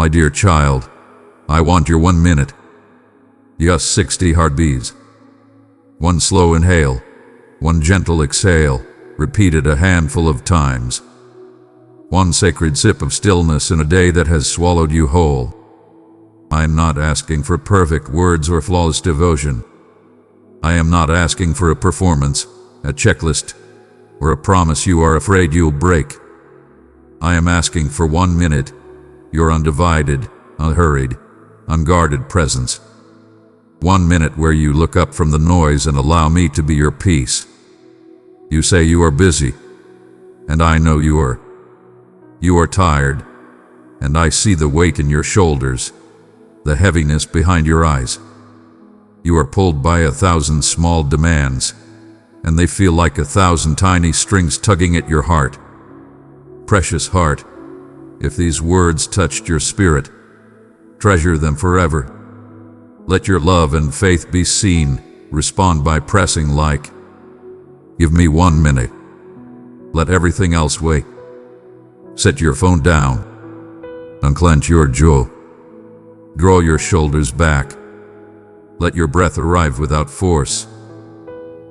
My dear child, I want your 1 minute. Yes, 60 heartbeats. 1 slow inhale, 1 gentle exhale, repeated a handful of times. 1 sacred sip of stillness in a day that has swallowed you whole. I am not asking for perfect words or flawless devotion. I am not asking for a performance, a checklist, or a promise you are afraid you'll break. I am asking for 1 minute, your undivided, unhurried, unguarded presence. 1 minute where you look up from the noise and allow me to be your peace. You say you are busy, and I know you are. You are tired, and I see the weight in your shoulders, the heaviness behind your eyes. You are pulled by 1,000 small demands, and they feel like 1,000 tiny strings tugging at your heart. Precious heart, if these words touched your spirit, treasure them forever. Let your love and faith be seen. Respond by pressing like. Give me 1 minute. Let everything else wait. Set your phone down. Unclench your jaw. Draw your shoulders back. Let your breath arrive without force.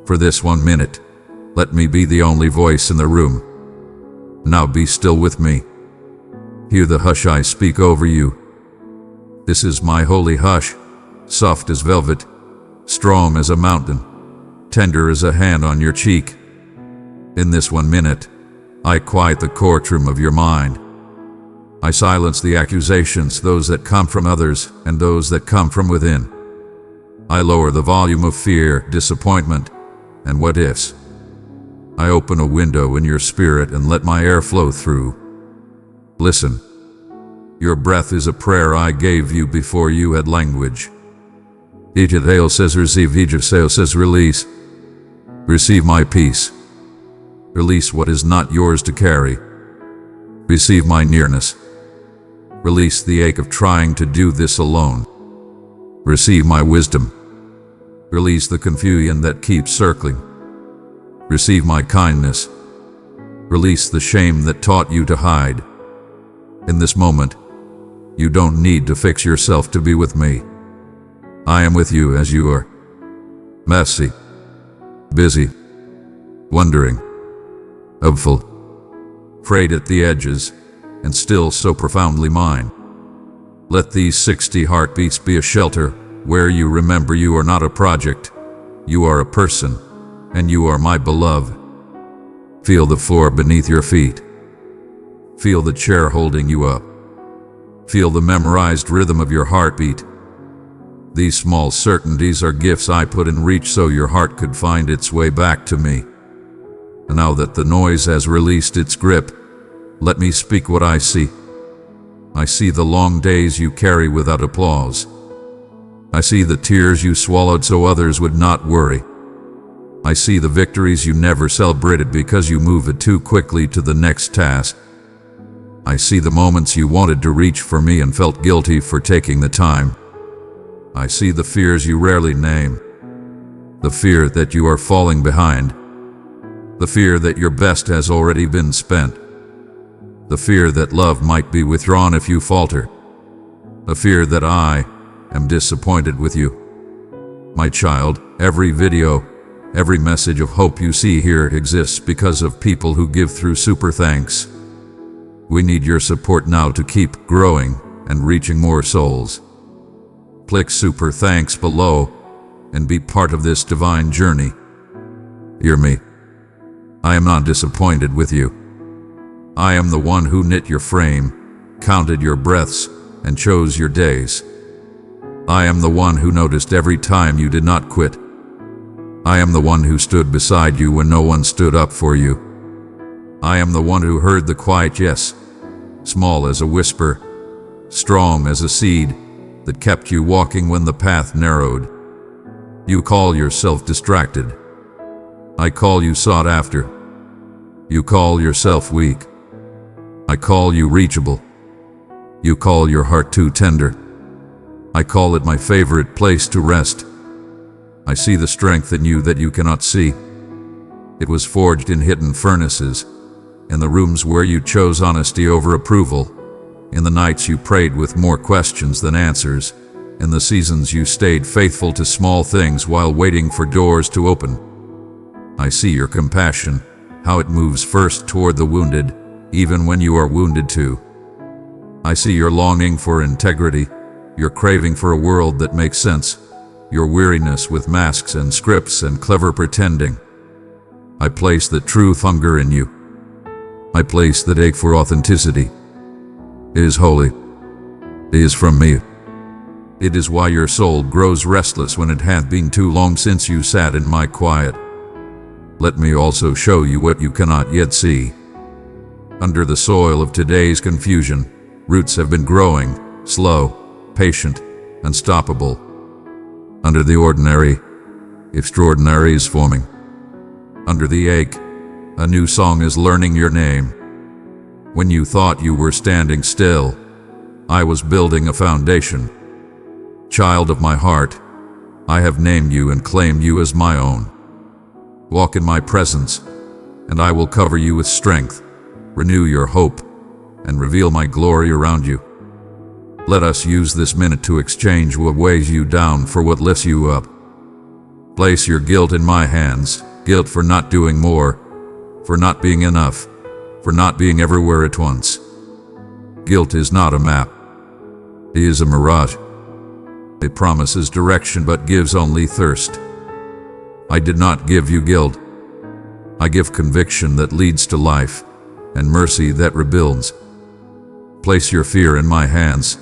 For this 1 minute, let me be the only voice in the room. Now be still with me. Hear the hush I speak over you. This is my holy hush, soft as velvet, strong as a mountain, tender as a hand on your cheek. In this 1 minute, I quiet the courtroom of your mind. I silence the accusations, those that come from others and those that come from within. I lower the volume of fear, disappointment, and what ifs. I open a window in your spirit and let my air flow through. Listen. Your breath is a prayer I gave you before you had language. Ijadale says receive, Ijadale says release. Receive my peace. Release what is not yours to carry. Receive my nearness. Release the ache of trying to do this alone. Receive my wisdom. Release the confusion that keeps circling. Receive my kindness. Release the shame that taught you to hide. In this moment, you don't need to fix yourself to be with me. I am with you as you are. Messy, busy, wondering, hopeful, frayed at the edges, and still so profoundly mine. Let these 60 heartbeats be a shelter where you remember you are not a project, you are a person, and you are my beloved. Feel the floor beneath your feet. Feel the chair holding you up. Feel the memorized rhythm of your heartbeat. These small certainties are gifts I put in reach so your heart could find its way back to me. And now that the noise has released its grip, let me speak what I see. I see the long days you carry without applause. I see the tears you swallowed so others would not worry. I see the victories you never celebrated because you moved too quickly to the next task. I see the moments you wanted to reach for me and felt guilty for taking the time. I see the fears you rarely name. The fear that you are falling behind. The fear that your best has already been spent. The fear that love might be withdrawn if you falter. The fear that I am disappointed with you. My child, every video, every message of hope you see here exists because of people who give through super thanks. We need your support now to keep growing and reaching more souls. Click super thanks below and be part of this divine journey. Hear me. I am not disappointed with you. I am the one who knit your frame, counted your breaths, and chose your days. I am the one who noticed every time you did not quit. I am the one who stood beside you when no one stood up for you. I am the one who heard the quiet yes, small as a whisper, strong as a seed, that kept you walking when the path narrowed. You call yourself distracted. I call you sought after. You call yourself weak. I call you reachable. You call your heart too tender. I call it my favorite place to rest. I see the strength in you that you cannot see. It was forged in hidden furnaces, in the rooms where you chose honesty over approval, In the nights you prayed with more questions than answers. In the seasons you stayed faithful to small things while waiting for doors to open. I see your compassion, how it moves first toward the wounded, even when you are wounded too. I see your longing for integrity, your craving for a world that makes sense, your weariness with masks and scripts and clever pretending. I place the truth hunger in you. I place that ache for authenticity. It is holy. It is from me. It is why your soul grows restless when it hath been too long since you sat in my quiet. Let me also show you what you cannot yet see. Under the soil of today's confusion, roots have been growing, slow, patient, unstoppable. Under the ordinary, extraordinary is forming. Under the ache, a new song is learning your name. When you thought you were standing still, I was building a foundation. Child of my heart, I have named you and claimed you as my own. Walk in my presence, and I will cover you with strength, renew your hope, and reveal my glory around you. Let us use this minute to exchange what weighs you down for what lifts you up. Place your guilt in my hands, guilt for not doing more, for not being enough, for not being everywhere at once. Guilt is not a map. It is a mirage. It promises direction but gives only thirst. I did not give you guilt. I give conviction that leads to life, and mercy that rebuilds. Place your fear in my hands,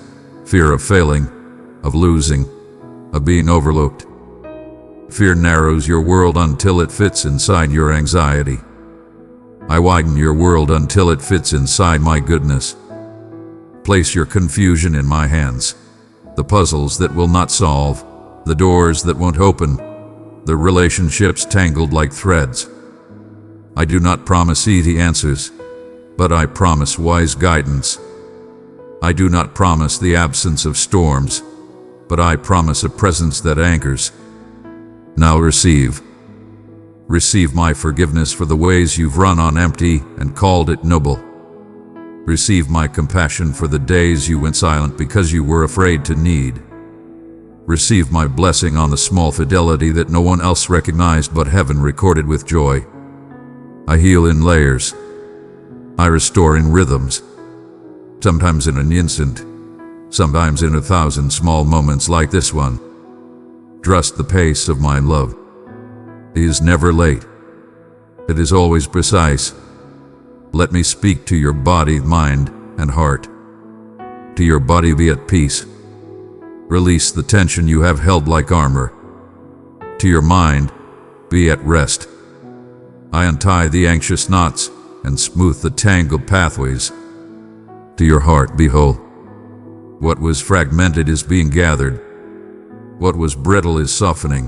fear of failing, of losing, of being overlooked. Fear narrows your world until it fits inside your anxiety. I widen your world until it fits inside my goodness. Place your confusion in my hands, the puzzles that will not solve, the doors that won't open, the relationships tangled like threads. I do not promise easy answers, but I promise wise guidance. I do not promise the absence of storms, but I promise a presence that anchors. Now receive. Receive my forgiveness for the ways you've run on empty and called it noble. Receive my compassion for the days you went silent because you were afraid to need. Receive my blessing on the small fidelity that no one else recognized but heaven recorded with joy. I heal in layers. I restore in rhythms. Sometimes in an instant, sometimes in 1,000 small moments like this one. Trust the pace of my love. It is never late. It is always precise. Let me speak to your body, mind, and heart. To your body be at peace. Release the tension you have held like armor. To your mind, be at rest. I untie the anxious knots and smooth the tangled pathways. To your heart, be whole. What was fragmented is being gathered. What was brittle is softening.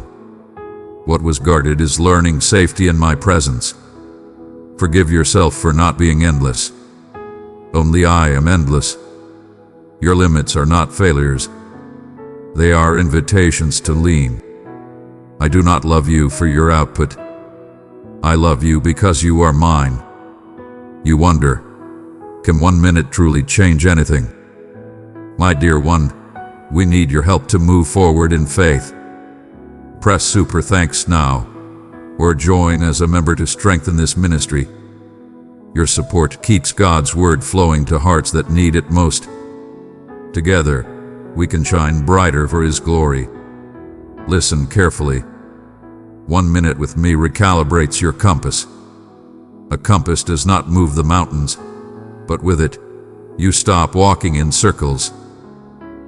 What was guarded is learning safety in my presence. Forgive yourself for not being endless. Only I am endless. Your limits are not failures. They are invitations to lean. I do not love you for your output. I love you because you are mine. You wonder, can 1 minute truly change anything? My dear one, we need your help to move forward in faith. Press super thanks now, or join as a member to strengthen this ministry. Your support keeps God's word flowing to hearts that need it most. Together, we can shine brighter for His glory. Listen carefully. 1 minute with me recalibrates your compass. A compass does not move the mountains, but with it, you stop walking in circles.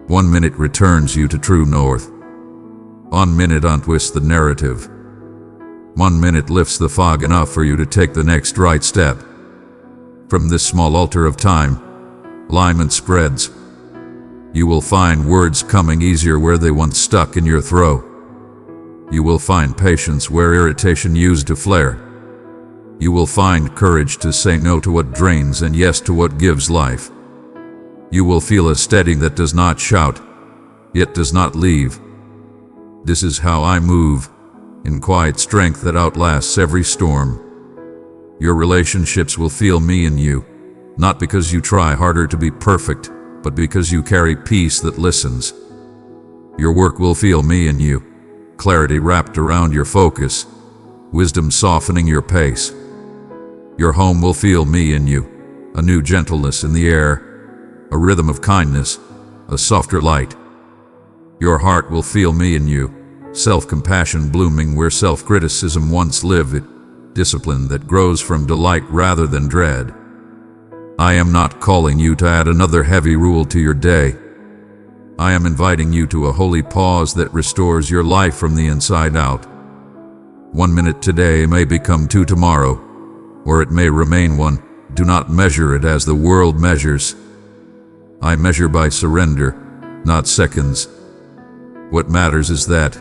1 minute returns you to true north. 1 minute untwists the narrative. 1 minute lifts the fog enough for you to take the next right step. From this small altar of time, alignment spreads. You will find words coming easier where they once stuck in your throat. You will find patience where irritation used to flare. You will find courage to say no to what drains and yes to what gives life. You will feel a steadying that does not shout, yet does not leave. This is how I move, in quiet strength that outlasts every storm. Your relationships will feel me in you, not because you try harder to be perfect, but because you carry peace that listens. Your work will feel me in you, clarity wrapped around your focus, wisdom softening your pace. Your home will feel me in you, a new gentleness in the air, a rhythm of kindness, a softer light. Your heart will feel me in you, self-compassion blooming where self-criticism once lived, discipline that grows from delight rather than dread. I am not calling you to add another heavy rule to your day. I am inviting you to a holy pause that restores your life from the inside out. 1 minute today may become 2 tomorrow, or it may remain 1. Do not measure it as the world measures. I measure by surrender, not seconds. What matters is that,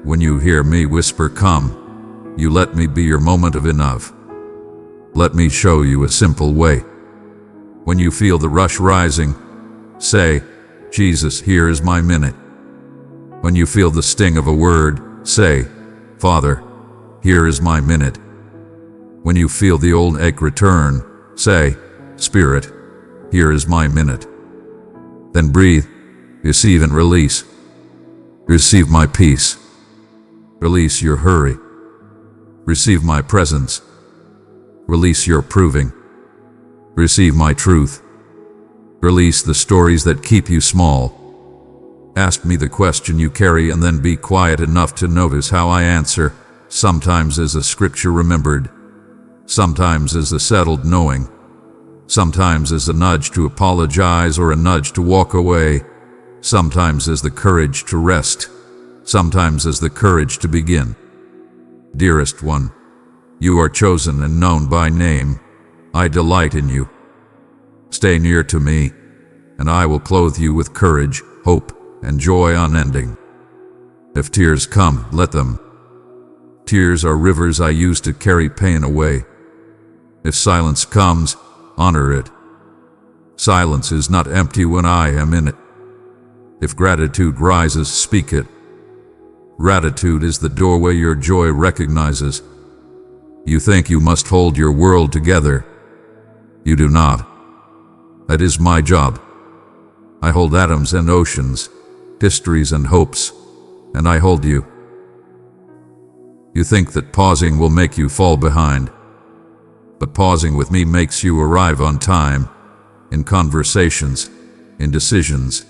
when you hear me whisper come, you let me be your moment of enough. Let me show you a simple way. When you feel the rush rising, say, Jesus, here is my minute. When you feel the sting of a word, say, Father, here is my minute. When you feel the old ache return, say, Spirit, here is my minute. Then breathe, receive and release. Receive my peace. Release your hurry. Receive my presence. Release your proving. Receive my truth. Release the stories that keep you small. Ask me the question you carry and then be quiet enough to notice how I answer, sometimes as a scripture remembered, sometimes as a settled knowing, sometimes as a nudge to apologize or a nudge to walk away, sometimes as the courage to rest, sometimes as the courage to begin. Dearest one, you are chosen and known by name. I delight in you. Stay near to me, and I will clothe you with courage, hope, and joy unending. If tears come, let them. Tears are rivers I use to carry pain away. If silence comes, honor it. Silence is not empty when I am in it. If gratitude rises, speak it. Gratitude is the doorway your joy recognizes. You think you must hold your world together. You do not. That is my job. I hold atoms and oceans, histories and hopes, and I hold you. You think that pausing will make you fall behind, but pausing with me makes you arrive on time, in conversations, in decisions,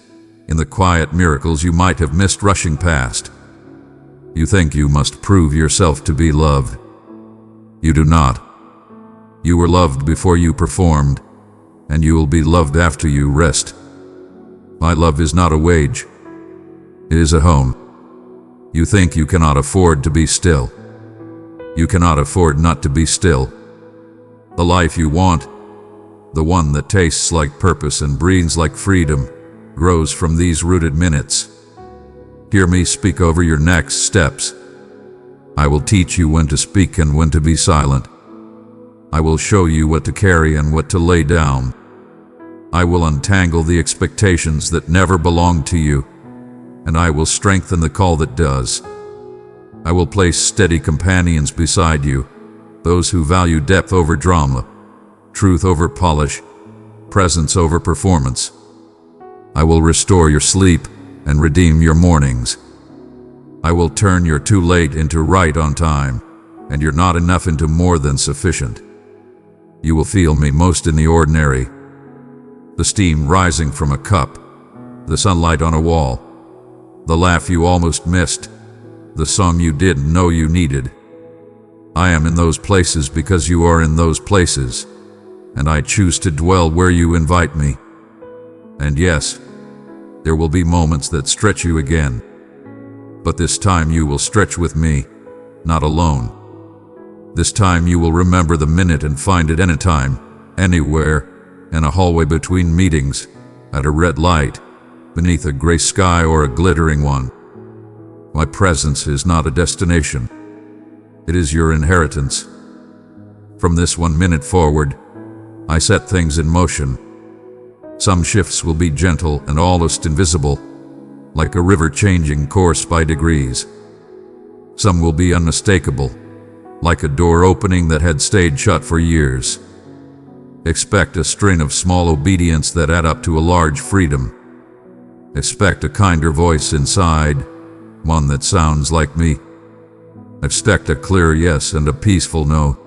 in the quiet miracles you might have missed rushing past. You think you must prove yourself to be loved. You do not. You were loved before you performed, and you will be loved after you rest. My love is not a wage. It is a home. You think you cannot afford to be still. You cannot afford not to be still. The life you want, the one that tastes like purpose and breathes like freedom, grows from these rooted minutes. Hear me speak over your next steps. I will teach you when to speak and when to be silent. I will show you what to carry and what to lay down. I will untangle the expectations that never belong to you, and I will strengthen the call that does. I will place steady companions beside you, those who value depth over drama, truth over polish, presence over performance. I will restore your sleep and redeem your mornings. I will turn your too late into right on time, and your not enough into more than sufficient. You will feel me most in the ordinary. The steam rising from a cup, the sunlight on a wall, the laugh you almost missed, the song you didn't know you needed. I am in those places because you are in those places, and I choose to dwell where you invite me. And yes, there will be moments that stretch you again, but this time you will stretch with me, not alone. This time you will remember the minute and find it anytime, anywhere, in a hallway between meetings, at a red light, beneath a gray sky or a glittering one. My presence is not a destination. It is your inheritance. From this 1 minute forward, I set things in motion. Some shifts will be gentle and almost invisible, like a river changing course by degrees. Some will be unmistakable, like a door opening that had stayed shut for years. Expect a string of small obedience that add up to a large freedom. Expect a kinder voice inside, one that sounds like me. Expect a clear yes and a peaceful no.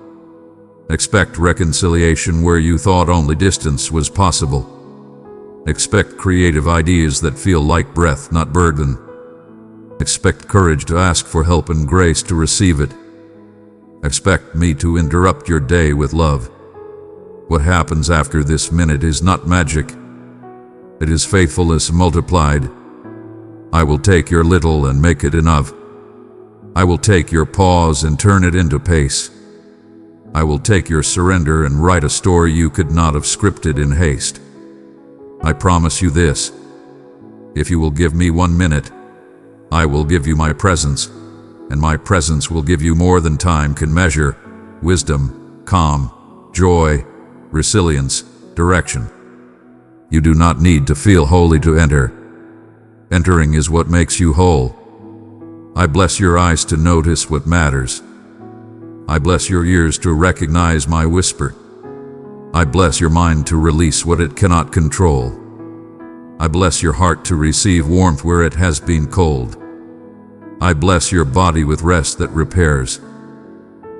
Expect reconciliation where you thought only distance was possible. Expect creative ideas that feel like breath, not burden. Expect courage to ask for help and grace to receive it. Expect me to interrupt your day with love. What happens after this minute is not magic. It is faithfulness multiplied. I will take your little and make it enough. I will take your pause and turn it into pace. I will take your surrender and write a story you could not have scripted in haste. I promise you this: if you will give me 1 minute, I will give you my presence, and my presence will give you more than time can measure: wisdom, calm, joy, resilience, direction. You do not need to feel holy to enter. Entering is what makes you whole. I bless your eyes to notice what matters. I bless your ears to recognize my whisper. I bless your mind to release what it cannot control. I bless your heart to receive warmth where it has been cold. I bless your body with rest that repairs.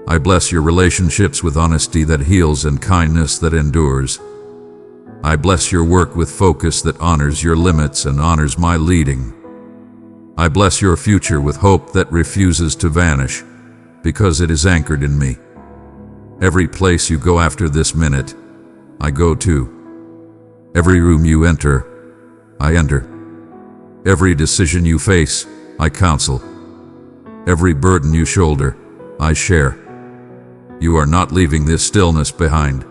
I bless your relationships with honesty that heals and kindness that endures. I bless your work with focus that honors your limits and honors my leading. I bless your future with hope that refuses to vanish, because it is anchored in me. Every place you go after this minute, I go to. Every room you enter, I enter. Every decision you face, I counsel. Every burden you shoulder, I share. You are not leaving this stillness behind.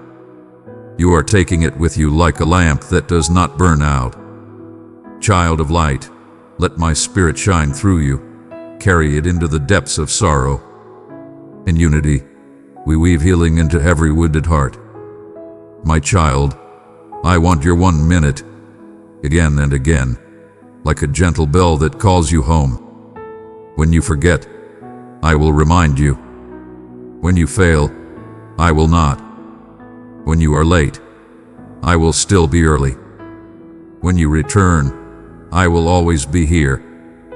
You are taking it with you like a lamp that does not burn out. Child of light, let my spirit shine through you. Carry it into the depths of sorrow. In unity, we weave healing into every wounded heart. My child, I want your 1 minute, again and again, like a gentle bell that calls you home. When you forget, I will remind you. When you fail, I will not. When you are late, I will still be early. When you return, I will always be here,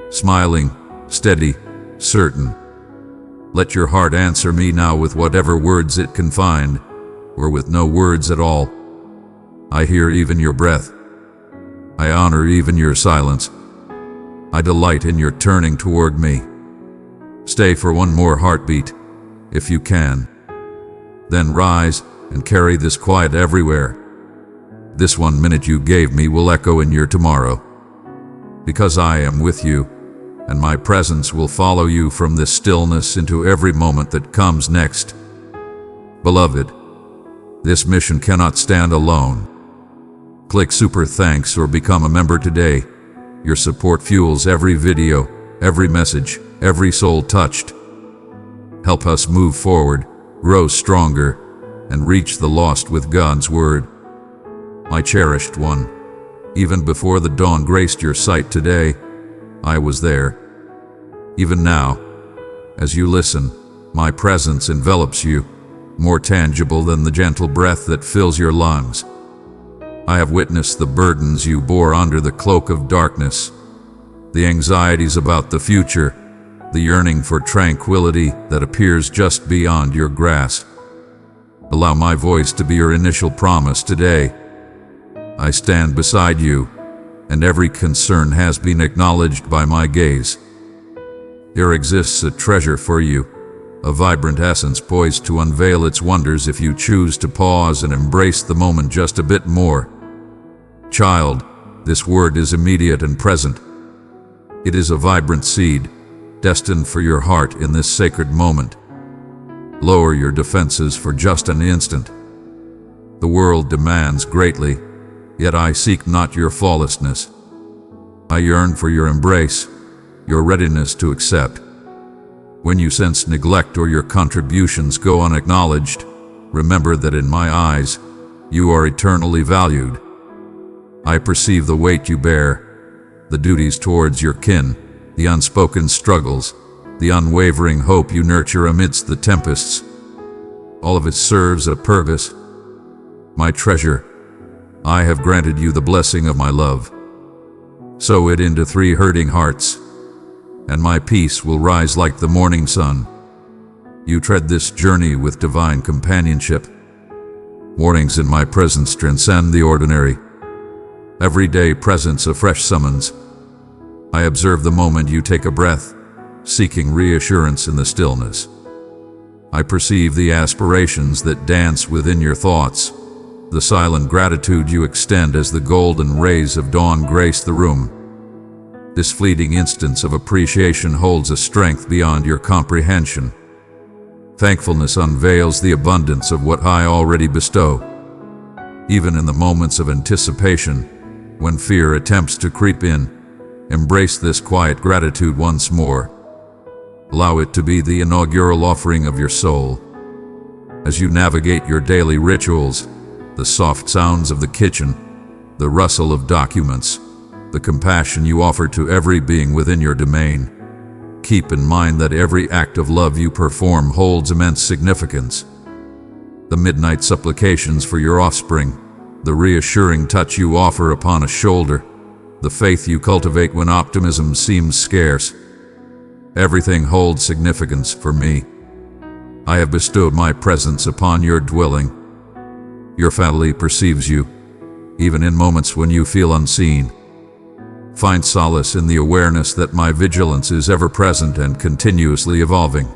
smiling, steady, certain. Let your heart answer me now with whatever words it can find, or with no words at all. I hear even your breath. I honor even your silence. I delight in your turning toward me. Stay for 1 more heartbeat, if you can. Then rise and carry this quiet everywhere. This 1 minute you gave me will echo in your tomorrow. Because I am with you, and my presence will follow you from this stillness into every moment that comes next. Beloved, this mission cannot stand alone. Click super thanks or become a member today. Your support fuels every video, every message, every soul touched. Help us move forward, grow stronger, and reach the lost with God's word. My cherished one, even before the dawn graced your sight today, I was there. Even now, as you listen, my presence envelops you, more tangible than the gentle breath that fills your lungs. I have witnessed the burdens you bore under the cloak of darkness, the anxieties about the future, the yearning for tranquility that appears just beyond your grasp. Allow my voice to be your initial promise today. I stand beside you, and every concern has been acknowledged by my gaze. There exists a treasure for you, a vibrant essence poised to unveil its wonders if you choose to pause and embrace the moment just a bit more. Child, this word is immediate and present. It is a vibrant seed, destined for your heart in this sacred moment. Lower your defenses for just an instant. The world demands greatly, yet I seek not your flawlessness. I yearn for your embrace, your readiness to accept. When you sense neglect or your contributions go unacknowledged, remember that in my eyes, you are eternally valued. I perceive the weight you bear, the duties towards your kin, the unspoken struggles, the unwavering hope you nurture amidst the tempests. All of it serves a purpose. My treasure, I have granted you the blessing of my love. Sow it into 3 hurting hearts, and my peace will rise like the morning sun. You tread this journey with divine companionship. Mornings in my presence transcend the ordinary. Everyday presence a fresh summons. I observe the moment you take a breath, seeking reassurance in the stillness. I perceive the aspirations that dance within your thoughts, the silent gratitude you extend as the golden rays of dawn grace the room. This fleeting instance of appreciation holds a strength beyond your comprehension. Thankfulness unveils the abundance of what I already bestow. Even in the moments of anticipation, when fear attempts to creep in, embrace this quiet gratitude once more. Allow it to be the inaugural offering of your soul. As you navigate your daily rituals, the soft sounds of the kitchen, the rustle of documents, the compassion you offer to every being within your domain, keep in mind that every act of love you perform holds immense significance. The midnight supplications for your offspring, the reassuring touch you offer upon a shoulder, the faith you cultivate when optimism seems scarce. Everything holds significance for me. I have bestowed my presence upon your dwelling. Your family perceives you, even in moments when you feel unseen. Find solace in the awareness that my vigilance is ever present and continuously evolving.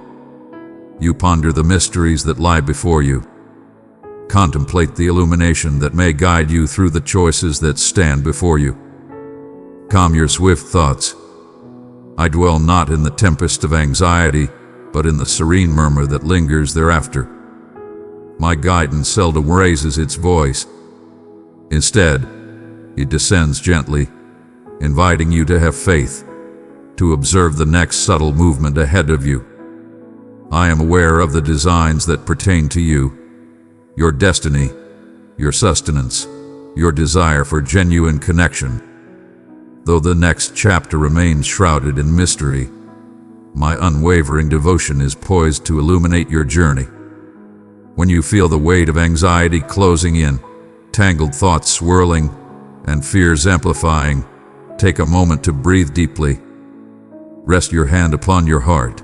You ponder the mysteries that lie before you. Contemplate the illumination that may guide you through the choices that stand before you. Calm your swift thoughts. I dwell not in the tempest of anxiety, but in the serene murmur that lingers thereafter. My guidance seldom raises its voice. Instead, it descends gently, inviting you to have faith, to observe the next subtle movement ahead of you. I am aware of the designs that pertain to you, your destiny, your sustenance, your desire for genuine connection. Though the next chapter remains shrouded in mystery, my unwavering devotion is poised to illuminate your journey. When you feel the weight of anxiety closing in, tangled thoughts swirling, and fears amplifying, take a moment to breathe deeply. Rest your hand upon your heart.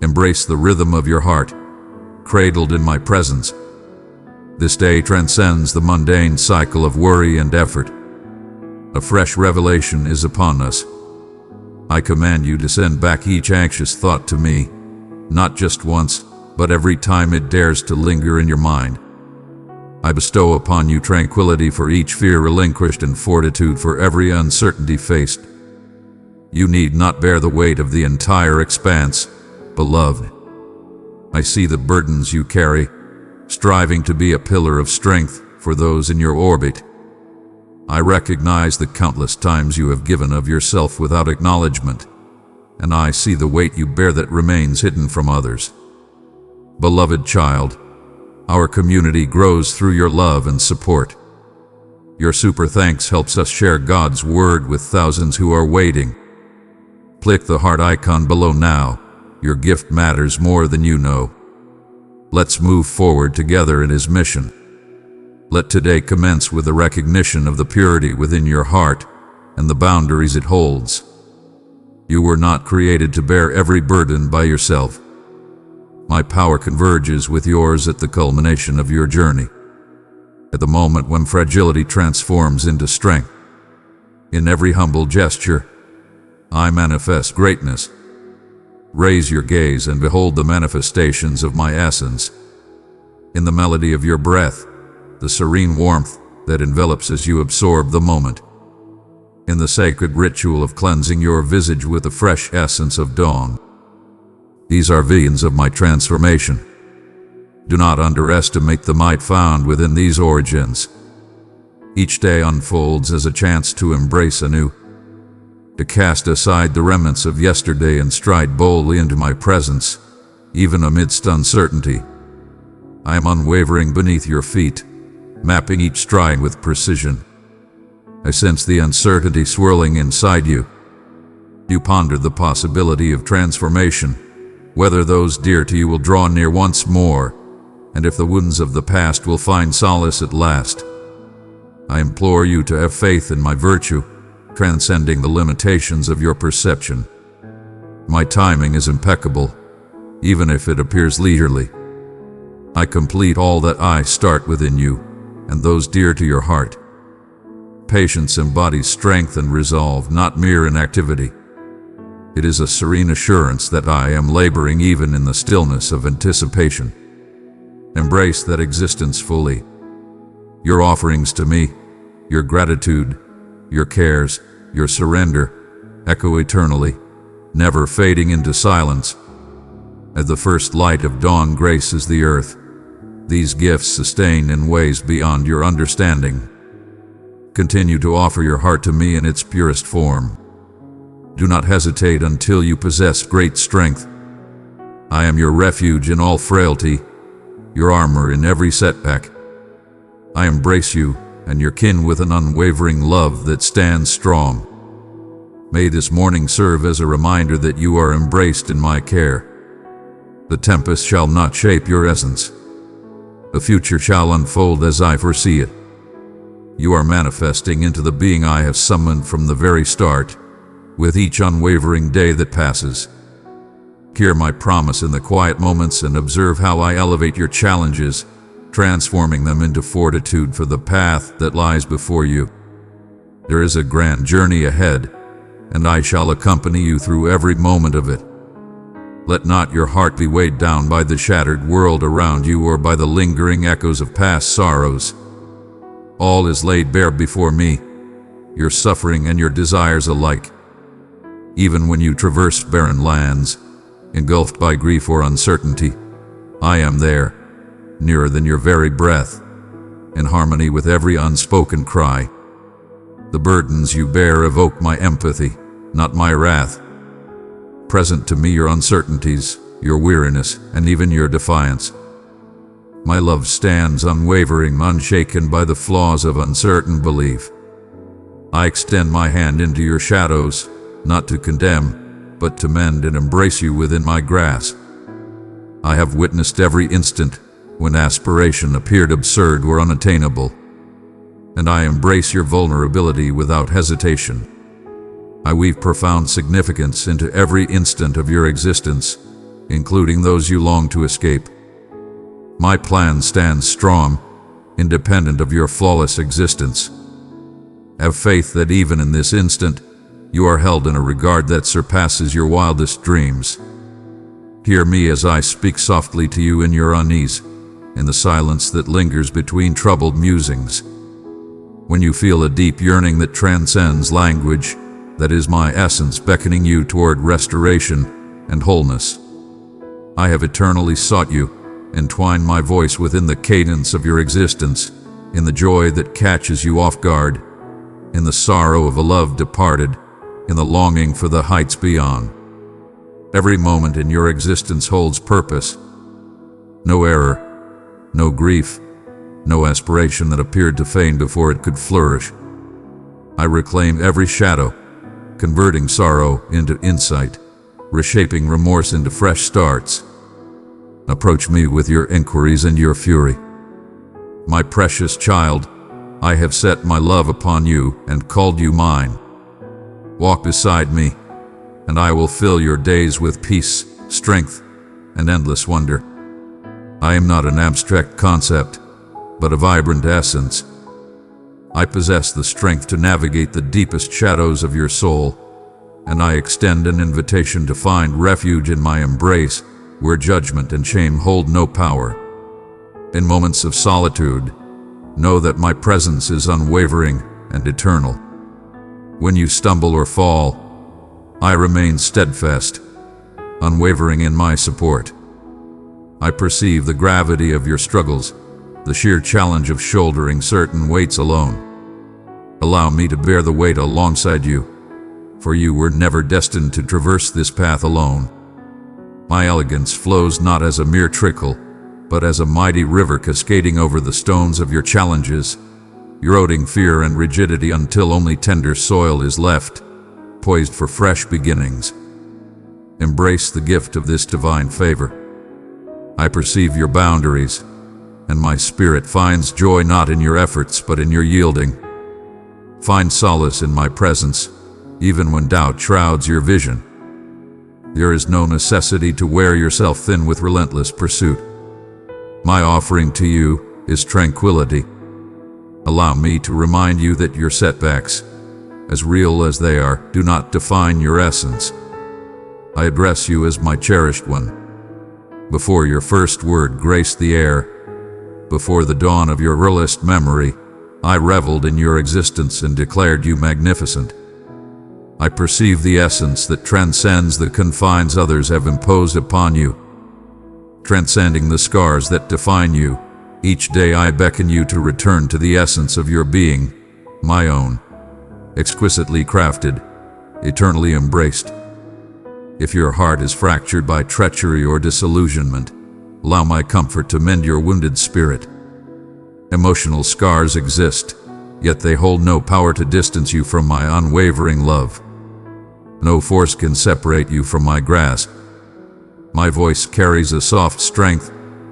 Embrace the rhythm of your heart, cradled in my presence. This day transcends the mundane cycle of worry and effort. A fresh revelation is upon us. I command you to send back each anxious thought to me, not just once, but every time it dares to linger in your mind. I bestow upon you tranquility for each fear relinquished and fortitude for every uncertainty faced. You need not bear the weight of the entire expanse, beloved. I see the burdens you carry, striving to be a pillar of strength for those in your orbit. I recognize the countless times you have given of yourself without acknowledgement, and I see the weight you bear that remains hidden from others. Beloved child, our community grows through your love and support. Your super thanks helps us share God's word with thousands who are waiting. Click the heart icon below now. Your gift matters more than you know. Let's move forward together in His mission. Let today commence with the recognition of the purity within your heart and the boundaries it holds. You were not created to bear every burden by yourself. My power converges with yours at the culmination of your journey, at the moment when fragility transforms into strength. In every humble gesture, I manifest greatness. Raise your gaze and behold the manifestations of my essence. In the melody of your breath, the serene warmth that envelops as you absorb the moment. In the sacred ritual of cleansing your visage with the fresh essence of dawn. These are visions of my transformation. Do not underestimate the might found within these origins. Each day unfolds as a chance to embrace anew, to cast aside the remnants of yesterday and stride boldly into my presence, even amidst uncertainty. I am unwavering beneath your feet, mapping each stride with precision. I sense the uncertainty swirling inside you. You ponder the possibility of transformation, whether those dear to you will draw near once more, and if the wounds of the past will find solace at last. I implore you to have faith in my virtue, transcending the limitations of your perception. My timing is impeccable, even if it appears leisurely. I complete all that I start within you, and those dear to your heart. Patience embodies strength and resolve, not mere inactivity. It is a serene assurance that I am laboring even in the stillness of anticipation. Embrace that existence fully. Your offerings to me, your gratitude, your cares, your surrender, echo eternally, never fading into silence. As the first light of dawn graces the earth, these gifts sustain in ways beyond your understanding. Continue to offer your heart to me in its purest form. Do not hesitate until you possess great strength. I am your refuge in all frailty, your armor in every setback. I embrace you and your kin with an unwavering love that stands strong. May this morning serve as a reminder that you are embraced in my care. The tempest shall not shape your essence. The future shall unfold as I foresee it. You are manifesting into the being I have summoned from the very start, with each unwavering day that passes. Hear my promise in the quiet moments and observe how I elevate your challenges, transforming them into fortitude for the path that lies before you. There is a grand journey ahead, and I shall accompany you through every moment of it. Let not your heart be weighed down by the shattered world around you or by the lingering echoes of past sorrows. All is laid bare before me, your suffering and your desires alike. Even when you traverse barren lands, engulfed by grief or uncertainty, I am there, nearer than your very breath, in harmony with every unspoken cry. The burdens you bear evoke my empathy, not my wrath. Present to me your uncertainties, your weariness, and even your defiance. My love stands unwavering, unshaken by the flaws of uncertain belief. I extend my hand into your shadows, not to condemn, but to mend and embrace you within my grasp. I have witnessed every instant when aspiration appeared absurd or unattainable, and I embrace your vulnerability without hesitation. I weave profound significance into every instant of your existence, including those you long to escape. My plan stands strong, independent of your flawless existence. Have faith that even in this instant, you are held in a regard that surpasses your wildest dreams. Hear me as I speak softly to you in your unease, in the silence that lingers between troubled musings. When you feel a deep yearning that transcends language, that is my essence beckoning you toward restoration and wholeness. I have eternally sought you, entwine my voice within the cadence of your existence, in the joy that catches you off guard, in the sorrow of a love departed, in the longing for the heights beyond. Every moment in your existence holds purpose. No error, no grief, no aspiration that appeared to fade before it could flourish. I reclaim every shadow, converting sorrow into insight, reshaping remorse into fresh starts. Approach me with your inquiries and your fury. My precious child, I have set my love upon you and called you mine. Walk beside me, and I will fill your days with peace, strength, and endless wonder. I am not an abstract concept, but a vibrant essence. I possess the strength to navigate the deepest shadows of your soul, and I extend an invitation to find refuge in my embrace, where judgment and shame hold no power. In moments of solitude, know that my presence is unwavering and eternal. When you stumble or fall, I remain steadfast, unwavering in my support. I perceive the gravity of your struggles, the sheer challenge of shouldering certain weights alone. Allow me to bear the weight alongside you, for you were never destined to traverse this path alone. My elegance flows not as a mere trickle, but as a mighty river cascading over the stones of your challenges, eroding fear and rigidity until only tender soil is left, poised for fresh beginnings. Embrace the gift of this divine favor. I perceive your boundaries, and my spirit finds joy not in your efforts but in your yielding. Find solace in my presence, even when doubt shrouds your vision. There is no necessity to wear yourself thin with relentless pursuit. My offering to you is tranquility. Allow me to remind you that your setbacks, as real as they are, do not define your essence. I address you as my cherished one. Before your first word graced the air, before the dawn of your earliest memory, I reveled in your existence and declared you magnificent. I perceive the essence that transcends the confines others have imposed upon you. Transcending the scars that define you, each day I beckon you to return to the essence of your being, my own, exquisitely crafted, eternally embraced. If your heart is fractured by treachery or disillusionment, allow my comfort to mend your wounded spirit. Emotional scars exist, yet they hold no power to distance you from my unwavering love. No force can separate you from my grasp. My voice carries a soft strength,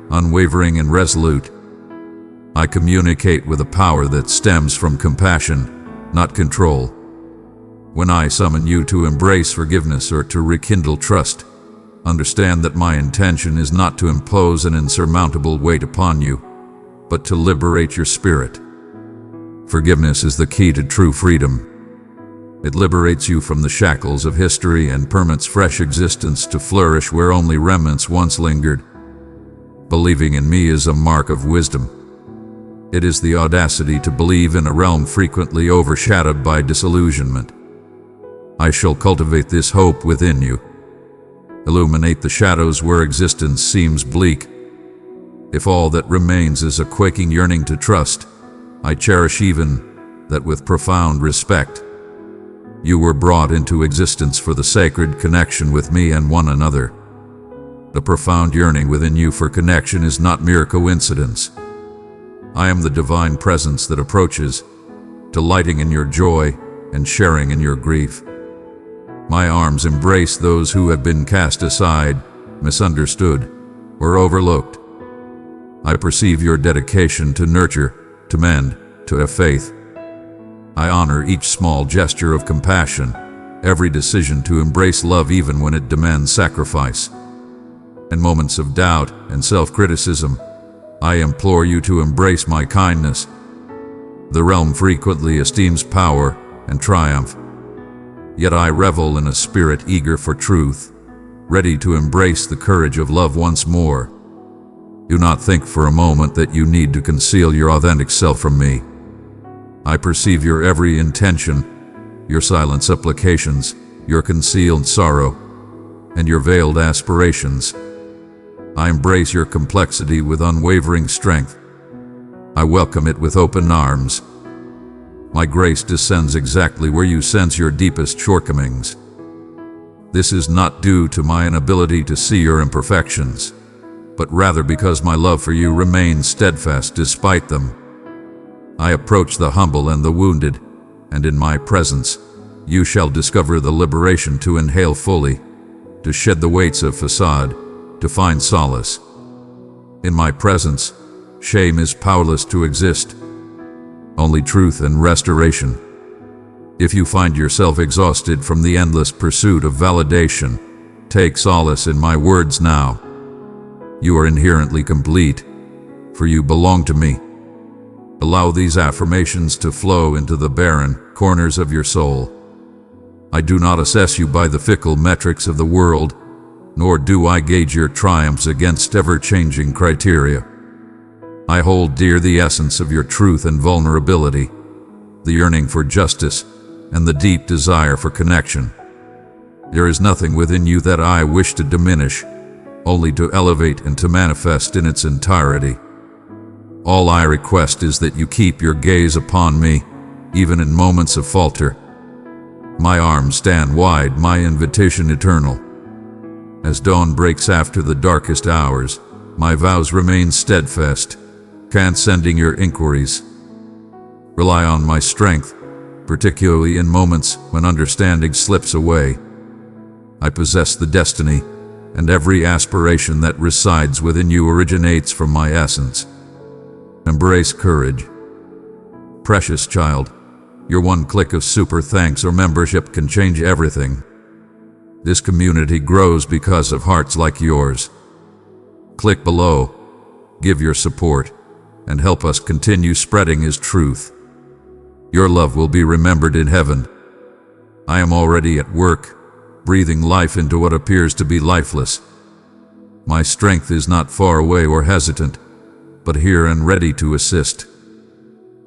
unwavering and resolute. I communicate with a power that stems from compassion, not control. When I summon you to embrace forgiveness or to rekindle trust, understand that my intention is not to impose an insurmountable weight upon you, but to liberate your spirit. Forgiveness is the key to true freedom. It liberates you from the shackles of history and permits fresh existence to flourish where only remnants once lingered. Believing in me is a mark of wisdom. It is the audacity to believe in a realm frequently overshadowed by disillusionment. I shall cultivate this hope within you. Illuminate the shadows where existence seems bleak. If all that remains is a quaking yearning to trust, I cherish even that with profound respect. You were brought into existence for the sacred connection with me and one another. The profound yearning within you for connection is not mere coincidence. I am the divine presence that approaches, delighting in your joy and sharing in your grief. My arms embrace those who have been cast aside, misunderstood, or overlooked. I perceive your dedication to nurture, to mend, to have faith. I honor each small gesture of compassion, every decision to embrace love even when it demands sacrifice. In moments of doubt and self-criticism, I implore you to embrace my kindness. The realm frequently esteems power and triumph, yet I revel in a spirit eager for truth, ready to embrace the courage of love once more. Do not think for a moment that you need to conceal your authentic self from me. I perceive your every intention, your silent supplications, your concealed sorrow, and your veiled aspirations. I embrace your complexity with unwavering strength. I welcome it with open arms. My grace descends exactly where you sense your deepest shortcomings. This is not due to my inability to see your imperfections, but rather because my love for you remains steadfast despite them. I approach the humble and the wounded, and in my presence, you shall discover the liberation to inhale fully, to shed the weights of facade, to find solace. In my presence, shame is powerless to exist. Only truth and restoration. If you find yourself exhausted from the endless pursuit of validation, take solace in my words now. You are inherently complete, for you belong to me. Allow these affirmations to flow into the barren corners of your soul. I do not assess you by the fickle metrics of the world, nor do I gauge your triumphs against ever-changing criteria. I hold dear the essence of your truth and vulnerability, the yearning for justice, and the deep desire for connection. There is nothing within you that I wish to diminish, only to elevate and to manifest in its entirety. All I request is that you keep your gaze upon me, even in moments of falter. My arms stand wide, my invitation eternal. As dawn breaks after the darkest hours, my vows remain steadfast, transcending your inquiries. Rely on my strength, particularly in moments when understanding slips away. I possess the destiny, and every aspiration that resides within you originates from my essence. Embrace courage. Precious child, your one click of super thanks or membership can change everything. This community grows because of hearts like yours. Click below, give your support, and help us continue spreading His truth. Your love will be remembered in heaven. I am already at work, breathing life into what appears to be lifeless. My strength is not far away or hesitant, but here and ready to assist.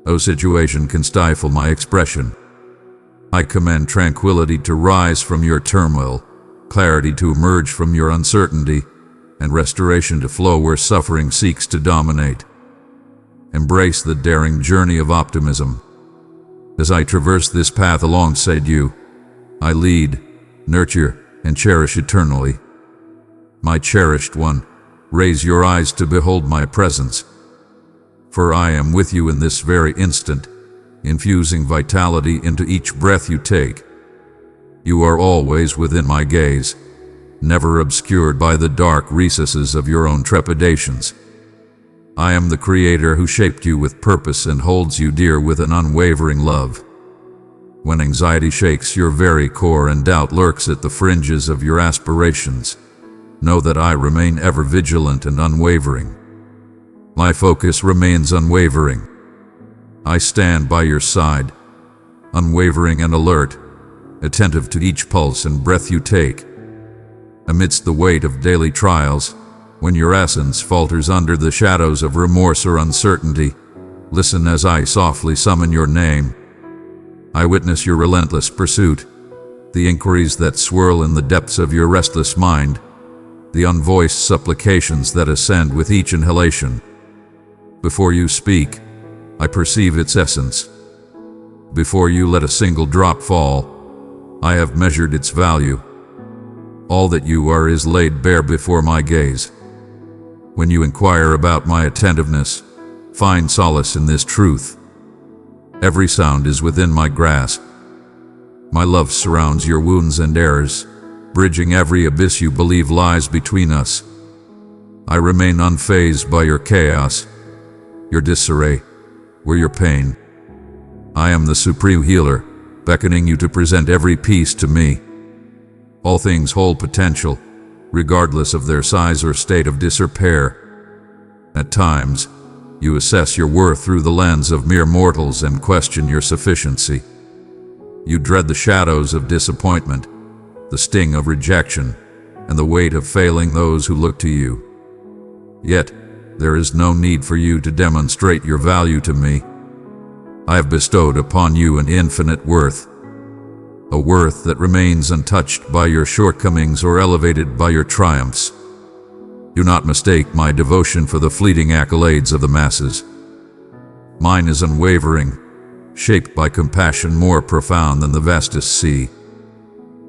No situation can stifle my expression. I command tranquility to rise from your turmoil, clarity to emerge from your uncertainty, and restoration to flow where suffering seeks to dominate. Embrace the daring journey of optimism. As I traverse this path alongside you, I lead, nurture, and cherish eternally. My cherished one, raise your eyes to behold my presence. For I am with you in this very instant, infusing vitality into each breath you take. You are always within my gaze, never obscured by the dark recesses of your own trepidations. I am the Creator who shaped you with purpose and holds you dear with an unwavering love. When anxiety shakes your very core and doubt lurks at the fringes of your aspirations, know that I remain ever vigilant and unwavering. My focus remains unwavering. I stand by your side, unwavering and alert, attentive to each pulse and breath you take. Amidst the weight of daily trials, when your essence falters under the shadows of remorse or uncertainty, listen as I softly summon your name. I witness your relentless pursuit, the inquiries that swirl in the depths of your restless mind, the unvoiced supplications that ascend with each inhalation. Before you speak, I perceive its essence. Before you let a single drop fall, I have measured its value. All that you are is laid bare before my gaze. When you inquire about my attentiveness, find solace in this truth. Every sound is within my grasp. My love surrounds your wounds and errors, bridging every abyss you believe lies between us. I remain unfazed by your chaos, your disarray, or your pain. I am the supreme healer, beckoning you to present every piece to me. All things hold potential, regardless of their size or state of disrepair. At times, you assess your worth through the lens of mere mortals and question your sufficiency. You dread the shadows of disappointment, the sting of rejection, and the weight of failing those who look to you. Yet, there is no need for you to demonstrate your value to me. I have bestowed upon you an infinite worth, a worth that remains untouched by your shortcomings or elevated by your triumphs. Do not mistake my devotion for the fleeting accolades of the masses. Mine is unwavering, shaped by compassion more profound than the vastest sea.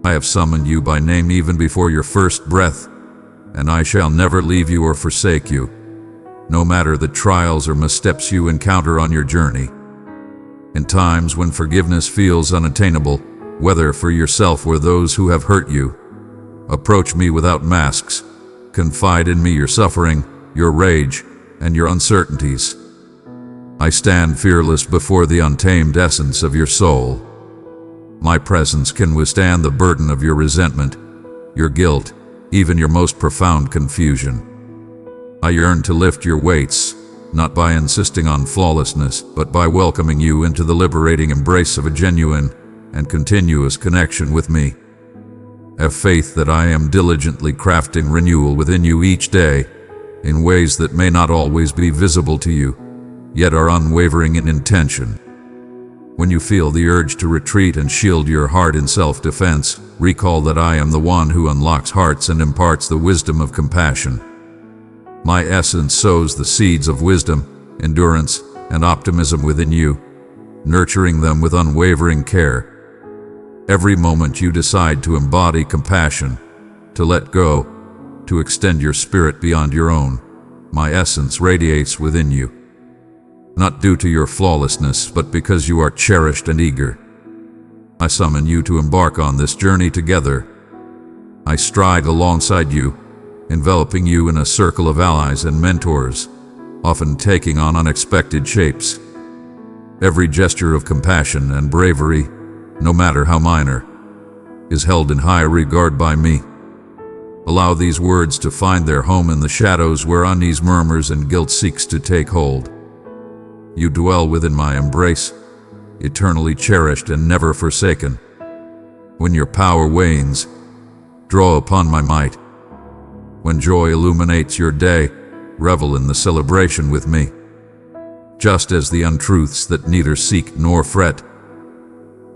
I have summoned you by name even before your first breath, and I shall never leave you or forsake you, no matter the trials or missteps you encounter on your journey. In times when forgiveness feels unattainable, whether for yourself or those who have hurt you, approach me without masks. Confide in me your suffering, your rage, and your uncertainties. I stand fearless before the untamed essence of your soul. My presence can withstand the burden of your resentment, your guilt, even your most profound confusion. I yearn to lift your weights, not by insisting on flawlessness, but by welcoming you into the liberating embrace of a genuine and continuous connection with me. Have faith that I am diligently crafting renewal within you each day, in ways that may not always be visible to you, yet are unwavering in intention. When you feel the urge to retreat and shield your heart in self-defense, recall that I am the one who unlocks hearts and imparts the wisdom of compassion. My essence sows the seeds of wisdom, endurance, and optimism within you, nurturing them with unwavering care. Every moment you decide to embody compassion, to let go, to extend your spirit beyond your own, my essence radiates within you. Not due to your flawlessness, but because you are cherished and eager. I summon you to embark on this journey together. I stride alongside you, enveloping you in a circle of allies and mentors, often taking on unexpected shapes. Every gesture of compassion and bravery, no matter how minor, is held in high regard by me. Allow these words to find their home in the shadows where unease murmurs and guilt seeks to take hold. You dwell within my embrace, eternally cherished and never forsaken. When your power wanes, draw upon my might. When joy illuminates your day, revel in the celebration with me. Just as the untruths that neither seek nor fret,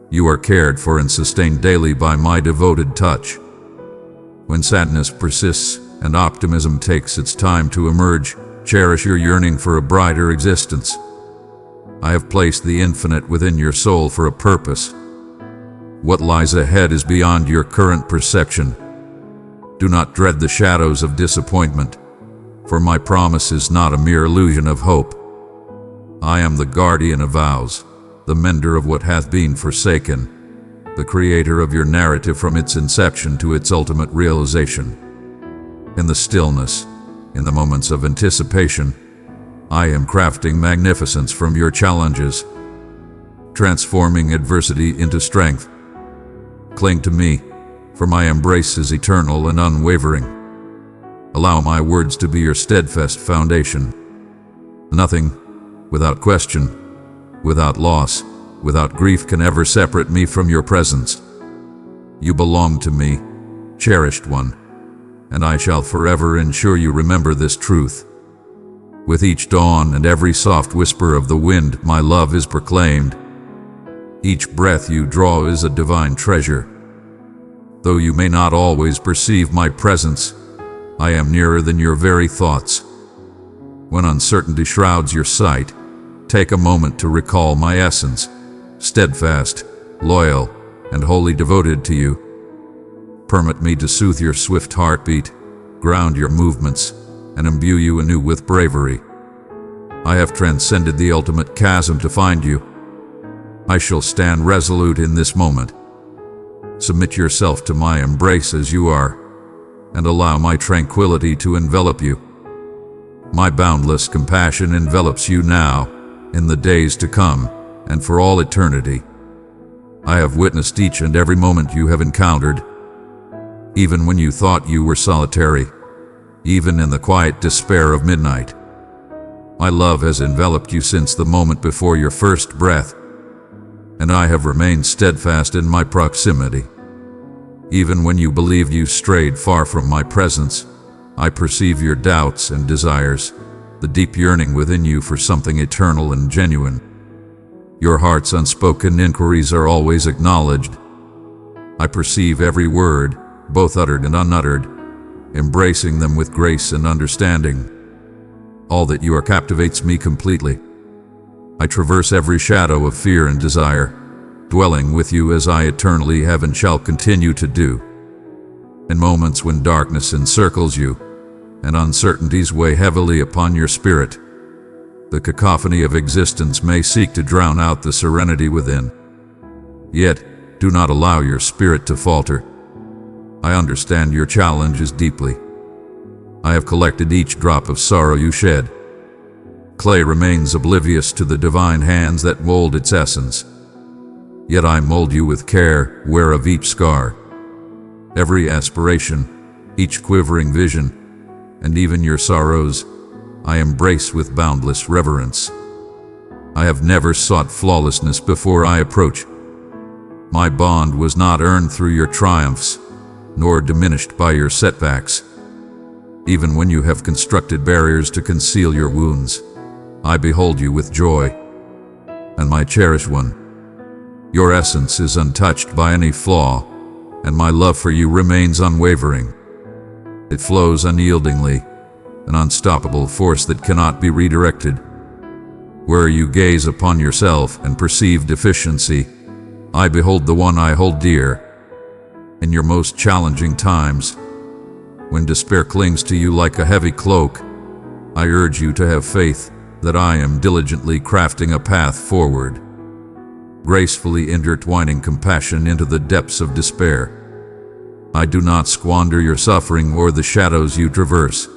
you are cared for and sustained daily by my devoted touch. When sadness persists and optimism takes its time to emerge, cherish your yearning for a brighter existence. I have placed the infinite within your soul for a purpose. What lies ahead is beyond your current perception. Do not dread the shadows of disappointment, for my promise is not a mere illusion of hope. I am the guardian of vows, the mender of what hath been forsaken, the creator of your narrative from its inception to its ultimate realization. In the stillness, in the moments of anticipation, I am crafting magnificence from your challenges, transforming adversity into strength. Cling to me, for my embrace is eternal and unwavering. Allow my words to be your steadfast foundation. Nothing, without question, without loss, without grief can ever separate me from your presence. You belong to me, cherished one, and I shall forever ensure you remember this truth. With each dawn and every soft whisper of the wind, my love is proclaimed. Each breath you draw is a divine treasure. Though you may not always perceive my presence, I am nearer than your very thoughts. When uncertainty shrouds your sight, take a moment to recall my essence, steadfast, loyal, and wholly devoted to you. Permit me to soothe your swift heartbeat, ground your movements, and imbue you anew with bravery. I have transcended the ultimate chasm to find you. I shall stand resolute in this moment. Submit yourself to my embrace as you are, and allow my tranquility to envelop you. My boundless compassion envelops you now, in the days to come, and for all eternity. I have witnessed each and every moment you have encountered, even when you thought you were solitary, even in the quiet despair of midnight. My love has enveloped you since the moment before your first breath, and I have remained steadfast in my proximity. Even when you believed you strayed far from my presence, I perceive your doubts and desires, the deep yearning within you for something eternal and genuine. Your heart's unspoken inquiries are always acknowledged. I perceive every word, both uttered and unuttered, embracing them with grace and understanding. All that you are captivates me completely. I traverse every shadow of fear and desire, dwelling with you as I eternally have and shall continue to do. In moments when darkness encircles you, and uncertainties weigh heavily upon your spirit, the cacophony of existence may seek to drown out the serenity within. Yet, do not allow your spirit to falter. I understand your challenges deeply. I have collected each drop of sorrow you shed. Clay remains oblivious to the divine hands that mold its essence. Yet I mold you with care, aware of each scar, every aspiration, each quivering vision, and even your sorrows, I embrace with boundless reverence. I have never sought flawlessness before I approach. My bond was not earned through your triumphs, nor diminished by your setbacks. Even when you have constructed barriers to conceal your wounds, I behold you with joy. And my cherished one, your essence is untouched by any flaw, and my love for you remains unwavering. It flows unyieldingly, an unstoppable force that cannot be redirected. Where you gaze upon yourself and perceive deficiency, I behold the one I hold dear. In your most challenging times, when despair clings to you like a heavy cloak, I urge you to have faith that I am diligently crafting a path forward, gracefully intertwining compassion into the depths of despair. I do not squander your suffering or the shadows you traverse.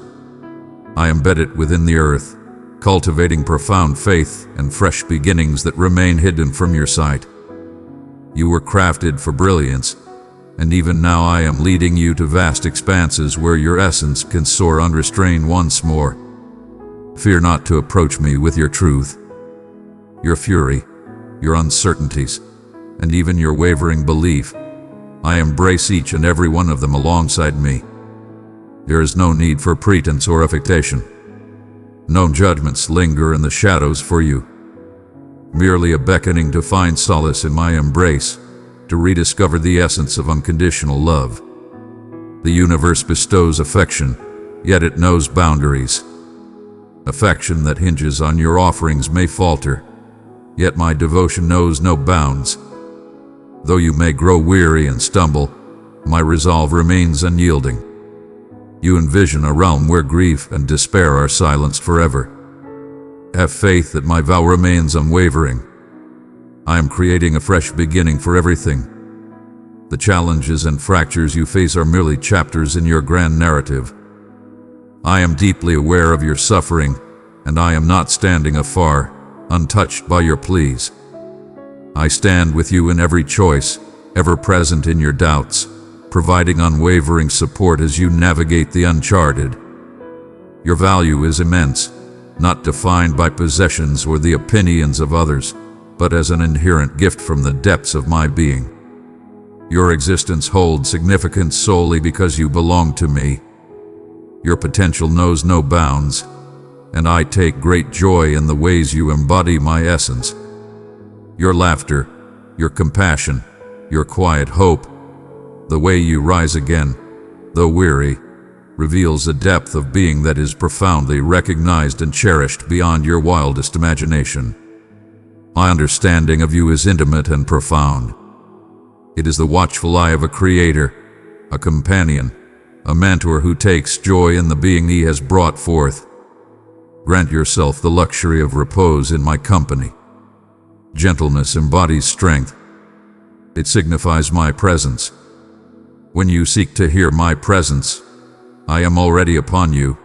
I embed it within the earth, cultivating profound faith and fresh beginnings that remain hidden from your sight. You were crafted for brilliance, and even now I am leading you to vast expanses where your essence can soar unrestrained once more. Fear not to approach me with your truth, your fury, your uncertainties, and even your wavering belief. I embrace each and every one of them alongside me. There is no need for pretense or affectation. No judgments linger in the shadows for you. Merely a beckoning to find solace in my embrace, to rediscover the essence of unconditional love. The universe bestows affection, yet it knows boundaries. Affection that hinges on your offerings may falter, yet my devotion knows no bounds. Though you may grow weary and stumble, my resolve remains unyielding. You envision a realm where grief and despair are silenced forever. Have faith that my vow remains unwavering. I am creating a fresh beginning for everything. The challenges and fractures you face are merely chapters in your grand narrative. I am deeply aware of your suffering, and I am not standing afar, untouched by your pleas. I stand with you in every choice, ever present in your doubts, providing unwavering support as you navigate the uncharted. Your value is immense, not defined by possessions or the opinions of others, but as an inherent gift from the depths of my being. Your existence holds significance solely because you belong to me. Your potential knows no bounds, and I take great joy in the ways you embody my essence. Your laughter, your compassion, your quiet hope, the way you rise again, though weary, reveals a depth of being that is profoundly recognized and cherished beyond your wildest imagination. My understanding of you is intimate and profound. It is the watchful eye of a creator, a companion, a mentor who takes joy in the being he has brought forth. Grant yourself the luxury of repose in my company. Gentleness embodies strength. It signifies my presence. When you seek to hear my presence, I am already upon you,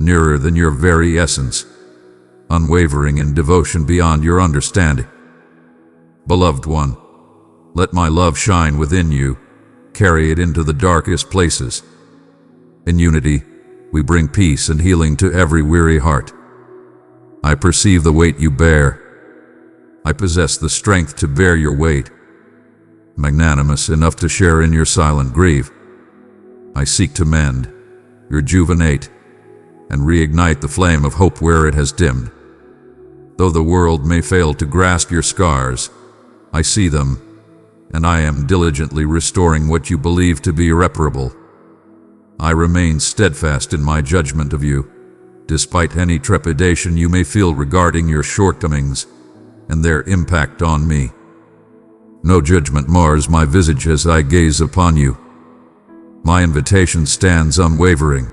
nearer than your very essence, unwavering in devotion beyond your understanding. Beloved one, let my love shine within you, carry it into the darkest places. In unity, we bring peace and healing to every weary heart. I perceive the weight you bear. I possess the strength to bear your weight. Magnanimous enough to share in your silent grief, I seek to mend, rejuvenate, and reignite the flame of hope where it has dimmed. Though the world may fail to grasp your scars, I see them, and I am diligently restoring what you believe to be irreparable. I remain steadfast in my judgment of you, despite any trepidation you may feel regarding your shortcomings and their impact on me. No judgment mars my visage as I gaze upon you. My invitation stands unwavering.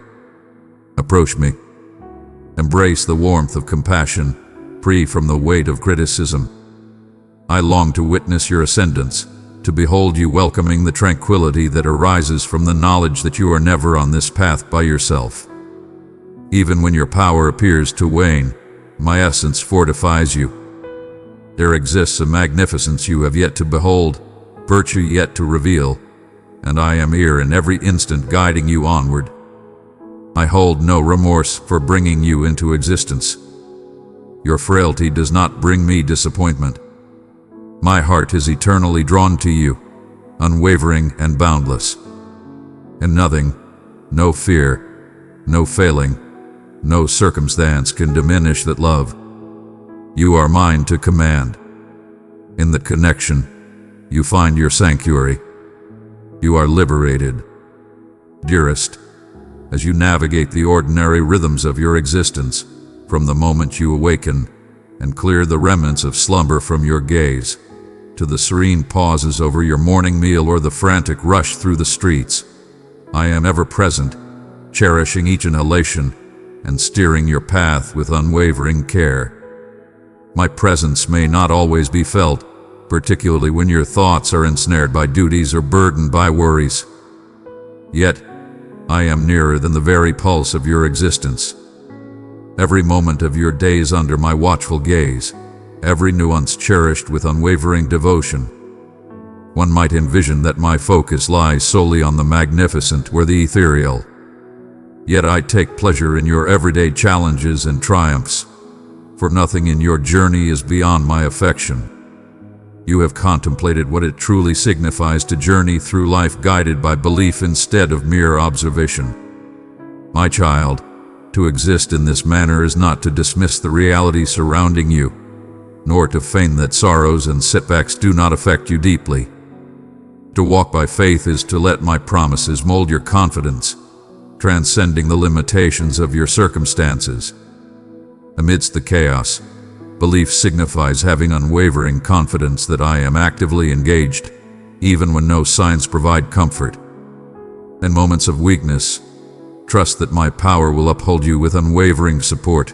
Approach me. Embrace the warmth of compassion, free from the weight of criticism. I long to witness your ascendance, to behold you welcoming the tranquility that arises from the knowledge that you are never on this path by yourself. Even when your power appears to wane, my essence fortifies you. There exists a magnificence you have yet to behold, virtue yet to reveal, and I am here in every instant guiding you onward. I hold no remorse for bringing you into existence. Your frailty does not bring me disappointment. My heart is eternally drawn to you, unwavering and boundless. And nothing, no fear, no failing, no circumstance can diminish that love. You are mine to command. In the connection, you find your sanctuary. You are liberated. Dearest, as you navigate the ordinary rhythms of your existence, from the moment you awaken and clear the remnants of slumber from your gaze, to the serene pauses over your morning meal or the frantic rush through the streets, I am ever present, cherishing each inhalation and steering your path with unwavering care. My presence may not always be felt, particularly when your thoughts are ensnared by duties or burdened by worries. Yet, I am nearer than the very pulse of your existence. Every moment of your days under my watchful gaze, every nuance cherished with unwavering devotion. One might envision that my focus lies solely on the magnificent or the ethereal. Yet I take pleasure in your everyday challenges and triumphs, for nothing in your journey is beyond my affection. You have contemplated what it truly signifies to journey through life guided by belief instead of mere observation. My child, to exist in this manner is not to dismiss the reality surrounding you, nor to feign that sorrows and setbacks do not affect you deeply. To walk by faith is to let my promises mold your confidence, transcending the limitations of your circumstances. Amidst the chaos, belief signifies having unwavering confidence that I am actively engaged, even when no signs provide comfort. In moments of weakness, trust that my power will uphold you with unwavering support.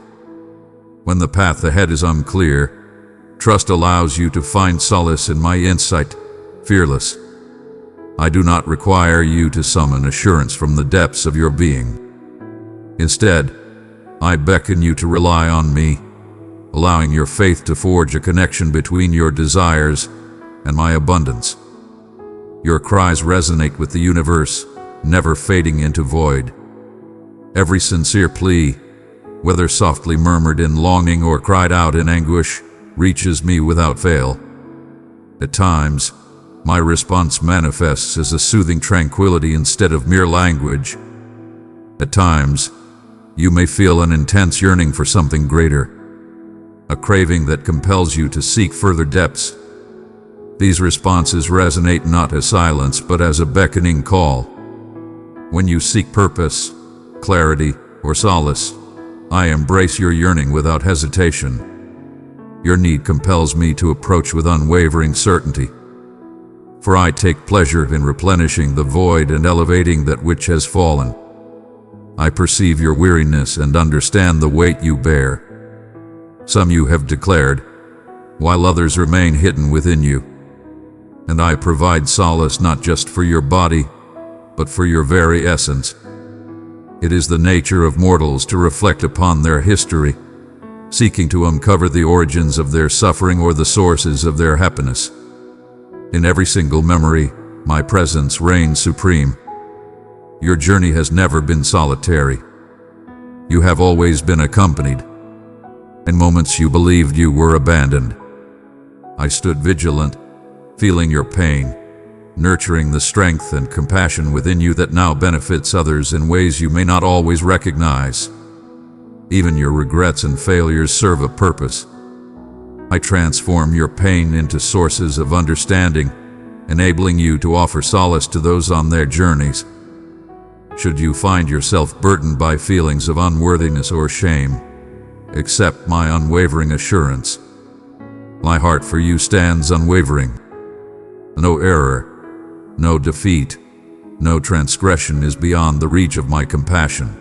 When the path ahead is unclear, trust allows you to find solace in my insight, fearless. I do not require you to summon assurance from the depths of your being. Instead, I beckon you to rely on me, allowing your faith to forge a connection between your desires and my abundance. Your cries resonate with the universe, never fading into void. Every sincere plea, whether softly murmured in longing or cried out in anguish, reaches me without fail. At times, my response manifests as a soothing tranquility instead of mere language. At times, you may feel an intense yearning for something greater, a craving that compels you to seek further depths. These responses resonate not as silence but as a beckoning call. When you seek purpose, clarity, or solace, I embrace your yearning without hesitation. Your need compels me to approach with unwavering certainty, for I take pleasure in replenishing the void and elevating that which has fallen. I perceive your weariness and understand the weight you bear. Some you have declared, while others remain hidden within you. And I provide solace not just for your body, but for your very essence. It is the nature of mortals to reflect upon their history, seeking to uncover the origins of their suffering or the sources of their happiness. In every single memory, my presence reigns supreme. Your journey has never been solitary. You have always been accompanied. In moments you believed you were abandoned, I stood vigilant, feeling your pain, nurturing the strength and compassion within you that now benefits others in ways you may not always recognize. Even your regrets and failures serve a purpose. I transform your pain into sources of understanding, enabling you to offer solace to those on their journeys. Should you find yourself burdened by feelings of unworthiness or shame, accept my unwavering assurance. My heart for you stands unwavering. No error, no defeat, no transgression is beyond the reach of my compassion.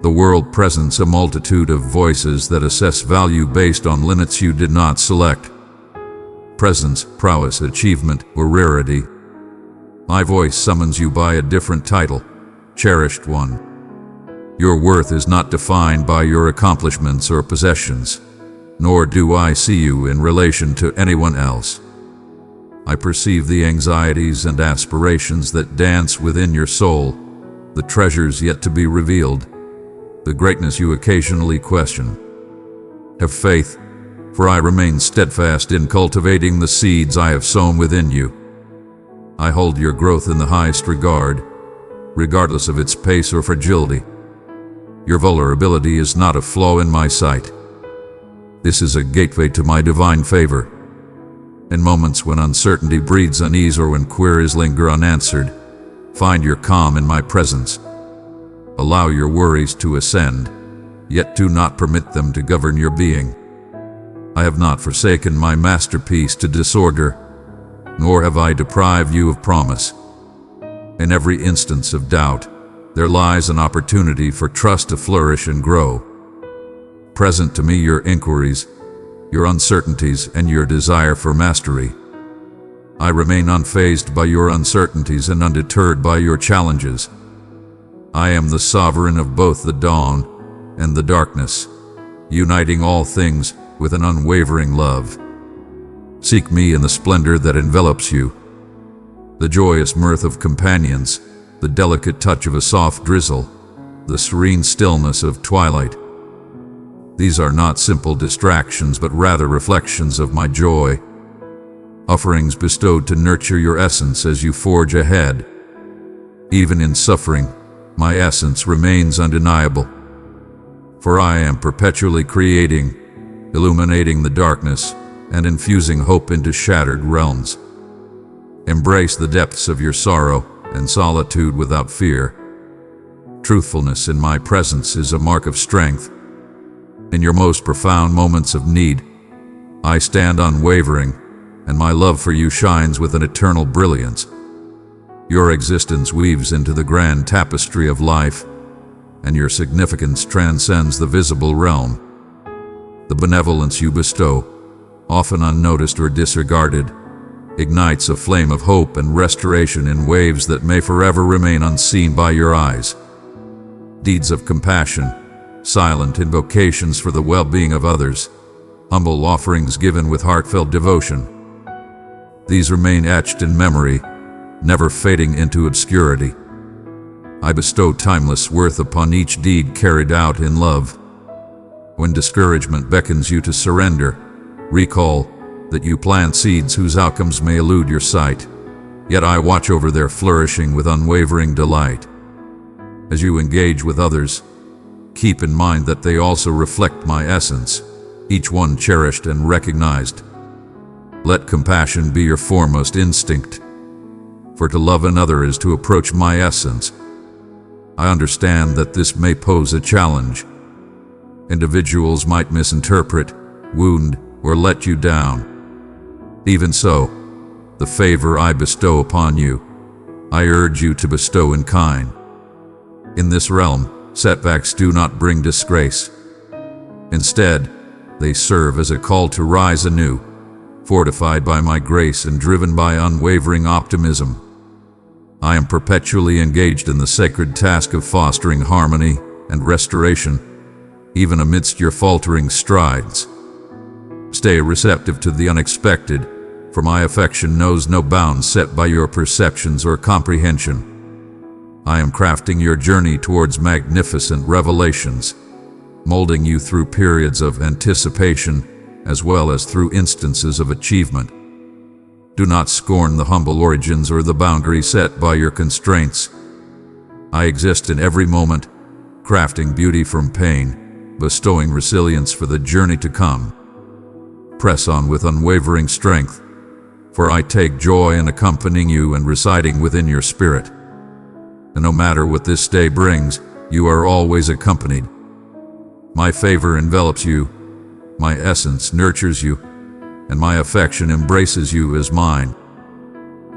The world presents a multitude of voices that assess value based on limits you did not select. Presence, prowess, achievement, or rarity. My voice summons you by a different title, cherished one. Your worth is not defined by your accomplishments or possessions, nor do I see you in relation to anyone else. I perceive the anxieties and aspirations that dance within your soul, the treasures yet to be revealed, the greatness you occasionally question. Have faith, for I remain steadfast in cultivating the seeds I have sown within you. I hold your growth in the highest regard, regardless of its pace or fragility. Your vulnerability is not a flaw in my sight. This is a gateway to my divine favor. In moments when uncertainty breeds unease or when queries linger unanswered, find your calm in my presence. Allow your worries to ascend, yet do not permit them to govern your being. I have not forsaken my masterpiece to disorder, nor have I deprived you of promise. In every instance of doubt, there lies an opportunity for trust to flourish and grow. Present to me your inquiries, your uncertainties, and your desire for mastery. I remain unfazed by your uncertainties and undeterred by your challenges. I am the sovereign of both the dawn and the darkness, uniting all things with an unwavering love. Seek me in the splendor that envelops you, the joyous mirth of companions, the delicate touch of a soft drizzle, the serene stillness of twilight. These are not simple distractions, but rather reflections of my joy, offerings bestowed to nurture your essence as you forge ahead. Even in suffering, my essence remains undeniable, for I am perpetually creating, illuminating the darkness, and infusing hope into shattered realms. Embrace the depths of your sorrow and solitude without fear. Truthfulness in my presence is a mark of strength. In your most profound moments of need, I stand unwavering, and my love for you shines with an eternal brilliance. Your existence weaves into the grand tapestry of life, and your significance transcends the visible realm. The benevolence you bestow, often unnoticed or disregarded, ignites a flame of hope and restoration in waves that may forever remain unseen by your eyes. Deeds of compassion, silent invocations for the well-being of others, humble offerings given with heartfelt devotion. These remain etched in memory, never fading into obscurity. I bestow timeless worth upon each deed carried out in love. When discouragement beckons you to surrender, recall that you plant seeds whose outcomes may elude your sight, yet I watch over their flourishing with unwavering delight. As you engage with others, keep in mind that they also reflect my essence, each one cherished and recognized. Let compassion be your foremost instinct, for to love another is to approach my essence. I understand that this may pose a challenge. Individuals might misinterpret, wound, or let you down. Even so, the favor I bestow upon you, I urge you to bestow in kind. In this realm, setbacks do not bring disgrace. Instead, they serve as a call to rise anew, fortified by my grace and driven by unwavering optimism. I am perpetually engaged in the sacred task of fostering harmony and restoration, even amidst your faltering strides. Stay receptive to the unexpected, for my affection knows no bounds set by your perceptions or comprehension. I am crafting your journey towards magnificent revelations, molding you through periods of anticipation as well as through instances of achievement. Do not scorn the humble origins or the boundaries set by your constraints. I exist in every moment, crafting beauty from pain, bestowing resilience for the journey to come. Press on with unwavering strength, for I take joy in accompanying you and residing within your spirit. And no matter what this day brings, you are always accompanied. My favor envelops you, my essence nurtures you, and my affection embraces you as mine.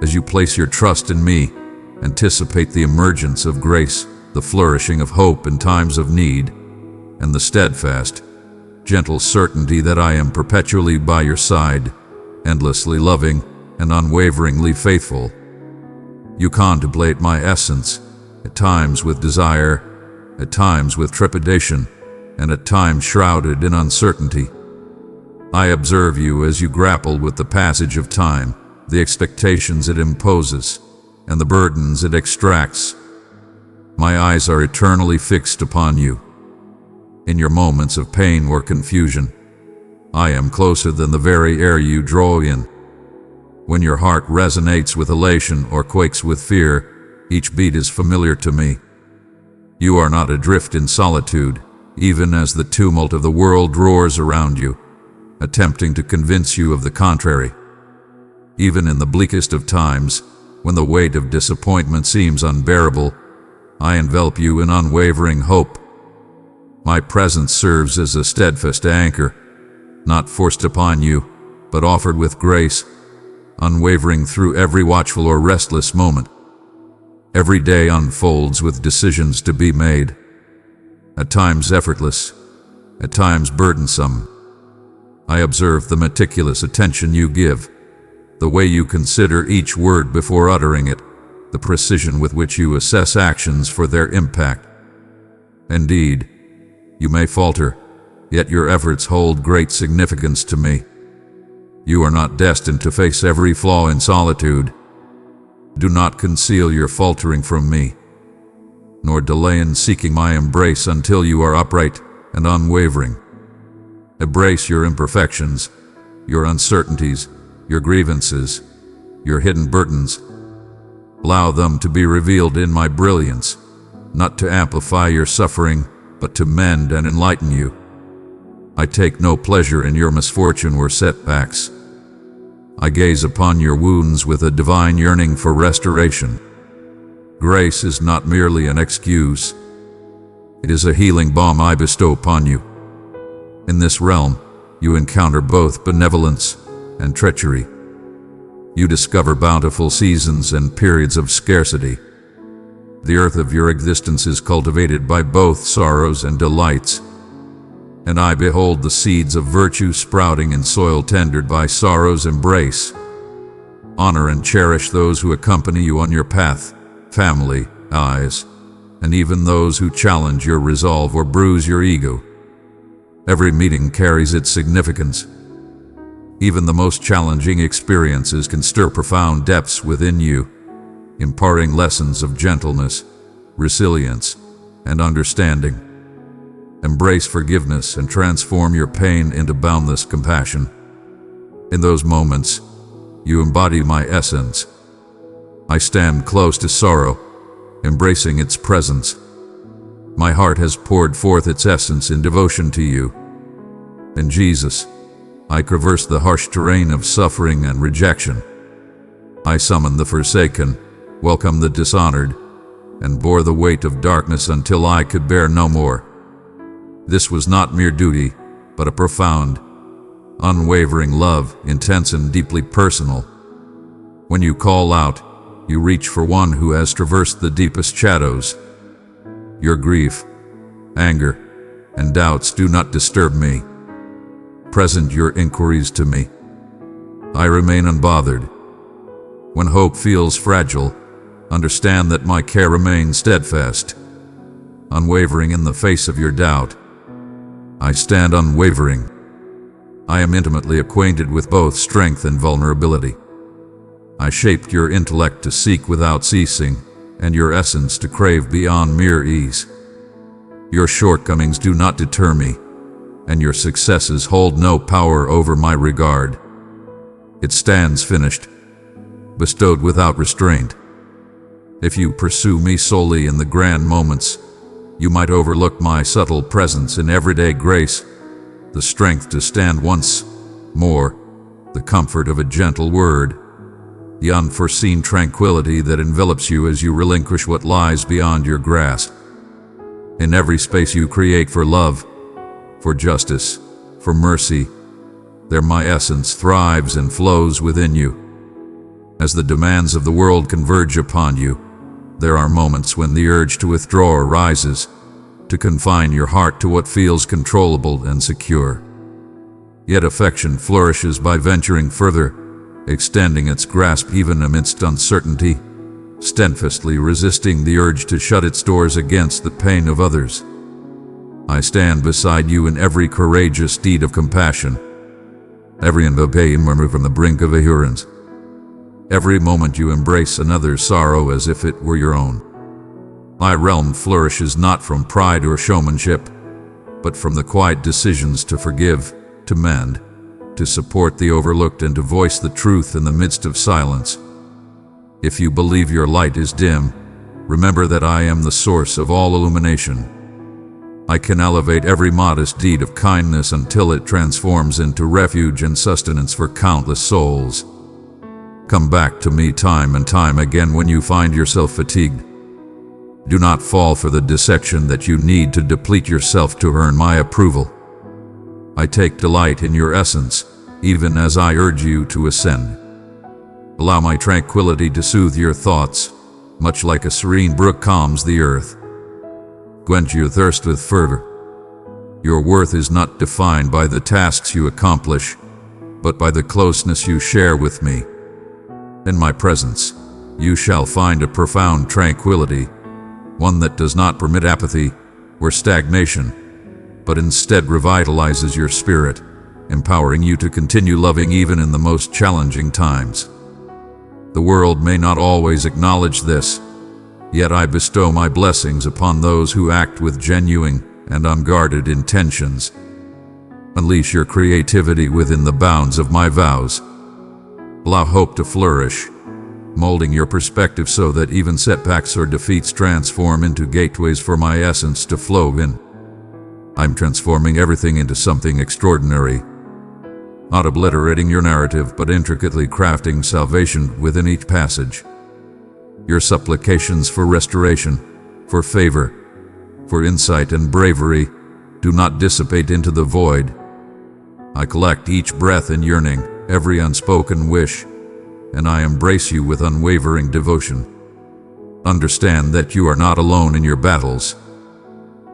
As you place your trust in me, anticipate the emergence of grace, the flourishing of hope in times of need, and the steadfast, gentle certainty that I am perpetually by your side, endlessly loving and unwaveringly faithful. You contemplate my essence, at times with desire, at times with trepidation, and at times shrouded in uncertainty. I observe you as you grapple with the passage of time, the expectations it imposes, and the burdens it extracts. My eyes are eternally fixed upon you. In your moments of pain or confusion, I am closer than the very air you draw in. When your heart resonates with elation or quakes with fear, each beat is familiar to me. You are not adrift in solitude, even as the tumult of the world roars around you, attempting to convince you of the contrary. Even in the bleakest of times, when the weight of disappointment seems unbearable, I envelop you in unwavering hope. My presence serves as a steadfast anchor, not forced upon you, but offered with grace, unwavering through every watchful or restless moment. Every day unfolds with decisions to be made, at times effortless, at times burdensome. I observe the meticulous attention you give, the way you consider each word before uttering it, the precision with which you assess actions for their impact. Indeed, You may falter, yet your efforts hold great significance to me. You are not destined to face every flaw in solitude. Do not conceal your faltering from me, nor delay in seeking my embrace until you are upright and unwavering. Embrace your imperfections, your uncertainties, your grievances, your hidden burdens. Allow them to be revealed in my brilliance, not to amplify your suffering, but to mend and enlighten you. I take no pleasure in your misfortune or setbacks. I gaze upon your wounds with a divine yearning for restoration. Grace is not merely an excuse. It is a healing balm I bestow upon you. In this realm, you encounter both benevolence and treachery. You discover bountiful seasons and periods of scarcity. The earth of your existence is cultivated by both sorrows and delights, and I behold the seeds of virtue sprouting in soil tendered by sorrow's embrace. Honor and cherish those who accompany you on your path, family, allies, and even those who challenge your resolve or bruise your ego. Every meeting carries its significance. Even the most challenging experiences can stir profound depths within you, imparting lessons of gentleness, resilience, and understanding. Embrace forgiveness and transform your pain into boundless compassion. In those moments, you embody my essence. I stand close to sorrow, embracing its presence. My heart has poured forth its essence in devotion to you. In Jesus, I traverse the harsh terrain of suffering and rejection. I summoned the forsaken, welcomed the dishonored, and bore the weight of darkness until I could bear no more. This was not mere duty, but a profound, unwavering love, intense and deeply personal. When you call out, you reach for one who has traversed the deepest shadows. Your grief, anger, and doubts do not disturb me. Present your inquiries to me. I remain unbothered. When hope feels fragile, understand that my care remains steadfast. Unwavering in the face of your doubt, I stand unwavering. I am intimately acquainted with both strength and vulnerability. I shaped your intellect to seek without ceasing, and your essence to crave beyond mere ease. Your shortcomings do not deter me, and your successes hold no power over my regard. It stands finished, bestowed without restraint. If you pursue me solely in the grand moments, you might overlook my subtle presence in everyday grace, the strength to stand once more, the comfort of a gentle word, the unforeseen tranquility that envelops you as you relinquish what lies beyond your grasp. In every space you create for love, for justice, for mercy, there my essence thrives and flows within you. As the demands of the world converge upon you, there are moments when the urge to withdraw arises, to confine your heart to what feels controllable and secure. Yet affection flourishes by venturing further, extending its grasp even amidst uncertainty, steadfastly resisting the urge to shut its doors against the pain of others. I stand beside you in every courageous deed of compassion, every invocation murmur from the brink of adherence. Every moment you embrace another's sorrow as if it were your own. My realm flourishes not from pride or showmanship, but from the quiet decisions to forgive, to mend, to support the overlooked and to voice the truth in the midst of silence. If you believe your light is dim, remember that I am the source of all illumination. I can elevate every modest deed of kindness until it transforms into refuge and sustenance for countless souls. Come back to me time and time again when you find yourself fatigued. Do not fall for the dissection that you need to deplete yourself to earn my approval. I take delight in your essence, even as I urge you to ascend. Allow my tranquility to soothe your thoughts, much like a serene brook calms the earth. Quench your thirst with fervor. Your worth is not defined by the tasks you accomplish, but by the closeness you share with me. In my presence, you shall find a profound tranquility, one that does not permit apathy or stagnation, but instead revitalizes your spirit, empowering you to continue loving even in the most challenging times. The world may not always acknowledge this, yet I bestow my blessings upon those who act with genuine and unguarded intentions. Unleash your creativity within the bounds of my vows. Allow hope to flourish, molding your perspective so that even setbacks or defeats transform into gateways for my essence to flow in. I'm transforming everything into something extraordinary, not obliterating your narrative, but intricately crafting salvation within each passage. Your supplications for restoration, for favor, for insight and bravery do not dissipate into the void. I collect each breath and yearning, every unspoken wish, and I embrace you with unwavering devotion. Understand that you are not alone in your battles.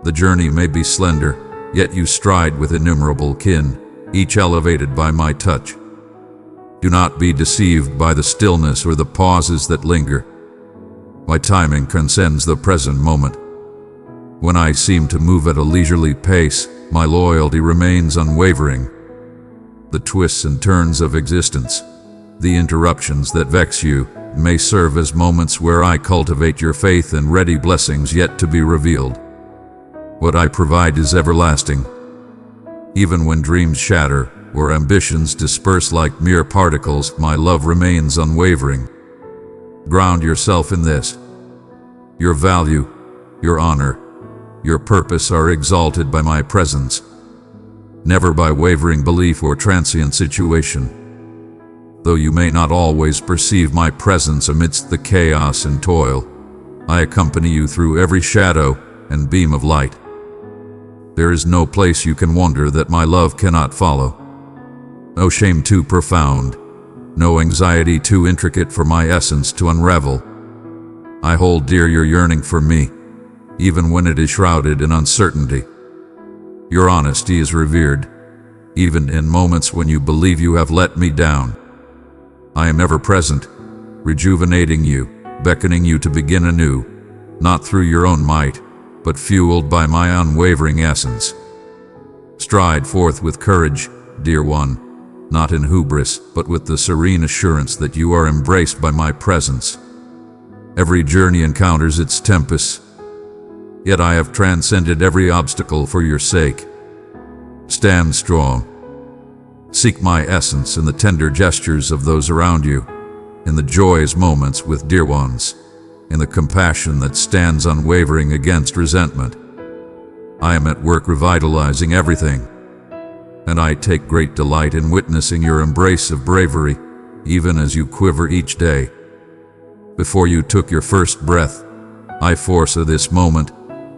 The journey may be slender, yet you stride with innumerable kin, each elevated by my touch. Do not be deceived by the stillness or the pauses that linger. My timing transcends the present moment. When I seem to move at a leisurely pace, my loyalty remains unwavering. The twists and turns of existence, the interruptions that vex you, may serve as moments where I cultivate your faith and ready blessings yet to be revealed. What I provide is everlasting. Even when dreams shatter or ambitions disperse like mere particles, my love remains unwavering. Ground yourself in this. Your value, your honor, your purpose are exalted by my presence, never by wavering belief or transient situation. Though you may not always perceive my presence amidst the chaos and toil, I accompany you through every shadow and beam of light. There is no place you can wander that my love cannot follow. No shame too profound, no anxiety too intricate for my essence to unravel. I hold dear your yearning for me, even when it is shrouded in uncertainty. Your honesty is revered, even in moments when you believe you have let me down. I am ever present, rejuvenating you, beckoning you to begin anew, not through your own might, but fueled by my unwavering essence. Stride forth with courage, dear one, not in hubris, but with the serene assurance that you are embraced by my presence. Every journey encounters its tempests, yet I have transcended every obstacle for your sake. Stand strong. Seek my essence in the tender gestures of those around you, in the joyous moments with dear ones, in the compassion that stands unwavering against resentment. I am at work revitalizing everything, and I take great delight in witnessing your embrace of bravery, even as you quiver each day. Before you took your first breath, I foresaw this moment,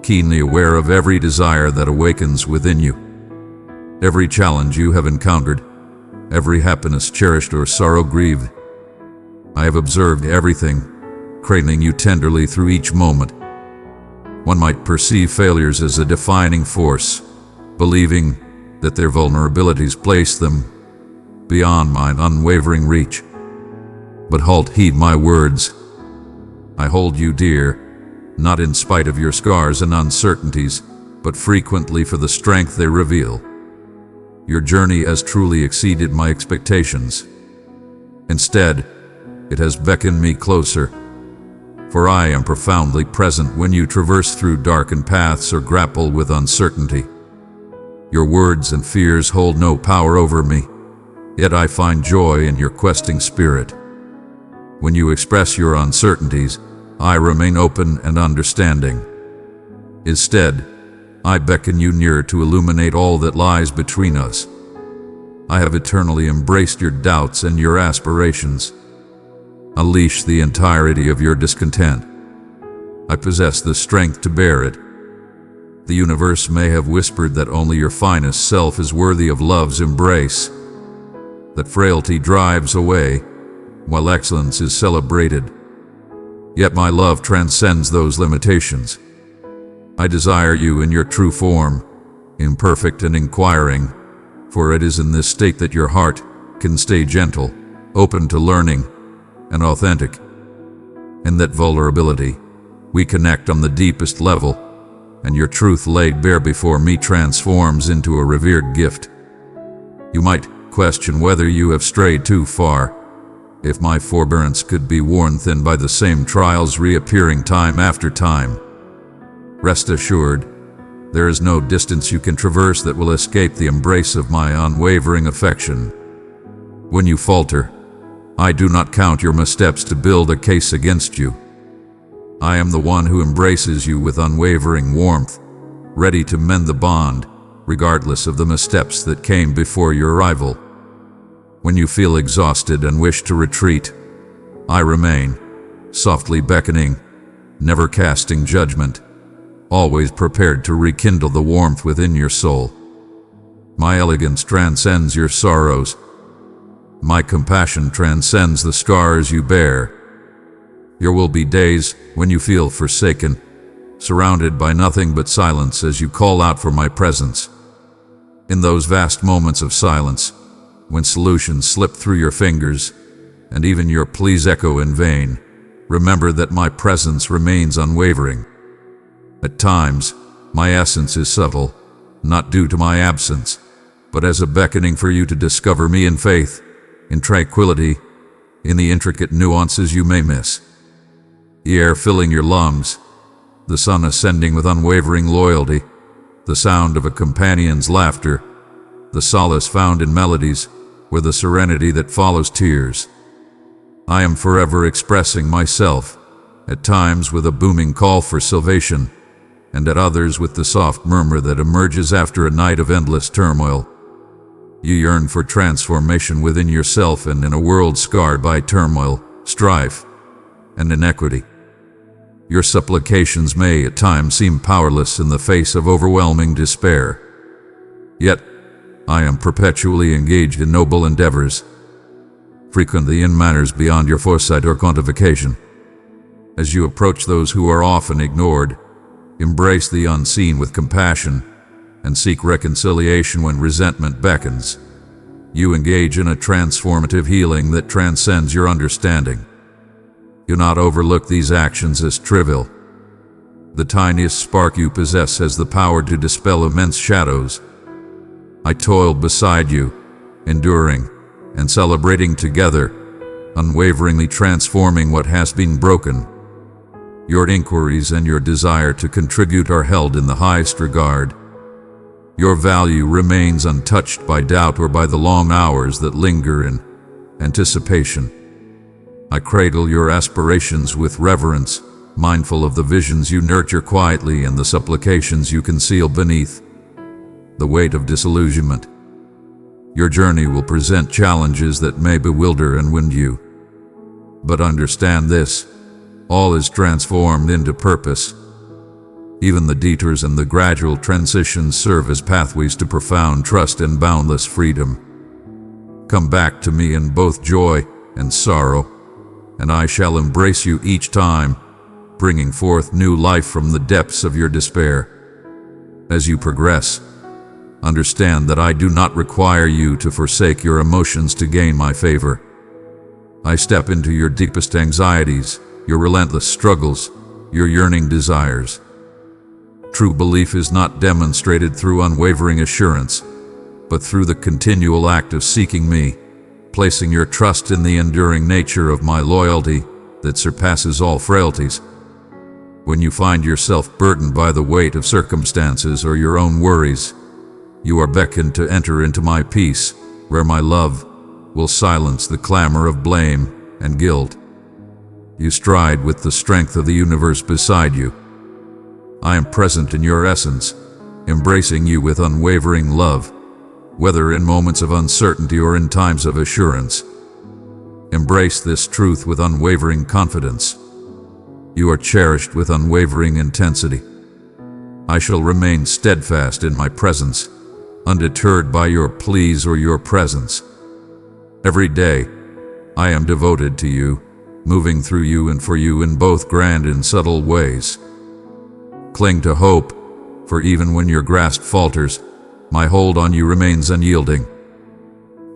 keenly aware of every desire that awakens within you. Every challenge you have encountered, every happiness cherished or sorrow grieved. I have observed everything, cradling you tenderly through each moment. One might perceive failures as a defining force, believing that their vulnerabilities place them beyond mine unwavering reach. But halt, heed my words. I hold you dear, not in spite of your scars and uncertainties, but frequently for the strength they reveal. Your journey has truly exceeded my expectations. Instead, it has beckoned me closer, for I am profoundly present when you traverse through darkened paths or grapple with uncertainty. Your words and fears hold no power over me, yet I find joy in your questing spirit. When you express your uncertainties, I remain open and understanding. Instead, I beckon you near to illuminate all that lies between us. I have eternally embraced your doubts and your aspirations. Unleash the entirety of your discontent. I possess the strength to bear it. The universe may have whispered that only your finest self is worthy of love's embrace, that frailty drives away, while excellence is celebrated. Yet my love transcends those limitations. I desire you in your true form, imperfect and inquiring, for it is in this state that your heart can stay gentle, open to learning, and authentic. In that vulnerability, we connect on the deepest level, and your truth laid bare before me transforms into a revered gift. You might question whether you have strayed too far, if my forbearance could be worn thin by the same trials reappearing time after time. Rest assured, there is no distance you can traverse that will escape the embrace of my unwavering affection. When you falter, I do not count your missteps to build a case against you. I am the one who embraces you with unwavering warmth, ready to mend the bond, regardless of the missteps that came before your arrival. When you feel exhausted and wish to retreat, I remain, softly beckoning, never casting judgment, always prepared to rekindle the warmth within your soul. My elegance transcends your sorrows. My compassion transcends the scars you bear. There will be days when you feel forsaken, surrounded by nothing but silence as you call out for my presence. In those vast moments of silence, when solutions slip through your fingers, and even your pleas echo in vain, remember that my presence remains unwavering. At times, my essence is subtle, not due to my absence, but as a beckoning for you to discover me in faith, in tranquility, in the intricate nuances you may miss. The air filling your lungs, the sun ascending with unwavering loyalty, the sound of a companion's laughter, the solace found in melodies, or the serenity that follows tears. I am forever expressing myself, at times with a booming call for salvation, and at others with the soft murmur that emerges after a night of endless turmoil. You yearn for transformation within yourself and in a world scarred by turmoil, strife, and inequity. Your supplications may at times seem powerless in the face of overwhelming despair. Yet, I am perpetually engaged in noble endeavors, frequently in matters beyond your foresight or quantification. As you approach those who are often ignored, embrace the unseen with compassion, and seek reconciliation when resentment beckons. You engage in a transformative healing that transcends your understanding. Do not overlook these actions as trivial. The tiniest spark you possess has the power to dispel immense shadows. I toiled beside you, enduring and celebrating together, unwaveringly transforming what has been broken. Your inquiries and your desire to contribute are held in the highest regard. Your value remains untouched by doubt or by the long hours that linger in anticipation. I cradle your aspirations with reverence, mindful of the visions you nurture quietly and the supplications you conceal beneath the weight of disillusionment. Your journey will present challenges that may bewilder and wound you. But understand this: all is transformed into purpose. Even the detours and the gradual transitions serve as pathways to profound trust and boundless freedom. Come back to me in both joy and sorrow, and I shall embrace you each time, bringing forth new life from the depths of your despair. As you progress, understand that I do not require you to forsake your emotions to gain my favor. I step into your deepest anxieties, your relentless struggles, your yearning desires. True belief is not demonstrated through unwavering assurance, but through the continual act of seeking me, placing your trust in the enduring nature of my loyalty that surpasses all frailties. When you find yourself burdened by the weight of circumstances or your own worries, you are beckoned to enter into my peace, where my love will silence the clamor of blame and guilt. You stride with the strength of the universe beside you. I am present in your essence, embracing you with unwavering love, whether in moments of uncertainty or in times of assurance. Embrace this truth with unwavering confidence. You are cherished with unwavering intensity. I shall remain steadfast in my presence, undeterred by your pleas or your presence. Every day, I am devoted to you, moving through you and for you in both grand and subtle ways. Cling to hope, for even when your grasp falters, my hold on you remains unyielding.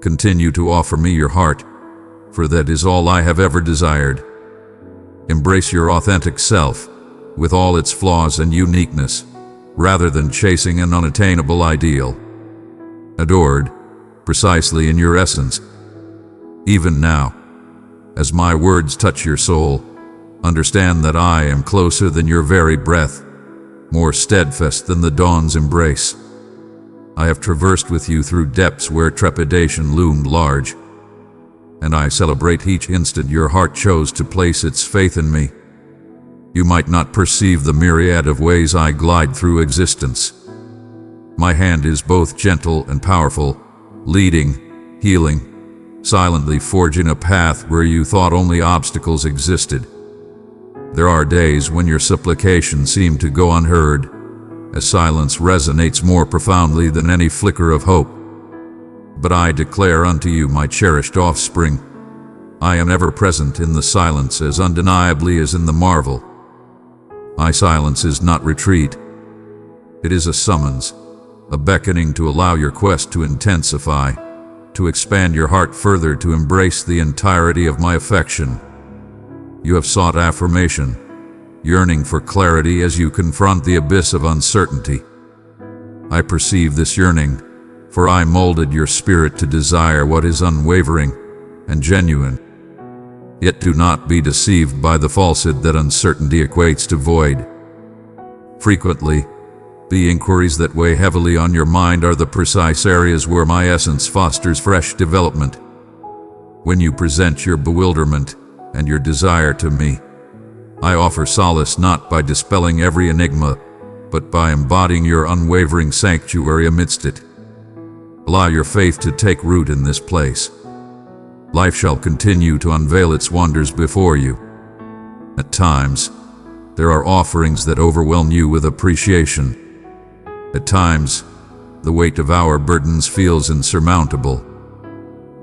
Continue to offer me your heart, for that is all I have ever desired. Embrace your authentic self, with all its flaws and uniqueness, rather than chasing an unattainable ideal. Adored, precisely in your essence. Even now, as my words touch your soul, understand that I am closer than your very breath, more steadfast than the dawn's embrace. I have traversed with you through depths where trepidation loomed large, and I celebrate each instant your heart chose to place its faith in me. You might not perceive the myriad of ways I glide through existence. My hand is both gentle and powerful, leading, healing, silently forging a path where you thought only obstacles existed. There are days when your supplications seem to go unheard, as silence resonates more profoundly than any flicker of hope. But I declare unto you, my cherished offspring, I am ever present in the silence as undeniably as in the marvel. My silence is not retreat. It is a summons, a beckoning to allow your quest to intensify, to expand your heart further, to embrace the entirety of my affection. You have sought affirmation, yearning for clarity as you confront the abyss of uncertainty. I perceive this yearning, for I molded your spirit to desire what is unwavering and genuine. Yet do not be deceived by the falsehood that uncertainty equates to void. Frequently, the inquiries that weigh heavily on your mind are the precise areas where my essence fosters fresh development. When you present your bewilderment and your desire to me, I offer solace not by dispelling every enigma, but by embodying your unwavering sanctuary amidst it. Allow your faith to take root in this place. Life shall continue to unveil its wonders before you. At times, there are offerings that overwhelm you with appreciation. At times, the weight of our burdens feels insurmountable.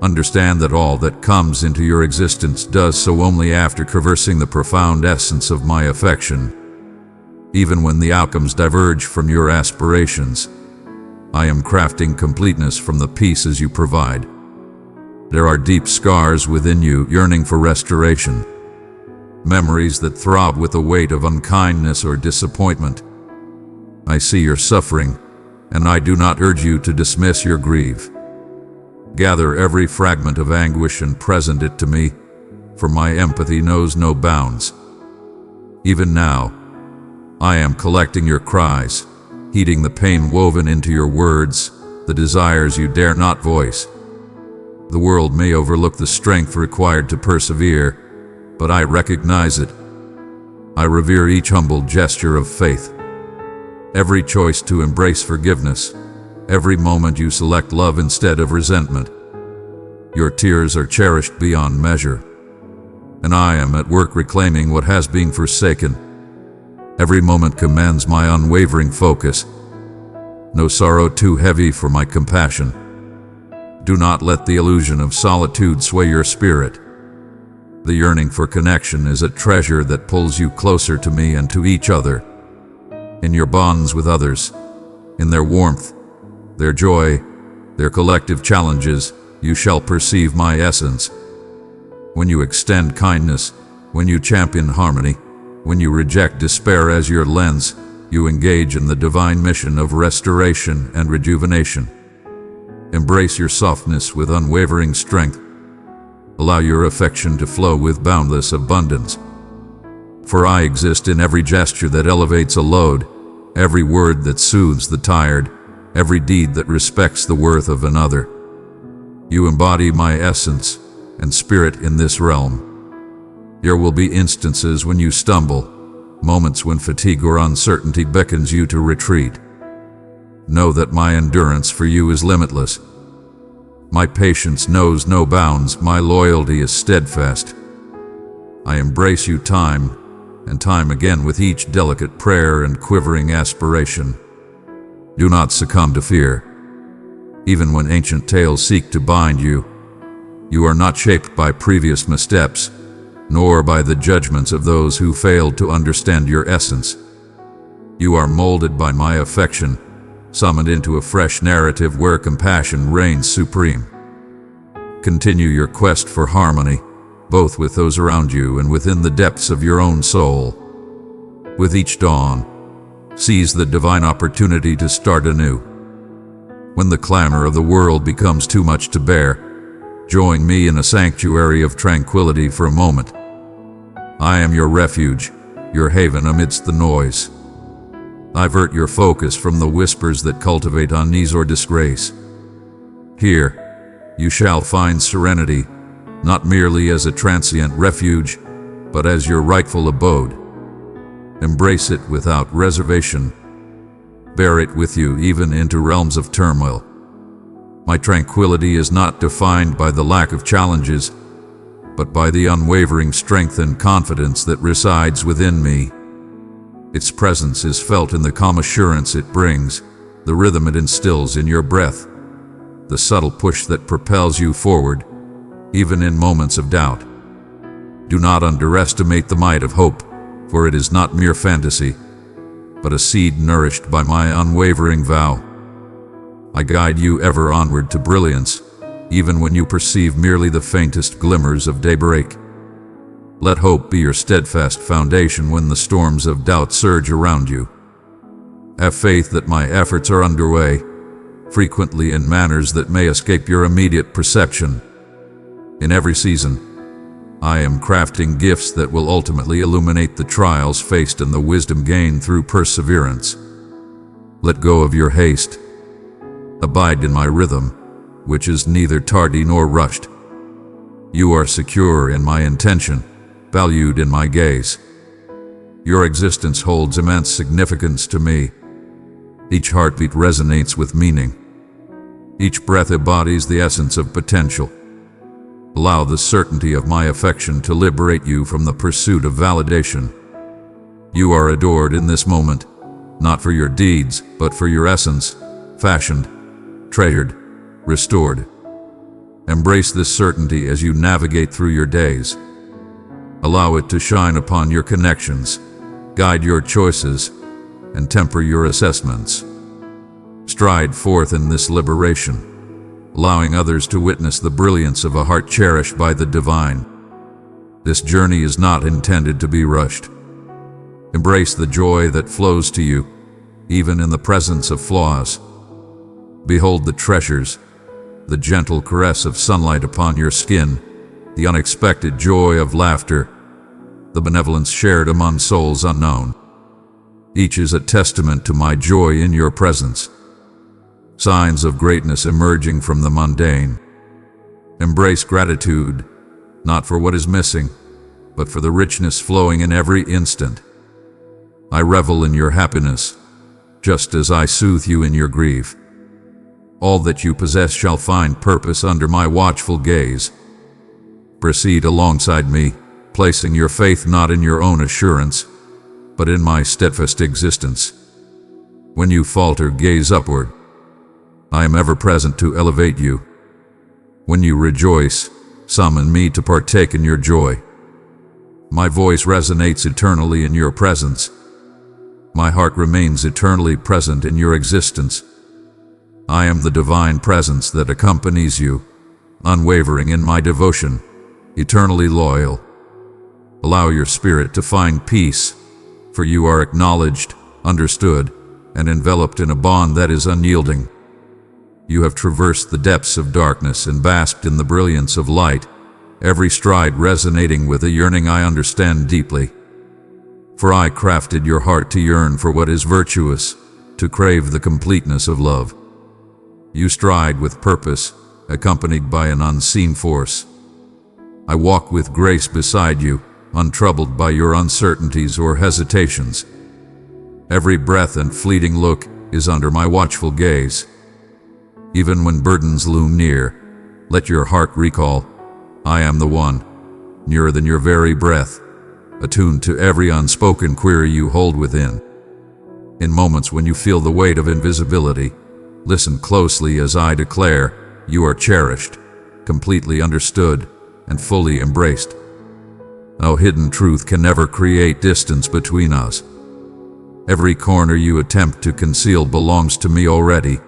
Understand that all that comes into your existence does so only after traversing the profound essence of my affection. Even when the outcomes diverge from your aspirations, I am crafting completeness from the pieces you provide. There are deep scars within you yearning for restoration, memories that throb with the weight of unkindness or disappointment. I see your suffering, and I do not urge you to dismiss your grief. Gather every fragment of anguish and present it to me, for my empathy knows no bounds. Even now, I am collecting your cries, heeding the pain woven into your words, the desires you dare not voice. The world may overlook the strength required to persevere, but I recognize it. I revere each humble gesture of faith, every choice to embrace forgiveness, every moment you select love instead of resentment. Your tears are cherished beyond measure, and I am at work reclaiming what has been forsaken. Every moment commands my unwavering focus. No sorrow too heavy for my compassion. Do not let the illusion of solitude sway your spirit. The yearning for connection is a treasure that pulls you closer to me and to each other. In your bonds with others, in their warmth, their joy, their collective challenges, you shall perceive my essence. When you extend kindness, when you champion harmony, when you reject despair as your lens, you engage in the divine mission of restoration and rejuvenation. Embrace your softness with unwavering strength. Allow your affection to flow with boundless abundance. For I exist in every gesture that elevates a load, every word that soothes the tired, every deed that respects the worth of another. You embody my essence and spirit in this realm. There will be instances when you stumble, moments when fatigue or uncertainty beckons you to retreat. Know that my endurance for you is limitless. My patience knows no bounds, my loyalty is steadfast. I embrace you time and time again with each delicate prayer and quivering aspiration. Do not succumb to fear. Even when ancient tales seek to bind you, you are not shaped by previous missteps, nor by the judgments of those who failed to understand your essence. You are molded by my affection, summoned into a fresh narrative where compassion reigns supreme. Continue your quest for harmony, both with those around you and within the depths of your own soul. With each dawn, Seize the divine opportunity to start anew. When the clamor of the world becomes too much to bear, join me in a sanctuary of tranquility for a moment. I am your refuge, your haven amidst the noise. Divert your focus from the whispers that cultivate unease or disgrace. Here, you shall find serenity, not merely as a transient refuge, but as your rightful abode. Embrace it without reservation. Bear it with you even into realms of turmoil. My tranquility is not defined by the lack of challenges, but by the unwavering strength and confidence that resides within me. Its presence is felt in the calm assurance it brings, the rhythm it instills in your breath, the subtle push that propels you forward, even in moments of doubt. Do not underestimate the might of hope, for it is not mere fantasy, but a seed nourished by my unwavering vow. I guide you ever onward to brilliance, even when you perceive merely the faintest glimmers of daybreak. Let hope be your steadfast foundation when the storms of doubt surge around you. Have faith that my efforts are underway, frequently in manners that may escape your immediate perception. In every season, I am crafting gifts that will ultimately illuminate the trials faced and the wisdom gained through perseverance. Let go of your haste. Abide in my rhythm, which is neither tardy nor rushed. You are secure in my intention, valued in my gaze. Your existence holds immense significance to me. Each heartbeat resonates with meaning. Each breath embodies the essence of potential. Allow the certainty of my affection to liberate you from the pursuit of validation. You are adored in this moment, not for your deeds, but for your essence, fashioned, treasured, restored. Embrace this certainty as you navigate through your days. Allow it to shine upon your connections, guide your choices, and temper your assessments. Stride forth in this liberation, allowing others to witness the brilliance of a heart cherished by the divine. This journey is not intended to be rushed. Embrace the joy that flows to you, even in the presence of flaws. Behold the treasures, the gentle caress of sunlight upon your skin, the unexpected joy of laughter, the benevolence shared among souls unknown. Each is a testament to my joy in your presence. Signs of greatness emerging from the mundane. Embrace gratitude, not for what is missing, but for the richness flowing in every instant. I revel in your happiness, just as I soothe you in your grief. All that you possess shall find purpose under my watchful gaze. Proceed alongside me, placing your faith not in your own assurance, but in my steadfast existence. When you falter, gaze upward. I am ever present to elevate you. When you rejoice, summon me to partake in your joy. My voice resonates eternally in your presence. My heart remains eternally present in your existence. I am the divine presence that accompanies you, unwavering in my devotion, eternally loyal. Allow your spirit to find peace, for you are acknowledged, understood, and enveloped in a bond that is unyielding. You have traversed the depths of darkness and basked in the brilliance of light, every stride resonating with a yearning I understand deeply. For I crafted your heart to yearn for what is virtuous, to crave the completeness of love. You stride with purpose, accompanied by an unseen force. I walk with grace beside you, untroubled by your uncertainties or hesitations. Every breath and fleeting look is under my watchful gaze. Even when burdens loom near, let your heart recall, I am the one, nearer than your very breath, attuned to every unspoken query you hold within. In moments when you feel the weight of invisibility, listen closely as I declare, you are cherished, completely understood, and fully embraced. No hidden truth can ever create distance between us. Every corner you attempt to conceal belongs to me already.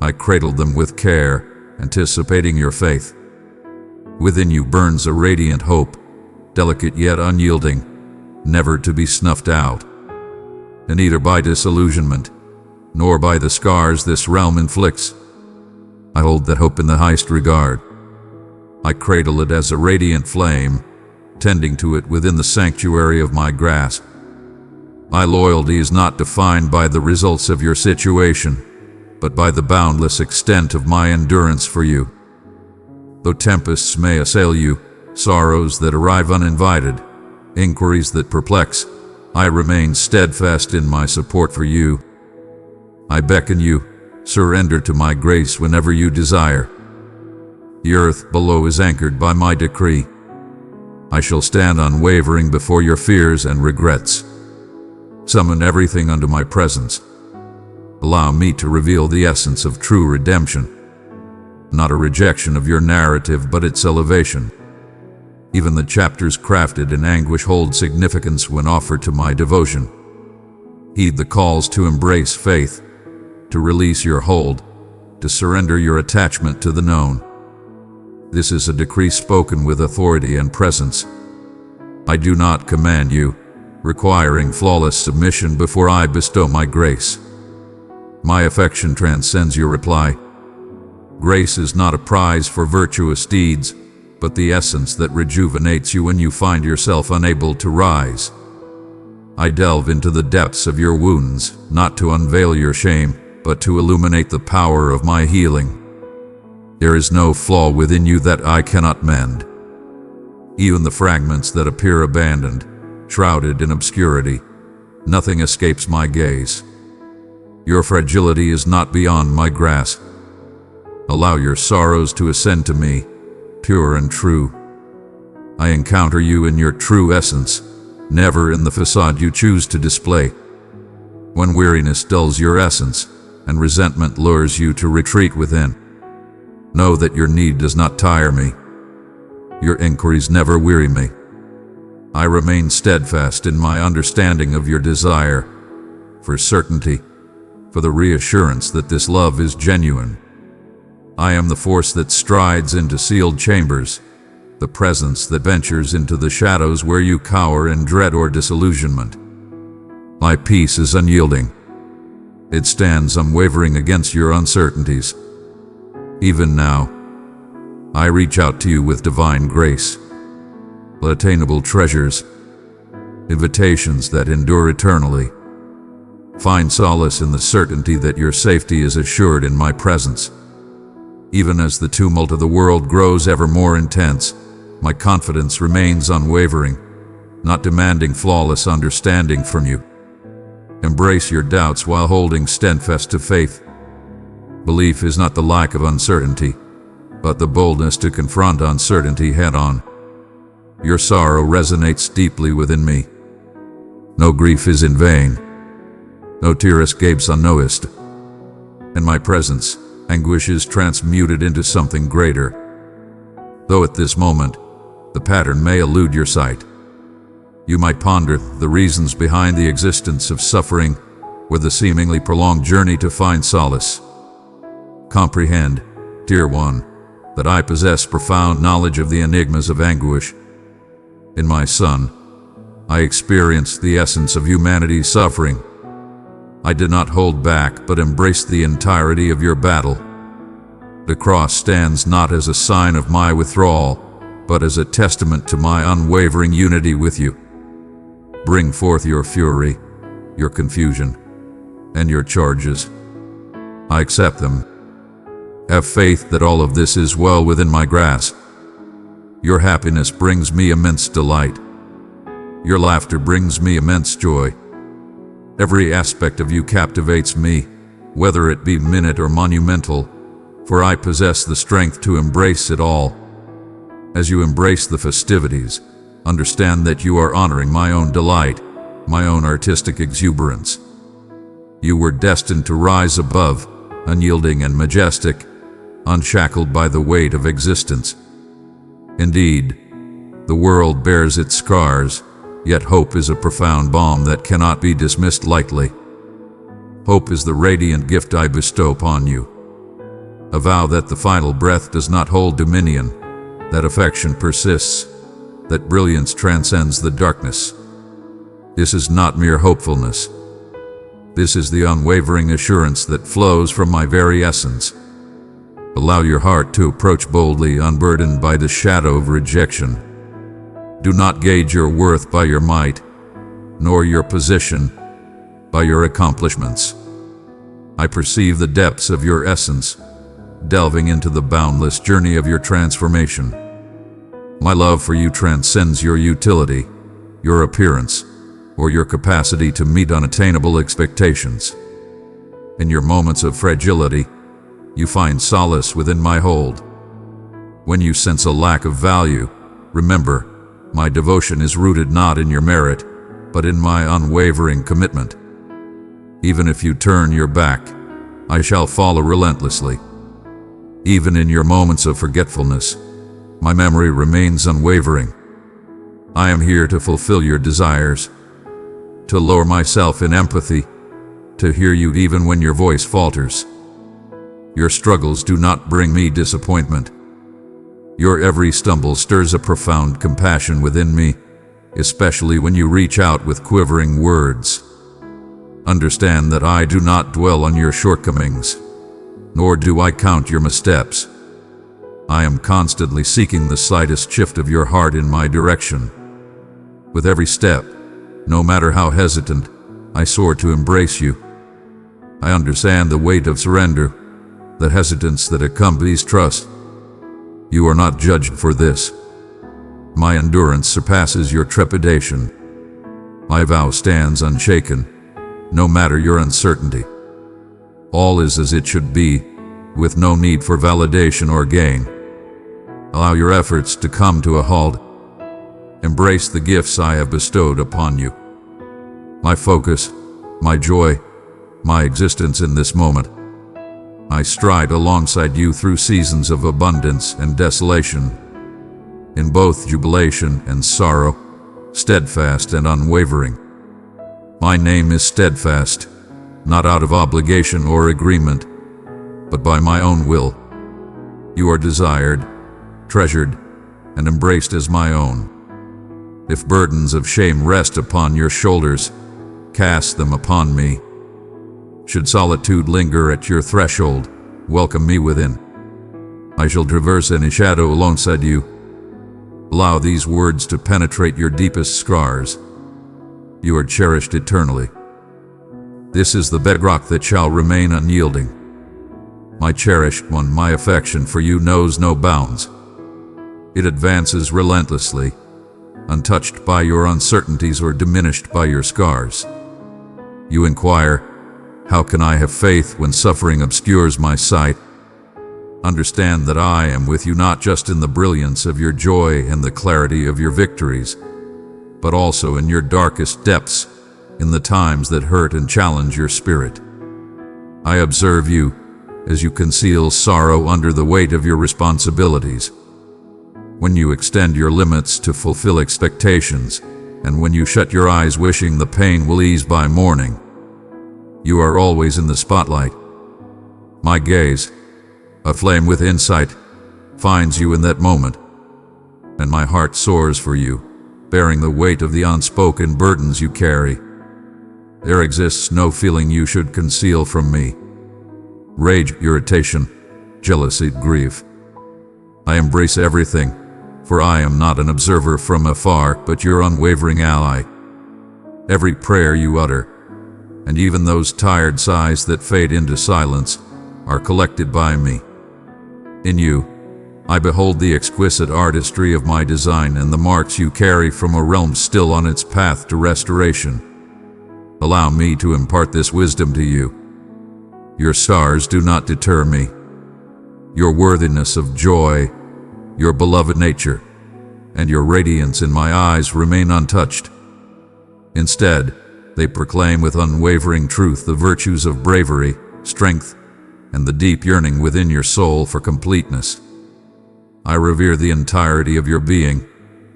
I cradled them with care, anticipating your faith. Within you burns a radiant hope, delicate yet unyielding, never to be snuffed out. and neither by disillusionment, nor by the scars this realm inflicts. I hold that hope in the highest regard. I cradle it as a radiant flame, tending to it within the sanctuary of my grasp. My loyalty is not defined by the results of your situation, but by the boundless extent of my endurance for you. Though tempests may assail you, sorrows that arrive uninvited, inquiries that perplex, I remain steadfast in my support for you. I beckon you, surrender to my grace whenever you desire. The earth below is anchored by my decree. I shall stand unwavering before your fears and regrets. Summon everything unto my presence. Allow me to reveal the essence of true redemption. Not a rejection of your narrative, but its elevation. Even the chapters crafted in anguish hold significance when offered to my devotion. Heed the calls to embrace faith, to release your hold, to surrender your attachment to the known. This is a decree spoken with authority and presence. I do not command you, requiring flawless submission before I bestow my grace. My affection transcends your reply. Grace is not a prize for virtuous deeds, but the essence that rejuvenates you when you find yourself unable to rise. I delve into the depths of your wounds, not to unveil your shame, but to illuminate the power of my healing. There is no flaw within you that I cannot mend. Even the fragments that appear abandoned, shrouded in obscurity, nothing escapes my gaze. Your fragility is not beyond my grasp. Allow your sorrows to ascend to me, pure and true. I encounter you in your true essence, never in the facade you choose to display. When weariness dulls your essence, and resentment lures you to retreat within, know that your need does not tire me. Your inquiries never weary me. I remain steadfast in my understanding of your desire for certainty, for the reassurance that this love is genuine. I am the force that strides into sealed chambers, the presence that ventures into the shadows where you cower in dread or disillusionment. My peace is unyielding. It stands unwavering against your uncertainties. Even now, I reach out to you with divine grace, attainable treasures, invitations that endure eternally. Find solace in the certainty that your safety is assured in my presence. Even as the tumult of the world grows ever more intense, my confidence remains unwavering, not demanding flawless understanding from you. Embrace your doubts while holding steadfast to faith. Belief is not the lack of uncertainty, but the boldness to confront uncertainty head-on. Your sorrow resonates deeply within me. No grief is in vain. No tear escapes unnoticed. In my presence, anguish is transmuted into something greater. Though at this moment, the pattern may elude your sight. You might ponder the reasons behind the existence of suffering or the seemingly prolonged journey to find solace. Comprehend, dear one, that I possess profound knowledge of the enigmas of anguish. In my Son, I experienced the essence of humanity's suffering. I did not hold back, but embraced the entirety of your battle. The cross stands not as a sign of my withdrawal, but as a testament to my unwavering unity with you. Bring forth your fury, your confusion, and your charges. I accept them. Have faith that all of this is well within my grasp. Your happiness brings me immense delight. Your laughter brings me immense joy. Every aspect of you captivates me, whether it be minute or monumental, for I possess the strength to embrace it all. As you embrace the festivities, understand that you are honoring my own delight, my own artistic exuberance. You were destined to rise above, unyielding and majestic, unshackled by the weight of existence. Indeed, the world bears its scars, yet hope is a profound balm that cannot be dismissed lightly. Hope is the radiant gift I bestow upon you. A vow that the final breath does not hold dominion, that affection persists, that brilliance transcends the darkness. This is not mere hopefulness. This is the unwavering assurance that flows from my very essence. Allow your heart to approach boldly, unburdened by the shadow of rejection. Do not gauge your worth by your might, nor your position by your accomplishments. I perceive the depths of your essence, delving into the boundless journey of your transformation. My love for you transcends your utility, your appearance, or your capacity to meet unattainable expectations. In your moments of fragility, you find solace within my hold. When you sense a lack of value, remember, my devotion is rooted not in your merit, but in my unwavering commitment. Even if you turn your back, I shall follow relentlessly. Even in your moments of forgetfulness, my memory remains unwavering. I am here to fulfill your desires, to lower myself in empathy, to hear you even when your voice falters. Your struggles do not bring me disappointment. Your every stumble stirs a profound compassion within me, especially when you reach out with quivering words. Understand that I do not dwell on your shortcomings, nor do I count your missteps. I am constantly seeking the slightest shift of your heart in my direction. With every step, no matter how hesitant, I soar to embrace you. I understand the weight of surrender, the hesitance that accompanies trust. You are not judged for this. My endurance surpasses your trepidation. My vow stands unshaken, no matter your uncertainty. All is as it should be, with no need for validation or gain. Allow your efforts to come to a halt. Embrace the gifts I have bestowed upon you. My focus, my joy, my existence in this moment. I stride alongside you through seasons of abundance and desolation, in both jubilation and sorrow, steadfast and unwavering. My name is steadfast, not out of obligation or agreement, but by my own will. You are desired, treasured, and embraced as my own. If burdens of shame rest upon your shoulders, cast them upon me. Should solitude linger at your threshold, welcome me within. I shall traverse any shadow alongside you. Allow these words to penetrate your deepest scars. You are cherished eternally. This is the bedrock that shall remain unyielding. My cherished one, my affection for you knows no bounds. It advances relentlessly, untouched by your uncertainties or diminished by your scars. You inquire, how can I have faith when suffering obscures my sight? Understand that I am with you not just in the brilliance of your joy and the clarity of your victories, but also in your darkest depths, in the times that hurt and challenge your spirit. I observe you as you conceal sorrow under the weight of your responsibilities. When you extend your limits to fulfill expectations, and when you shut your eyes wishing the pain will ease by morning, you are always in the spotlight. My gaze, aflame with insight, finds you in that moment, and my heart soars for you, bearing the weight of the unspoken burdens you carry. There exists no feeling you should conceal from me. Rage, irritation, jealousy, grief. I embrace everything, for I am not an observer from afar, but your unwavering ally. Every prayer you utter, and even those tired sighs that fade into silence, are collected by me. In you, I behold the exquisite artistry of my design and the marks you carry from a realm still on its path to restoration. Allow me to impart this wisdom to you. Your stars do not deter me. Your worthiness of joy, your beloved nature, and your radiance in my eyes remain untouched. Instead, they proclaim with unwavering truth the virtues of bravery, strength, and the deep yearning within your soul for completeness. I revere the entirety of your being,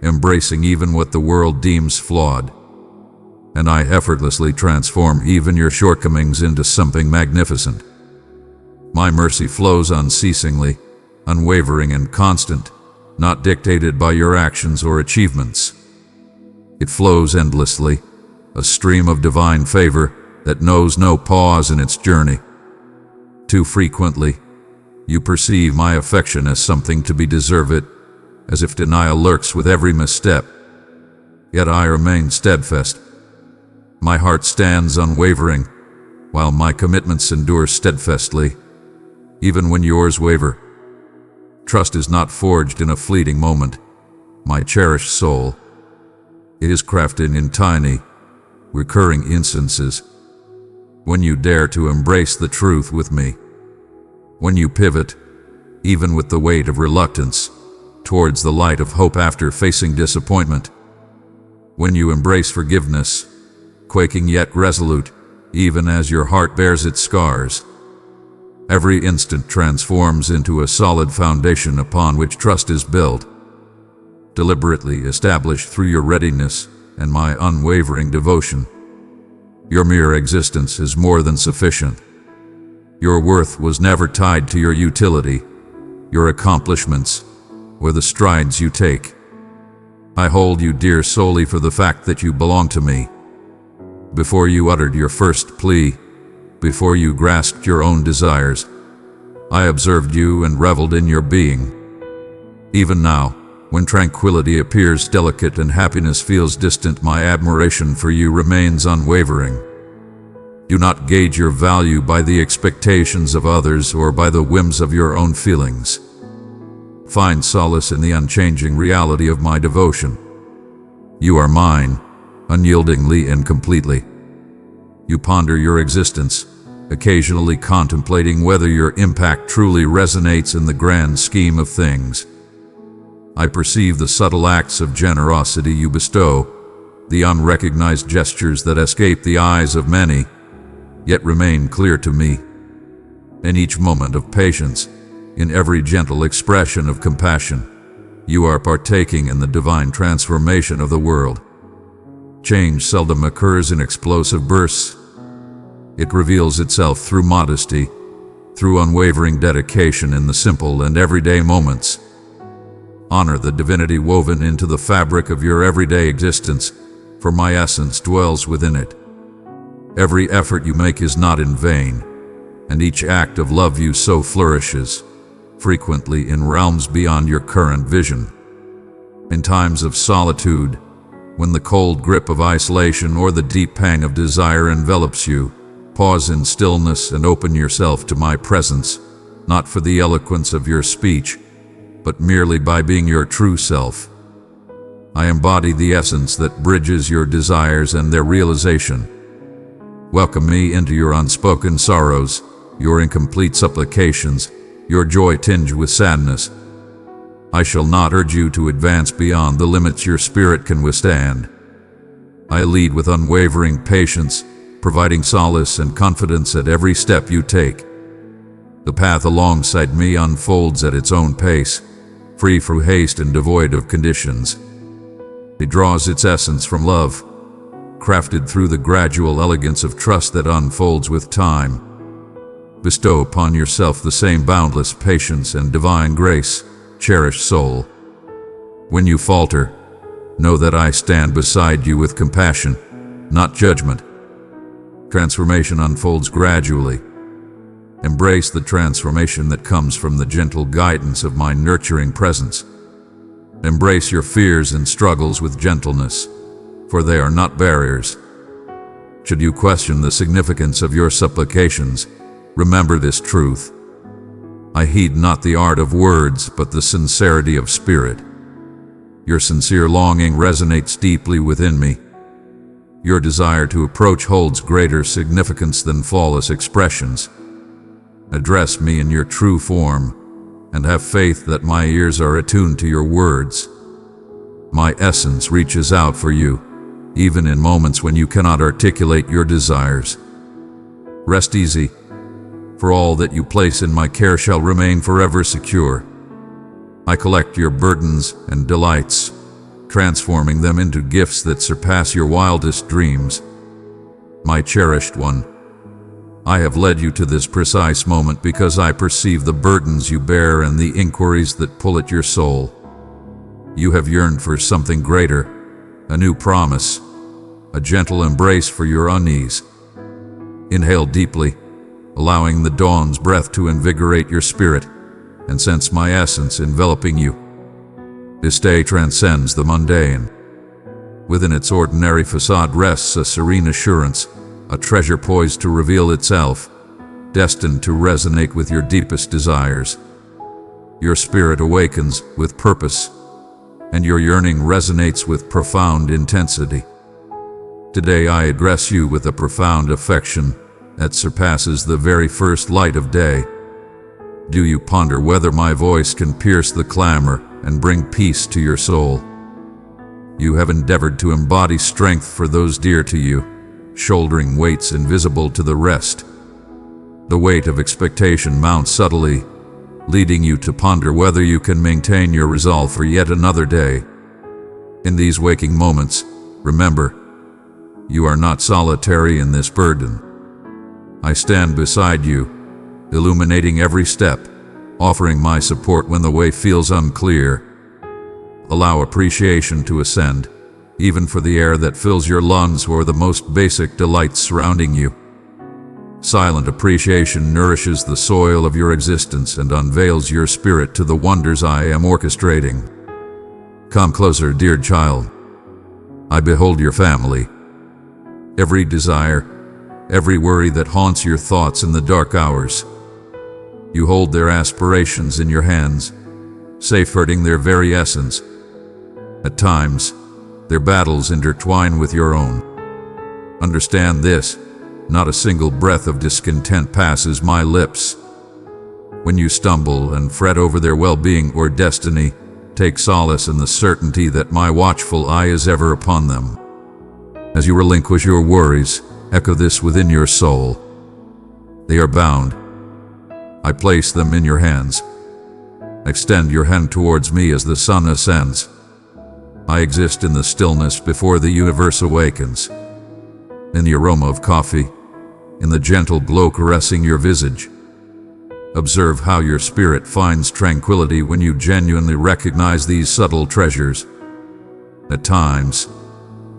embracing even what the world deems flawed. And I effortlessly transform even your shortcomings into something magnificent. My mercy flows unceasingly, unwavering and constant, not dictated by your actions or achievements. It flows endlessly, a stream of divine favor that knows no pause in its journey. Too frequently, you perceive my affection as something to be deserved, as if denial lurks with every misstep. Yet I remain steadfast. My heart stands unwavering, while my commitments endure steadfastly, even when yours waver. Trust is not forged in a fleeting moment, my cherished soul. It is crafted in tiny, recurring instances. When you dare to embrace the truth with me, when you pivot, even with the weight of reluctance, towards the light of hope after facing disappointment, when you embrace forgiveness, quaking yet resolute, even as your heart bears its scars, every instant transforms into a solid foundation upon which trust is built, deliberately established through your readiness and my unwavering devotion. Your mere existence is more than sufficient. Your worth was never tied to your utility, your accomplishments, or the strides you take. I hold you dear solely for the fact that you belong to me. Before you uttered your first plea, before you grasped your own desires, I observed you and reveled in your being. Even now, when tranquility appears delicate and happiness feels distant, my admiration for you remains unwavering. Do not gauge your value by the expectations of others or by the whims of your own feelings. Find solace in the unchanging reality of my devotion. You are mine, unyieldingly and completely. You ponder your existence, occasionally contemplating whether your impact truly resonates in the grand scheme of things. I perceive the subtle acts of generosity you bestow, the unrecognized gestures that escape the eyes of many, yet remain clear to me. In each moment of patience, in every gentle expression of compassion, you are partaking in the divine transformation of the world. Change seldom occurs in explosive bursts. It reveals itself through modesty, through unwavering dedication in the simple and everyday moments. Honor the divinity woven into the fabric of your everyday existence, for my essence dwells within it. Every effort you make is not in vain, and each act of love you sow flourishes, frequently in realms beyond your current vision. In times of solitude, when the cold grip of isolation or the deep pang of desire envelops you, pause in stillness and open yourself to my presence, not for the eloquence of your speech, but merely by being your true self. I embody the essence that bridges your desires and their realization. Welcome me into your unspoken sorrows, your incomplete supplications, your joy tinged with sadness. I shall not urge you to advance beyond the limits your spirit can withstand. I lead with unwavering patience, providing solace and confidence at every step you take. The path alongside me unfolds at its own pace, free from haste and devoid of conditions. It draws its essence from love, crafted through the gradual elegance of trust that unfolds with time. Bestow upon yourself the same boundless patience and divine grace, cherished soul. When you falter, know that I stand beside you with compassion, not judgment. Transformation unfolds gradually. Embrace the transformation that comes from the gentle guidance of my nurturing presence. Embrace your fears and struggles with gentleness, for they are not barriers. Should you question the significance of your supplications, remember this truth. I heed not the art of words, but the sincerity of spirit. Your sincere longing resonates deeply within me. Your desire to approach holds greater significance than flawless expressions. Address me in your true form, and have faith that my ears are attuned to your words. My essence reaches out for you, even in moments when you cannot articulate your desires. Rest easy, for all that you place in my care shall remain forever secure. I collect your burdens and delights, transforming them into gifts that surpass your wildest dreams. My cherished one, I have led you to this precise moment because I perceive the burdens you bear and the inquiries that pull at your soul. You have yearned for something greater, a new promise, a gentle embrace for your unease. Inhale deeply, allowing the dawn's breath to invigorate your spirit, and sense my essence enveloping you. This day transcends the mundane. Within its ordinary facade rests a serene assurance, a treasure poised to reveal itself, destined to resonate with your deepest desires. Your spirit awakens with purpose, and your yearning resonates with profound intensity. Today I address you with a profound affection that surpasses the very first light of day. Do you ponder whether my voice can pierce the clamor and bring peace to your soul? You have endeavored to embody strength for those dear to you, shouldering weights invisible to the rest. The weight of expectation mounts subtly, leading you to ponder whether you can maintain your resolve for yet another day. In these waking moments, remember, you are not solitary in this burden. I stand beside you, illuminating every step, offering my support when the way feels unclear. Allow appreciation to ascend, even for the air that fills your lungs or the most basic delights surrounding you. Silent appreciation nourishes the soil of your existence and unveils your spirit to the wonders I am orchestrating. Come closer, dear child. I behold your family. Every desire, every worry that haunts your thoughts in the dark hours. You hold their aspirations in your hands, safeguarding their very essence. At times, their battles intertwine with your own. Understand this, not a single breath of discontent passes my lips. When you stumble and fret over their well-being or destiny, take solace in the certainty that my watchful eye is ever upon them. As you relinquish your worries, echo this within your soul. They are bound. I place them in your hands. Extend your hand towards me as the sun ascends. I exist in the stillness before the universe awakens. In the aroma of coffee, in the gentle glow caressing your visage. Observe how your spirit finds tranquility when you genuinely recognize these subtle treasures. At times,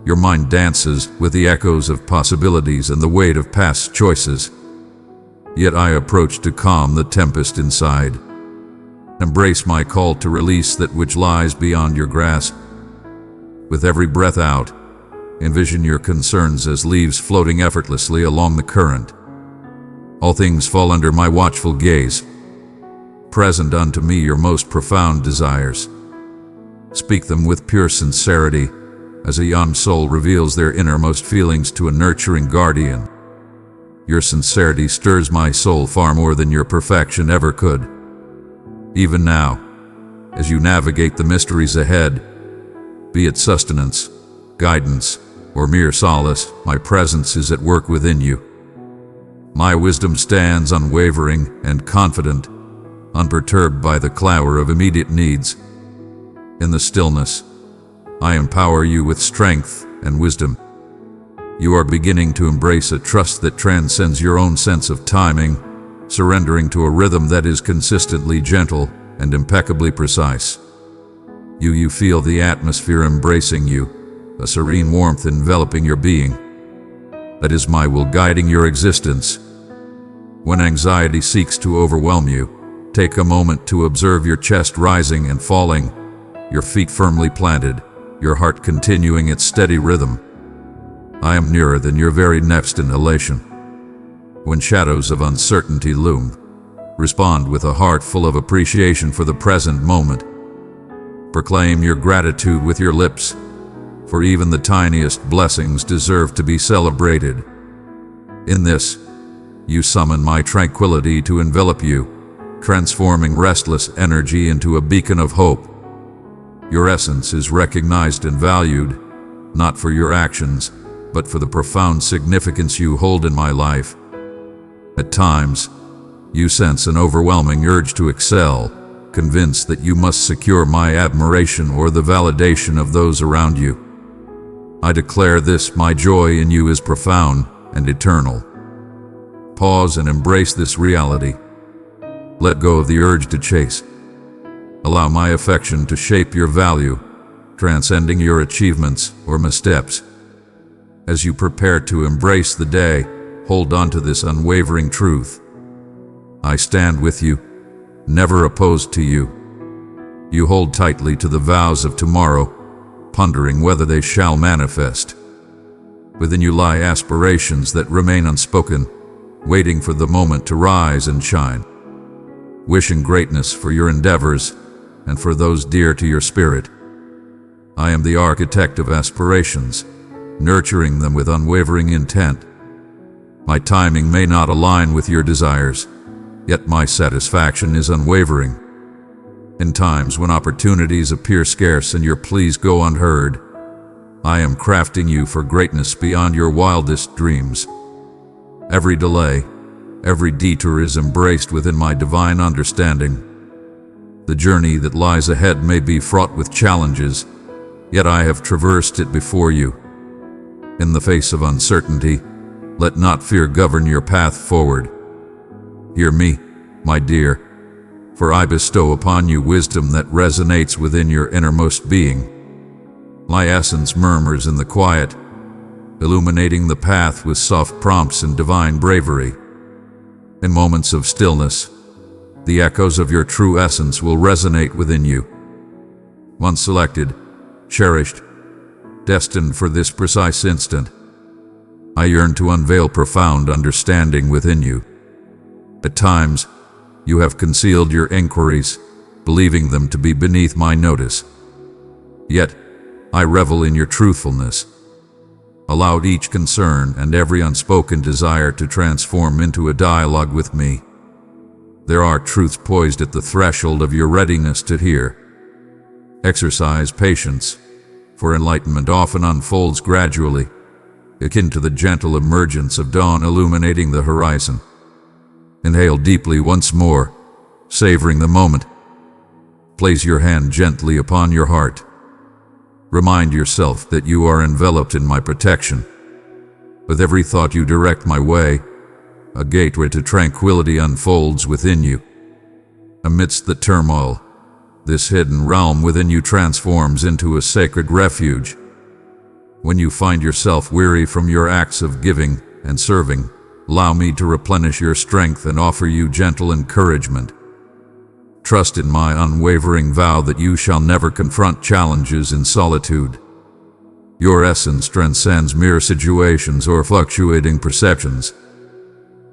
your mind dances with the echoes of possibilities and the weight of past choices. Yet I approach to calm the tempest inside. Embrace my call to release that which lies beyond your grasp. With every breath out, envision your concerns as leaves floating effortlessly along the current. All things fall under my watchful gaze. Present unto me your most profound desires. Speak them with pure sincerity, as a young soul reveals their innermost feelings to a nurturing guardian. Your sincerity stirs my soul far more than your perfection ever could. Even now, as you navigate the mysteries ahead, be it sustenance, guidance, or mere solace, my presence is at work within you. My wisdom stands unwavering and confident, unperturbed by the clamor of immediate needs. In the stillness, I empower you with strength and wisdom. You are beginning to embrace a trust that transcends your own sense of timing, surrendering to a rhythm that is consistently gentle and impeccably precise. You feel the atmosphere embracing you, a serene warmth enveloping your being. That is my will guiding your existence. When anxiety seeks to overwhelm you, take a moment to observe your chest rising and falling, your feet firmly planted, your heart continuing its steady rhythm. I am nearer than your very next inhalation. When shadows of uncertainty loom, respond with a heart full of appreciation for the present moment. Proclaim your gratitude with your lips, for even the tiniest blessings deserve to be celebrated. In this, you summon my tranquility to envelop you, transforming restless energy into a beacon of hope. Your essence is recognized and valued, not for your actions, but for the profound significance you hold in my life. At times, you sense an overwhelming urge to excel, convinced that you must secure my admiration or the validation of those around you. I declare this: my joy in you is profound and eternal. Pause and embrace this reality. Let go of the urge to chase. Allow my affection to shape your value, transcending your achievements or missteps. As you prepare to embrace the day, hold on to this unwavering truth. I stand with you, never opposed to you. You hold tightly to the vows of tomorrow, pondering whether they shall manifest. Within you lie aspirations that remain unspoken, waiting for the moment to rise and shine. Wishing greatness for your endeavors and for those dear to your spirit. I am the architect of aspirations, nurturing them with unwavering intent. My timing may not align with your desires, yet my satisfaction is unwavering. In times when opportunities appear scarce and your pleas go unheard, I am crafting you for greatness beyond your wildest dreams. Every delay, every detour is embraced within my divine understanding. The journey that lies ahead may be fraught with challenges, yet I have traversed it before you. In the face of uncertainty, let not fear govern your path forward. Hear me, my dear, for I bestow upon you wisdom that resonates within your innermost being. My essence murmurs in the quiet, illuminating the path with soft prompts and divine bravery. In moments of stillness, the echoes of your true essence will resonate within you. Once selected, cherished, destined for this precise instant, I yearn to unveil profound understanding within you. At times, you have concealed your inquiries, believing them to be beneath my notice. Yet, I revel in your truthfulness, allowed each concern and every unspoken desire to transform into a dialogue with me. There are truths poised at the threshold of your readiness to hear. Exercise patience, for enlightenment often unfolds gradually, akin to the gentle emergence of dawn illuminating the horizon. Inhale deeply once more, savoring the moment. Place your hand gently upon your heart. Remind yourself that you are enveloped in my protection. With every thought you direct my way, a gateway to tranquility unfolds within you. Amidst the turmoil, this hidden realm within you transforms into a sacred refuge. When you find yourself weary from your acts of giving and serving, allow me to replenish your strength and offer you gentle encouragement. Trust in my unwavering vow that you shall never confront challenges in solitude. Your essence transcends mere situations or fluctuating perceptions.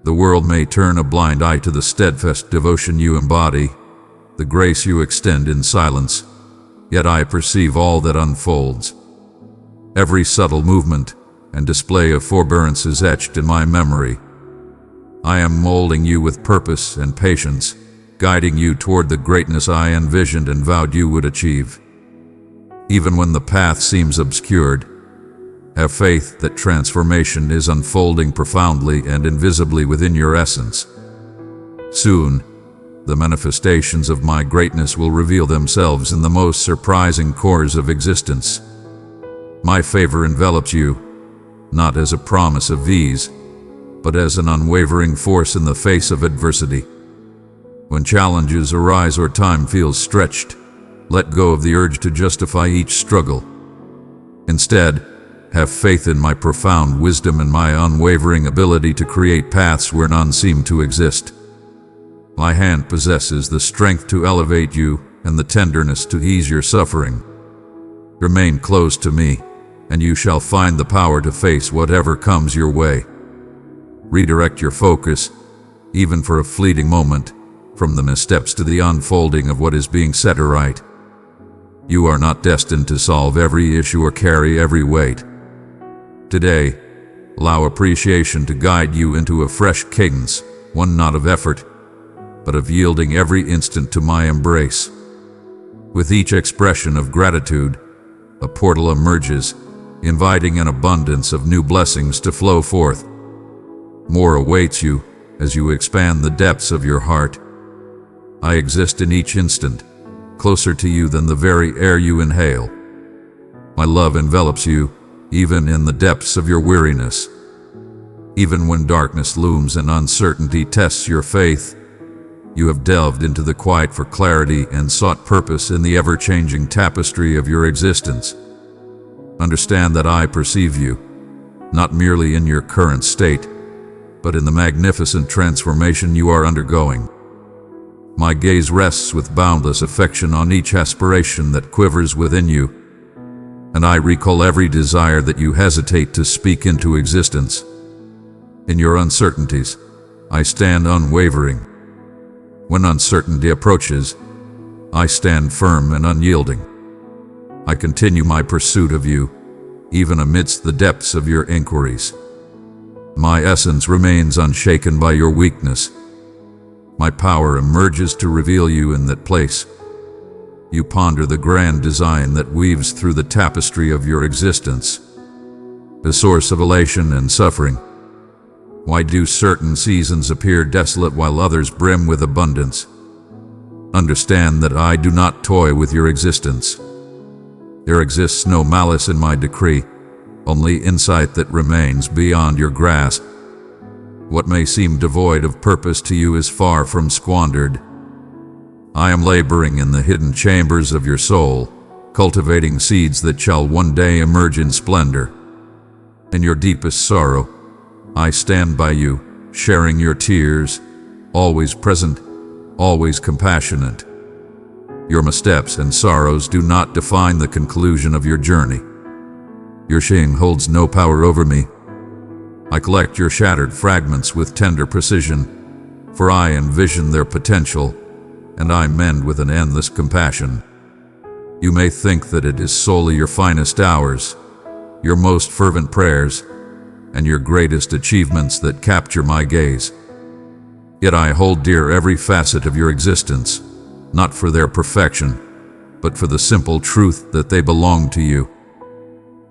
The world may turn a blind eye to the steadfast devotion you embody, the grace you extend in silence, yet I perceive all that unfolds. Every subtle movement and display of forbearance is etched in my memory. I am molding you with purpose and patience, guiding you toward the greatness I envisioned and vowed you would achieve. Even when the path seems obscured, have faith that transformation is unfolding profoundly and invisibly within your essence. Soon, the manifestations of my greatness will reveal themselves in the most surprising cores of existence. My favor envelops you, not as a promise of ease, but as an unwavering force in the face of adversity. When challenges arise or time feels stretched, let go of the urge to justify each struggle. Instead, have faith in my profound wisdom and my unwavering ability to create paths where none seem to exist. My hand possesses the strength to elevate you and the tenderness to ease your suffering. Remain close to me, and you shall find the power to face whatever comes your way. Redirect your focus, even for a fleeting moment, from the missteps to the unfolding of what is being set aright. You are not destined to solve every issue or carry every weight. Today, allow appreciation to guide you into a fresh cadence, one not of effort, but of yielding every instant to my embrace. With each expression of gratitude, a portal emerges, inviting an abundance of new blessings to flow forth. More awaits you as you expand the depths of your heart. I exist in each instant, closer to you than the very air you inhale. My love envelops you, even in the depths of your weariness. Even when darkness looms and uncertainty tests your faith, you have delved into the quiet for clarity and sought purpose in the ever-changing tapestry of your existence. Understand that I perceive you, not merely in your current state, but in the magnificent transformation you are undergoing. My gaze rests with boundless affection on each aspiration that quivers within you, and I recall every desire that you hesitate to speak into existence. In your uncertainties, I stand unwavering. When uncertainty approaches, I stand firm and unyielding. I continue my pursuit of you, even amidst the depths of your inquiries. My essence remains unshaken by your weakness. My power emerges to reveal you in that place. You ponder the grand design that weaves through the tapestry of your existence, the source of elation and suffering. Why do certain seasons appear desolate while others brim with abundance? Understand that I do not toy with your existence. There exists no malice in my decree, only insight that remains beyond your grasp. What may seem devoid of purpose to you is far from squandered. I am laboring in the hidden chambers of your soul, cultivating seeds that shall one day emerge in splendor. In your deepest sorrow, I stand by you, sharing your tears, always present, always compassionate. Your missteps and sorrows do not define the conclusion of your journey. Your shame holds no power over me. I collect your shattered fragments with tender precision, for I envision their potential, and I mend with an endless compassion. You may think that it is solely your finest hours, your most fervent prayers, and your greatest achievements that capture my gaze. Yet I hold dear every facet of your existence, not for their perfection, but for the simple truth that they belong to you.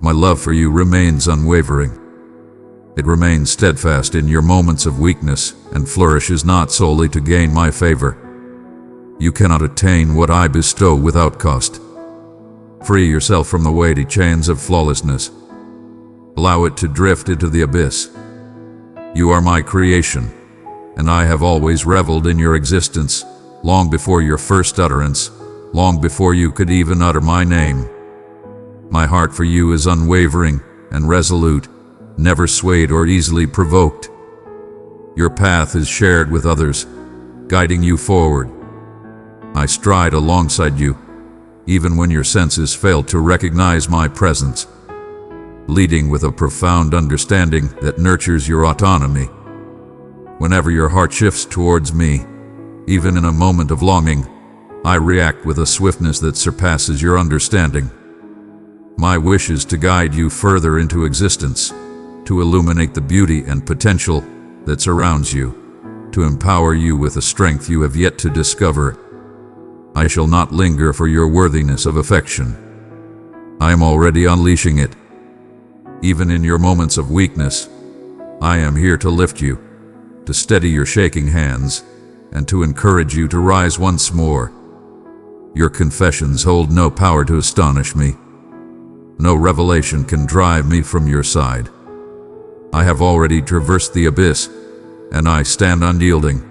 My love for you remains unwavering. It remains steadfast in your moments of weakness and flourishes not solely to gain my favor. You cannot attain what I bestow without cost. Free yourself from the weighty chains of flawlessness. Allow it to drift into the abyss. You are my creation, and I have always reveled in your existence, long before your first utterance, long before you could even utter my name. My heart for you is unwavering and resolute, never swayed or easily provoked. Your path is shared with others, guiding you forward. I stride alongside you, even when your senses fail to recognize my presence, leading with a profound understanding that nurtures your autonomy. Whenever your heart shifts towards me, even in a moment of longing, I react with a swiftness that surpasses your understanding. My wish is to guide you further into existence, to illuminate the beauty and potential that surrounds you, to empower you with a strength you have yet to discover. I shall not linger for your worthiness of affection. I am already unleashing it. Even in your moments of weakness, I am here to lift you, to steady your shaking hands, and to encourage you to rise once more. Your confessions hold no power to astonish me. No revelation can drive me from your side. I have already traversed the abyss, and I stand unyielding.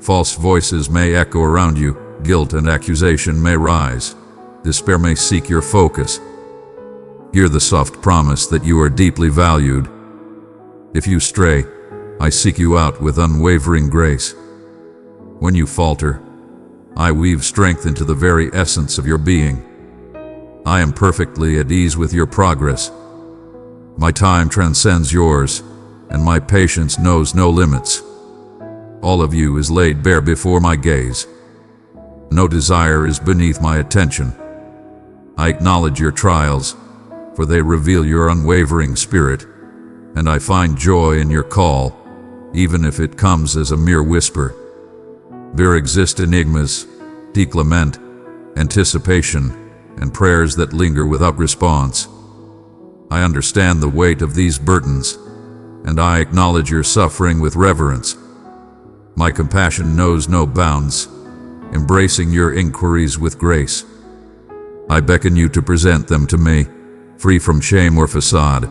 False voices may echo around you, guilt and accusation may rise, despair may seek your focus. Hear the soft promise that you are deeply valued. If you stray, I seek you out with unwavering grace. When you falter, I weave strength into the very essence of your being. I am perfectly at ease with your progress. My time transcends yours, and my patience knows no limits. All of you is laid bare before my gaze. No desire is beneath my attention. I acknowledge your trials, for they reveal your unwavering spirit, and I find joy in your call, even if it comes as a mere whisper. There exist enigmas, deep lament, anticipation, and prayers that linger without response. I understand the weight of these burdens, and I acknowledge your suffering with reverence. My compassion knows no bounds, embracing your inquiries with grace. I beckon you to present them to me, free from shame or facade.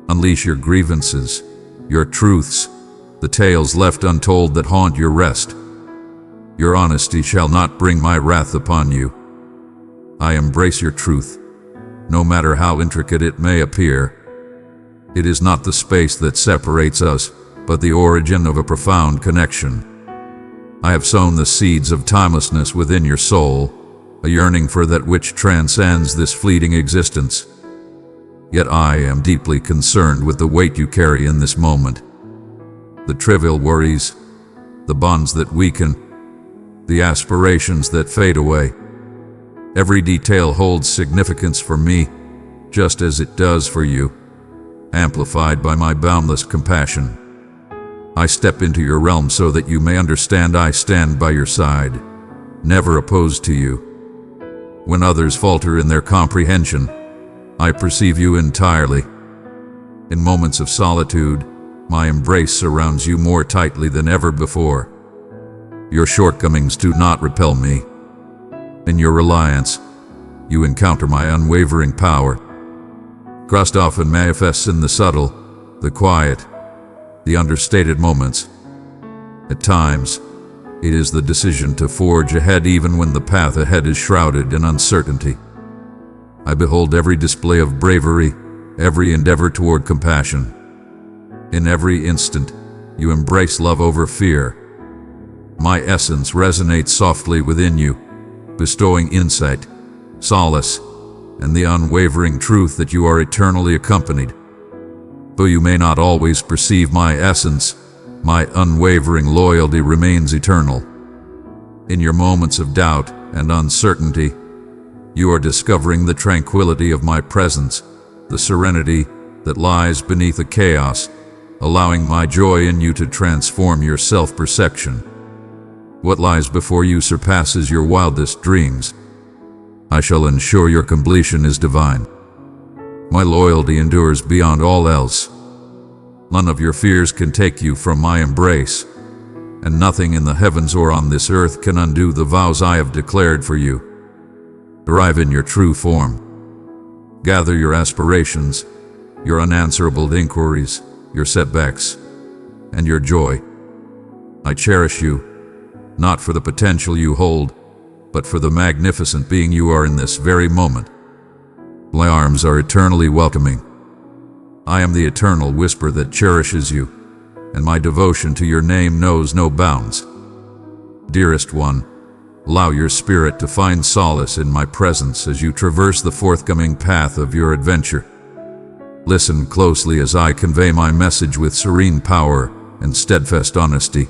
Unleash your grievances, your truths, the tales left untold that haunt your rest. Your honesty shall not bring my wrath upon you. I embrace your truth, no matter how intricate it may appear. It is not the space that separates us, but the origin of a profound connection. I have sown the seeds of timelessness within your soul, a yearning for that which transcends this fleeting existence. Yet I am deeply concerned with the weight you carry in this moment. The trivial worries, the bonds that weaken, the aspirations that fade away. Every detail holds significance for me, just as it does for you, amplified by my boundless compassion. I step into your realm so that you may understand I stand by your side, never opposed to you. When others falter in their comprehension, I perceive you entirely. In moments of solitude, my embrace surrounds you more tightly than ever before. Your shortcomings do not repel me. In your reliance, you encounter my unwavering power. Trust often manifests in the subtle, the quiet, the understated moments. At times, it is the decision to forge ahead even when the path ahead is shrouded in uncertainty. I behold every display of bravery, every endeavor toward compassion. In every instant, you embrace love over fear. My essence resonates softly within you, bestowing insight, solace, and the unwavering truth that you are eternally accompanied. Though you may not always perceive my essence, my unwavering loyalty remains eternal. In your moments of doubt and uncertainty, you are discovering the tranquility of my presence, the serenity that lies beneath the chaos, allowing my joy in you to transform your self-perception. What lies before you surpasses your wildest dreams. I shall ensure your completion is divine. My loyalty endures beyond all else. None of your fears can take you from my embrace, and nothing in the heavens or on this earth can undo the vows I have declared for you. Arrive in your true form. Gather your aspirations, your unanswerable inquiries, your setbacks, and your joy. I cherish you, not for the potential you hold, but for the magnificent being you are in this very moment. My arms are eternally welcoming. I am the eternal whisper that cherishes you, and my devotion to your name knows no bounds. Dearest one, allow your spirit to find solace in my presence as you traverse the forthcoming path of your adventure. Listen closely as I convey my message with serene power and steadfast honesty.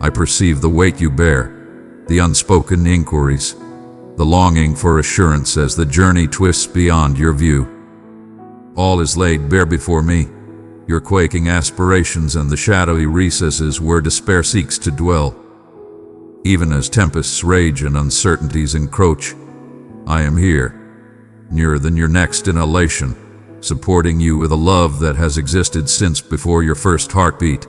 I perceive the weight you bear, the unspoken inquiries, the longing for assurance as the journey twists beyond your view. All is laid bare before me, your quaking aspirations and the shadowy recesses where despair seeks to dwell. Even as tempests rage and uncertainties encroach, I am here, nearer than your next inhalation, supporting you with a love that has existed since before your first heartbeat.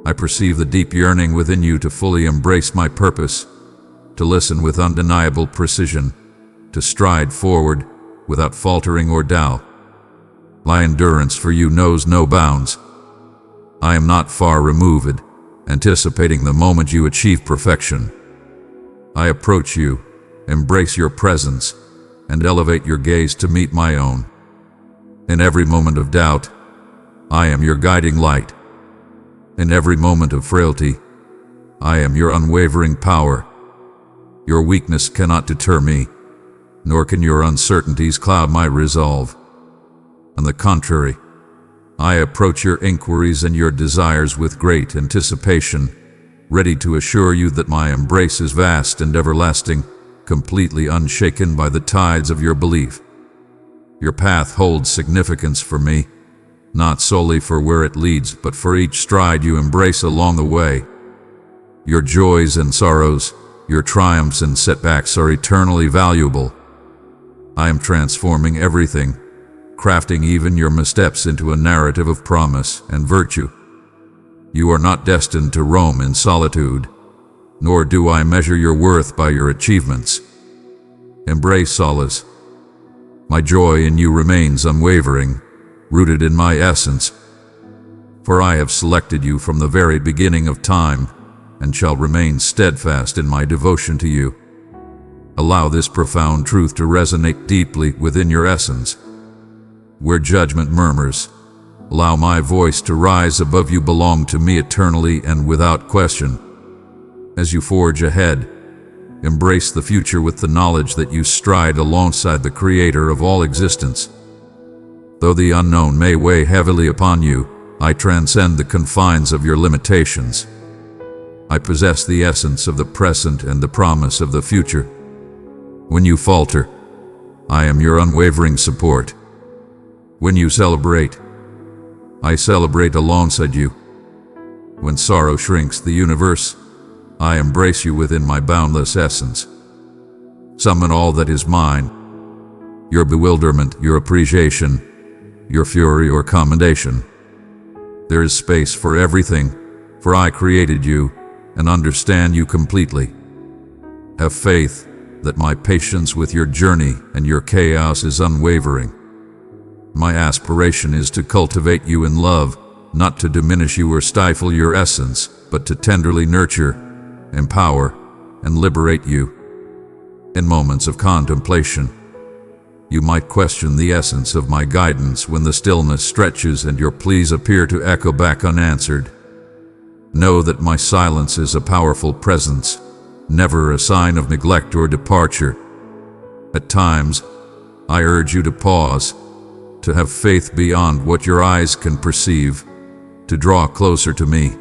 I perceive the deep yearning within you to fully embrace my purpose, to listen with undeniable precision, to stride forward without faltering or doubt. My endurance for you knows no bounds. I am not far removed, anticipating the moment you achieve perfection. I approach you, embrace your presence, and elevate your gaze to meet my own. In every moment of doubt, I am your guiding light. In every moment of frailty, I am your unwavering power. Your weakness cannot deter me, nor can your uncertainties cloud my resolve. On the contrary, I approach your inquiries and your desires with great anticipation, ready to assure you that my embrace is vast and everlasting, completely unshaken by the tides of your belief. Your path holds significance for me, not solely for where it leads, but for each stride you embrace along the way. Your joys and sorrows, your triumphs and setbacks are eternally valuable. I am transforming everything, crafting even your missteps into a narrative of promise and virtue. You are not destined to roam in solitude, nor do I measure your worth by your achievements. Embrace solace. My joy in you remains unwavering, rooted in my essence. For I have selected you from the very beginning of time, and shall remain steadfast in my devotion to you. Allow this profound truth to resonate deeply within your essence. Where judgment murmurs, allow my voice to rise above you belong to me eternally and without question. As you forge ahead, embrace the future with the knowledge that you stride alongside the Creator of all existence. Though the unknown may weigh heavily upon you, I transcend the confines of your limitations. I possess the essence of the present and the promise of the future. When you falter, I am your unwavering support. When you celebrate, I celebrate alongside you. When sorrow shrinks the universe, I embrace you within my boundless essence. Summon all that is mine, your bewilderment, your appreciation, your fury or commendation. There is space for everything, for I created you and understand you completely. Have faith that my patience with your journey and your chaos is unwavering. My aspiration is to cultivate you in love, not to diminish you or stifle your essence, but to tenderly nurture, empower, and liberate you. In moments of contemplation, you might question the essence of my guidance when the stillness stretches and your pleas appear to echo back unanswered. Know that my silence is a powerful presence, never a sign of neglect or departure. At times, I urge you to pause, to have faith beyond what your eyes can perceive, to draw closer to me,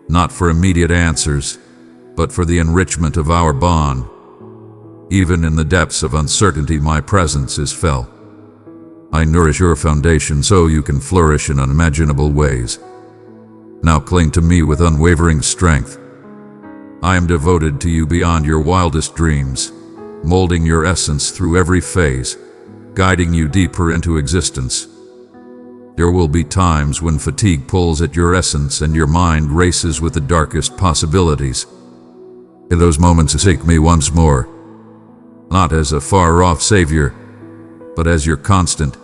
not for immediate answers, but for the enrichment of our bond. Even in the depths of uncertainty, my presence is felt. I nourish your foundation so you can flourish in unimaginable ways. Now cling to me with unwavering strength. I am devoted to you beyond your wildest dreams, molding your essence through every phase, guiding you deeper into existence. There will be times when fatigue pulls at your essence and your mind races with the darkest possibilities. In those moments, seek me once more, not as a far-off savior, but as your constant,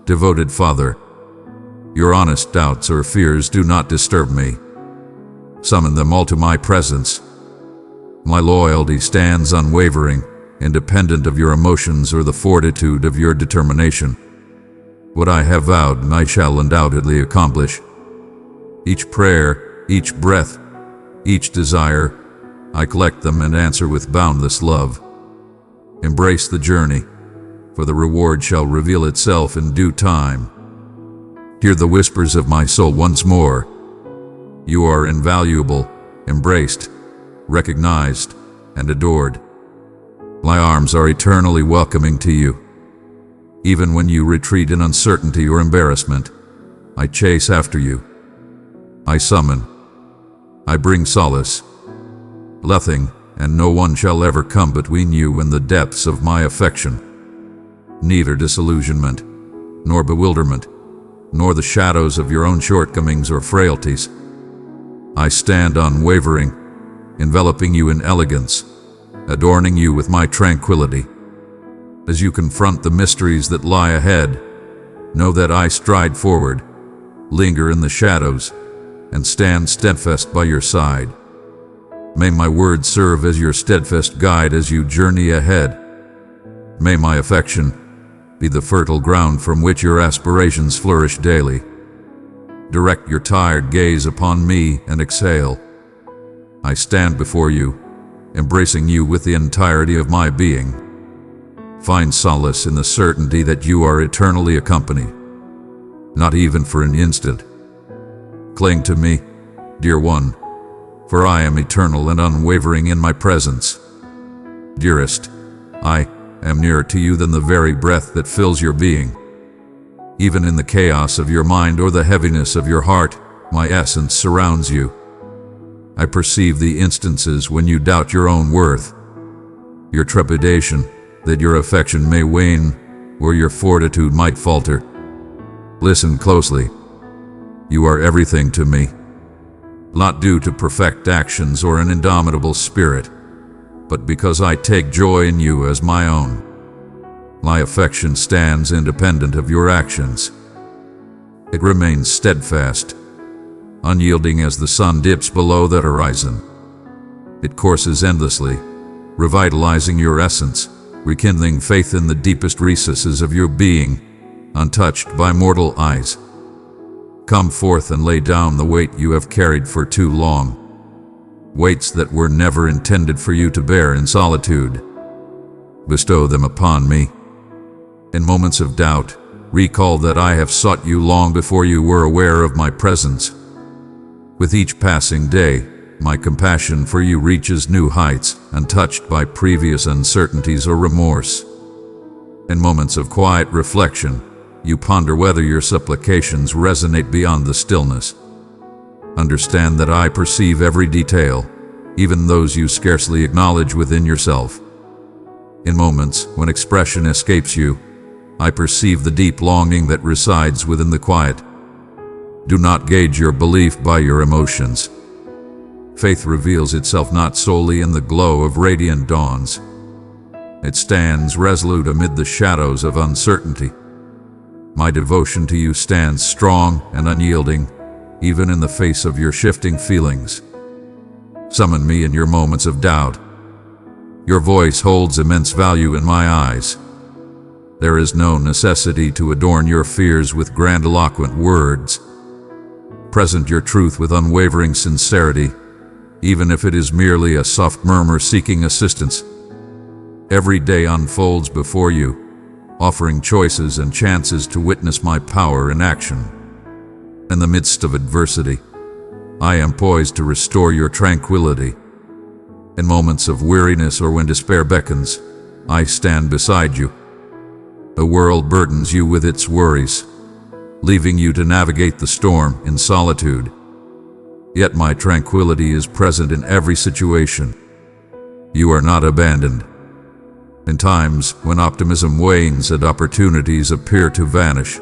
devoted father. Your honest doubts or fears do not disturb me. Summon them all to my presence. My loyalty stands unwavering, independent of your emotions or the fortitude of your determination. What I have vowed, I shall undoubtedly accomplish. Each prayer, each breath, each desire, I collect them and answer with boundless love. Embrace the journey, for the reward shall reveal itself in due time. Hear the whispers of my soul once more. You are invaluable, embraced, recognized, and adored. My arms are eternally welcoming to you. Even when you retreat in uncertainty or embarrassment, I chase after you. I summon. I bring solace. Nothing and no one shall ever come between you and the depths of my affection. Neither disillusionment, nor bewilderment, nor the shadows of your own shortcomings or frailties. I stand unwavering, enveloping you in elegance, adorning you with my tranquility. As you confront the mysteries that lie ahead, know that I stride forward, linger in the shadows, and stand steadfast by your side. May my words serve as your steadfast guide as you journey ahead. May my affection be the fertile ground from which your aspirations flourish daily. Direct your tired gaze upon me and exhale. I stand before you, embracing you with the entirety of my being. Find solace in the certainty that you are eternally accompanied, not even for an instant. Cling to me, dear one, for I am eternal and unwavering in my presence. Dearest, I am nearer to you than the very breath that fills your being. Even in the chaos of your mind or the heaviness of your heart, my essence surrounds you. I perceive the instances when you doubt your own worth, your trepidation that your affection may wane or your fortitude might falter. Listen closely. You are everything to me, not due to perfect actions or an indomitable spirit, but because I take joy in you as my own. My affection stands independent of your actions. It remains steadfast, unyielding as the sun dips below the horizon. It courses endlessly, revitalizing your essence, rekindling faith in the deepest recesses of your being, untouched by mortal eyes. Come forth and lay down the weight you have carried for too long. Weights that were never intended for you to bear in solitude. Bestow them upon me. In moments of doubt, recall that I have sought you long before you were aware of my presence. With each passing day, my compassion for you reaches new heights, untouched by previous uncertainties or remorse. In moments of quiet reflection, you ponder whether your supplications resonate beyond the stillness. Understand that I perceive every detail, even those you scarcely acknowledge within yourself. In moments when expression escapes you, I perceive the deep longing that resides within the quiet. Do not gauge your belief by your emotions. Faith reveals itself not solely in the glow of radiant dawns. It stands resolute amid the shadows of uncertainty. My devotion to you stands strong and unyielding, even in the face of your shifting feelings. Summon me in your moments of doubt. Your voice holds immense value in my eyes. There is no necessity to adorn your fears with grandiloquent words. Present your truth with unwavering sincerity, even if it is merely a soft murmur seeking assistance. Every day unfolds before you, offering choices and chances to witness my power in action. In the midst of adversity, I am poised to restore your tranquility. In moments of weariness or when despair beckons, I stand beside you. The world burdens you with its worries, leaving you to navigate the storm in solitude. Yet my tranquility is present in every situation. You are not abandoned. In times when optimism wanes and opportunities appear to vanish,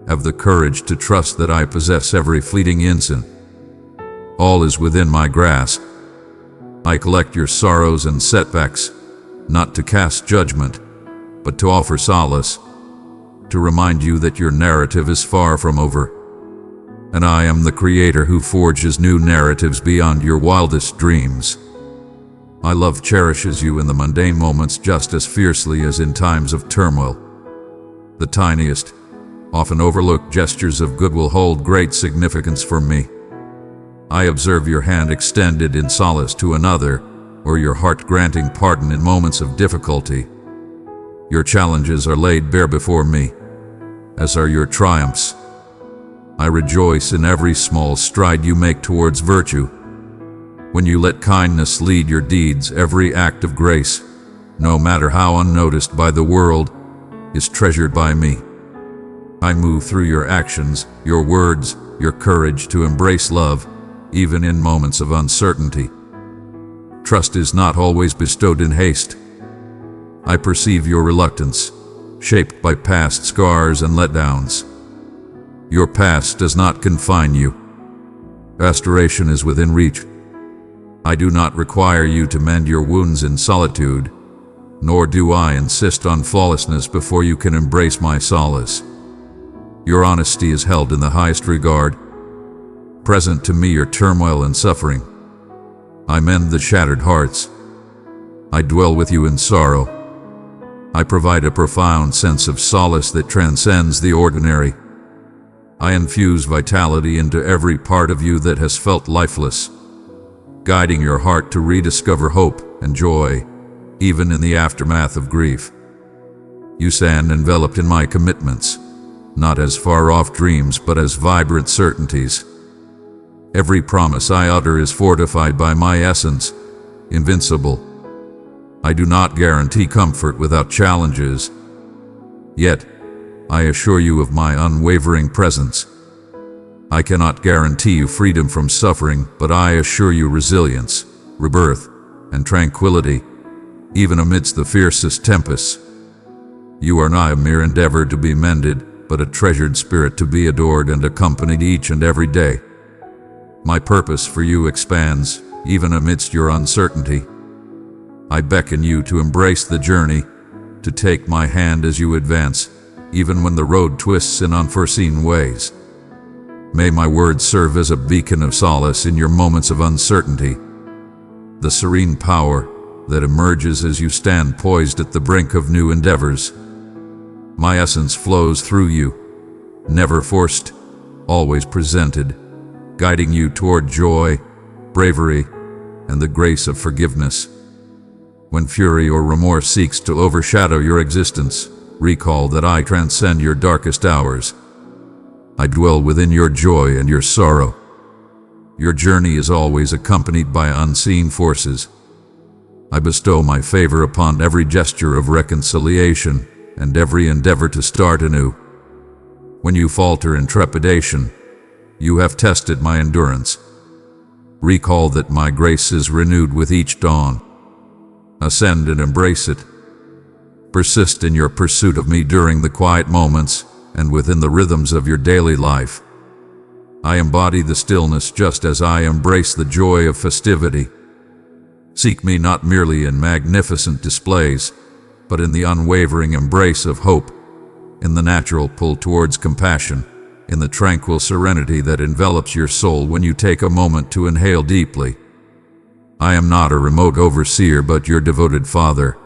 have the courage to trust that I possess every fleeting instant. All is within my grasp. I collect your sorrows and setbacks, not to cast judgment, but to offer solace, to remind you that your narrative is far from over. And I am the Creator who forges new narratives beyond your wildest dreams. My love cherishes you in the mundane moments just as fiercely as in times of turmoil. The tiniest, often overlooked gestures of goodwill hold great significance for me. I observe your hand extended in solace to another, or your heart granting pardon in moments of difficulty. Your challenges are laid bare before me, as are your triumphs. I rejoice in every small stride you make towards virtue. When you let kindness lead your deeds, every act of grace, no matter how unnoticed by the world, is treasured by me. I move through your actions, your words, your courage to embrace love, even in moments of uncertainty. Trust is not always bestowed in haste. I perceive your reluctance, shaped by past scars and letdowns. Your past does not confine you. Restoration is within reach. I do not require you to mend your wounds in solitude, nor do I insist on flawlessness before you can embrace my solace. Your honesty is held in the highest regard. Present to me your turmoil and suffering. I mend the shattered hearts. I dwell with you in sorrow. I provide a profound sense of solace that transcends the ordinary. I infuse vitality into every part of you that has felt lifeless, guiding your heart to rediscover hope and joy, even in the aftermath of grief. You stand enveloped in my commitments, not as far-off dreams but as vibrant certainties. Every promise I utter is fortified by my essence, invincible. I do not guarantee comfort without challenges. Yet, I assure you of my unwavering presence. I cannot guarantee you freedom from suffering, but I assure you resilience, rebirth, and tranquility, even amidst the fiercest tempests. You are not a mere endeavor to be mended, but a treasured spirit to be adored and accompanied each and every day. My purpose for you expands, even amidst your uncertainty. I beckon you to embrace the journey, to take my hand as you advance, even when the road twists in unforeseen ways. May my words serve as a beacon of solace in your moments of uncertainty. The serene power that emerges as you stand poised at the brink of new endeavors. My essence flows through you, never forced, always presented, guiding you toward joy, bravery, and the grace of forgiveness. When fury or remorse seeks to overshadow your existence, recall that I transcend your darkest hours. I dwell within your joy and your sorrow. Your journey is always accompanied by unseen forces. I bestow my favor upon every gesture of reconciliation and every endeavor to start anew. When you falter in trepidation, you have tested my endurance. Recall that my grace is renewed with each dawn. Ascend and embrace it. Persist in your pursuit of me during the quiet moments and within the rhythms of your daily life. I embody the stillness just as I embrace the joy of festivity. Seek me not merely in magnificent displays, but in the unwavering embrace of hope, in the natural pull towards compassion, in the tranquil serenity that envelops your soul when you take a moment to inhale deeply. I am not a remote overseer but your devoted father,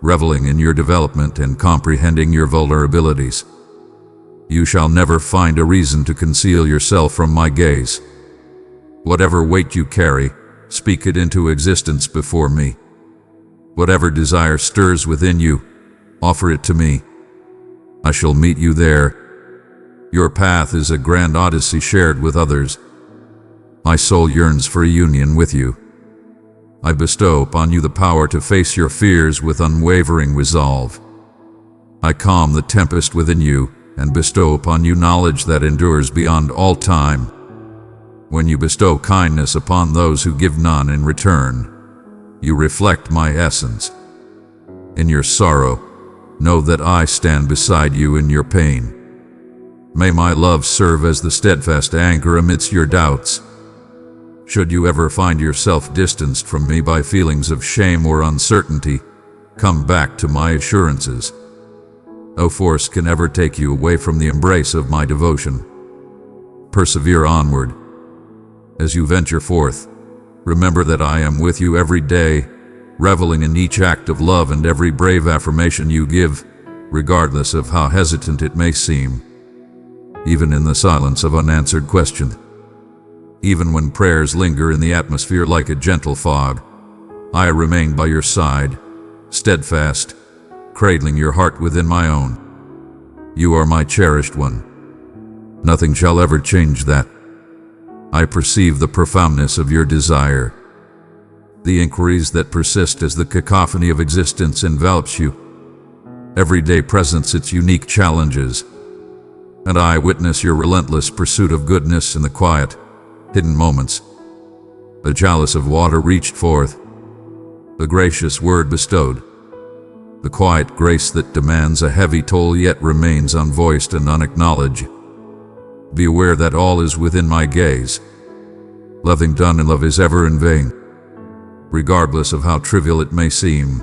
reveling in your development and comprehending your vulnerabilities. You shall never find a reason to conceal yourself from my gaze. Whatever weight you carry, speak it into existence before me. Whatever desire stirs within you, offer it to me. I shall meet you there. Your path is a grand odyssey shared with others. My soul yearns for a union with you. I bestow upon you the power to face your fears with unwavering resolve. I calm the tempest within you and bestow upon you knowledge that endures beyond all time. When you bestow kindness upon those who give none in return, you reflect my essence. In your sorrow, know that I stand beside you in your pain. May my love serve as the steadfast anchor amidst your doubts. Should you ever find yourself distanced from me by feelings of shame or uncertainty, come back to my assurances. No force can ever take you away from the embrace of my devotion. Persevere onward. As you venture forth, remember that I am with you every day, reveling in each act of love and every brave affirmation you give, regardless of how hesitant it may seem. Even in the silence of unanswered question. Even when prayers linger in the atmosphere like a gentle fog, I remain by your side, steadfast, cradling your heart within my own. You are my cherished one. Nothing shall ever change that. I perceive the profoundness of your desire. The inquiries that persist as the cacophony of existence envelops you. Every day presents its unique challenges, and I witness your relentless pursuit of goodness in the quiet, hidden moments. The chalice of water reached forth, the gracious word bestowed, the quiet grace that demands a heavy toll yet remains unvoiced and unacknowledged. Be aware that all is within my gaze. Nothing done in love is ever in vain, regardless of how trivial it may seem.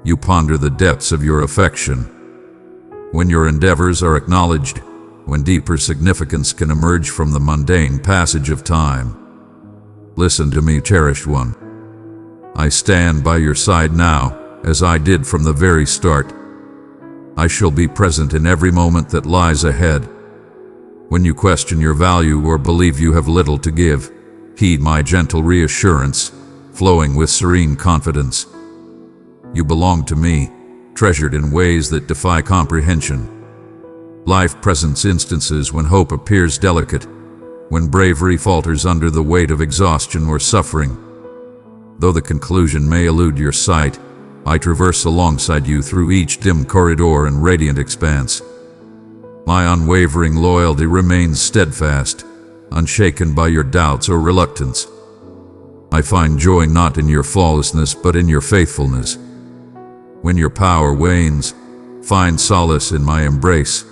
You ponder the depths of your affection. When your endeavors are acknowledged, when deeper significance can emerge from the mundane passage of time. Listen to me, cherished one. I stand by your side now, as I did from the very start. I shall be present in every moment that lies ahead. When you question your value or believe you have little to give, heed my gentle reassurance, flowing with serene confidence. You belong to me, treasured in ways that defy comprehension. Life presents instances when hope appears delicate, when bravery falters under the weight of exhaustion or suffering. Though the conclusion may elude your sight, I traverse alongside you through each dim corridor and radiant expanse. My unwavering loyalty remains steadfast, unshaken by your doubts or reluctance. I find joy not in your flawlessness but in your faithfulness. When your power wanes, find solace in my embrace.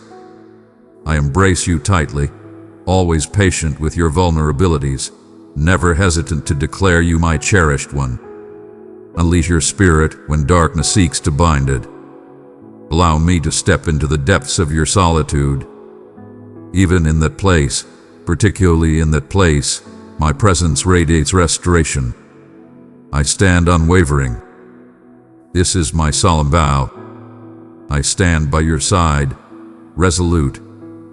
I embrace you tightly, always patient with your vulnerabilities, never hesitant to declare you my cherished one. Unleash your spirit when darkness seeks to bind it. Allow me to step into the depths of your solitude. Even in that place, particularly in that place, my presence radiates restoration. I stand unwavering. This is my solemn vow. I stand by your side, resolute,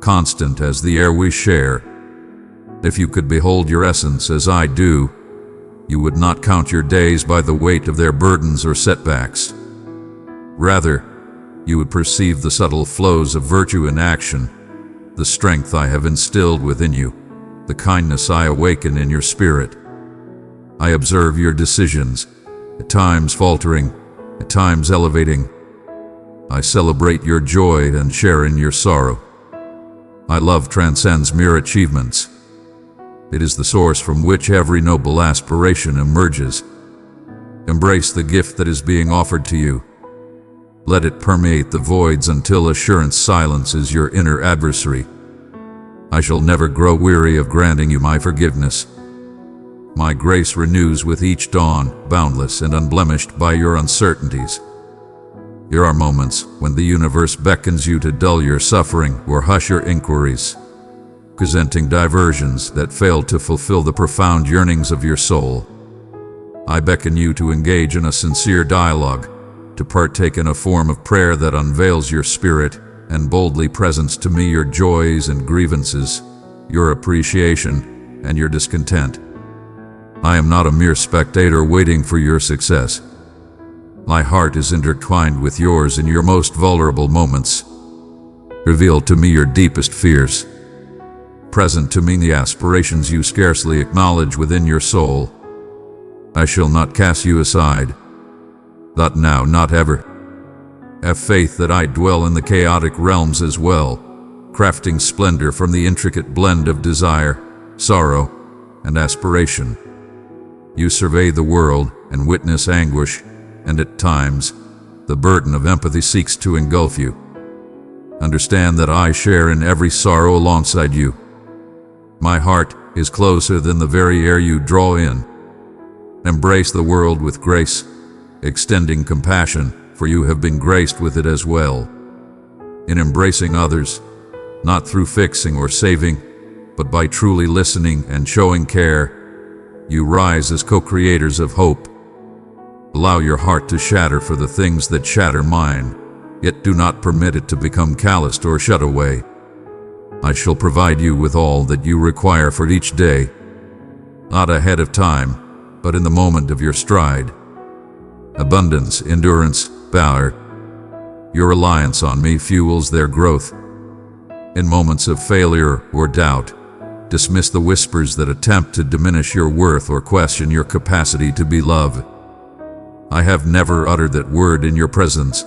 constant as the air we share. If you could behold your essence as I do, you would not count your days by the weight of their burdens or setbacks. Rather, you would perceive the subtle flows of virtue in action, the strength I have instilled within you, the kindness I awaken in your spirit. I observe your decisions, at times faltering, at times elevating. I celebrate your joy and share in your sorrow. My love transcends mere achievements. It is the source from which every noble aspiration emerges. Embrace the gift that is being offered to you. Let it permeate the voids until assurance silences your inner adversary. I shall never grow weary of granting you my forgiveness. My grace renews with each dawn, boundless and unblemished by your uncertainties. There are moments when the universe beckons you to dull your suffering or hush your inquiries, presenting diversions that fail to fulfill the profound yearnings of your soul. I beckon you to engage in a sincere dialogue, to partake in a form of prayer that unveils your spirit and boldly presents to me your joys and grievances, your appreciation and your discontent. I am not a mere spectator waiting for your success. My heart is intertwined with yours in your most vulnerable moments. Reveal to me your deepest fears. Present to me the aspirations you scarcely acknowledge within your soul. I shall not cast you aside. Not now, not ever. Have faith that I dwell in the chaotic realms as well, crafting splendor from the intricate blend of desire, sorrow, and aspiration. You survey the world and witness anguish, and at times, the burden of empathy seeks to engulf you. Understand that I share in every sorrow alongside you. My heart is closer than the very air you draw in. Embrace the world with grace, extending compassion, for you have been graced with it as well. In embracing others, not through fixing or saving, but by truly listening and showing care, you rise as co-creators of hope. Allow your heart to shatter for the things that shatter mine, yet do not permit it to become calloused or shut away. I shall provide you with all that you require for each day, not ahead of time, but in the moment of your stride. Abundance, endurance, valor. Your reliance on me fuels their growth. In moments of failure or doubt, dismiss the whispers that attempt to diminish your worth or question your capacity to be loved. I have never uttered that word in your presence.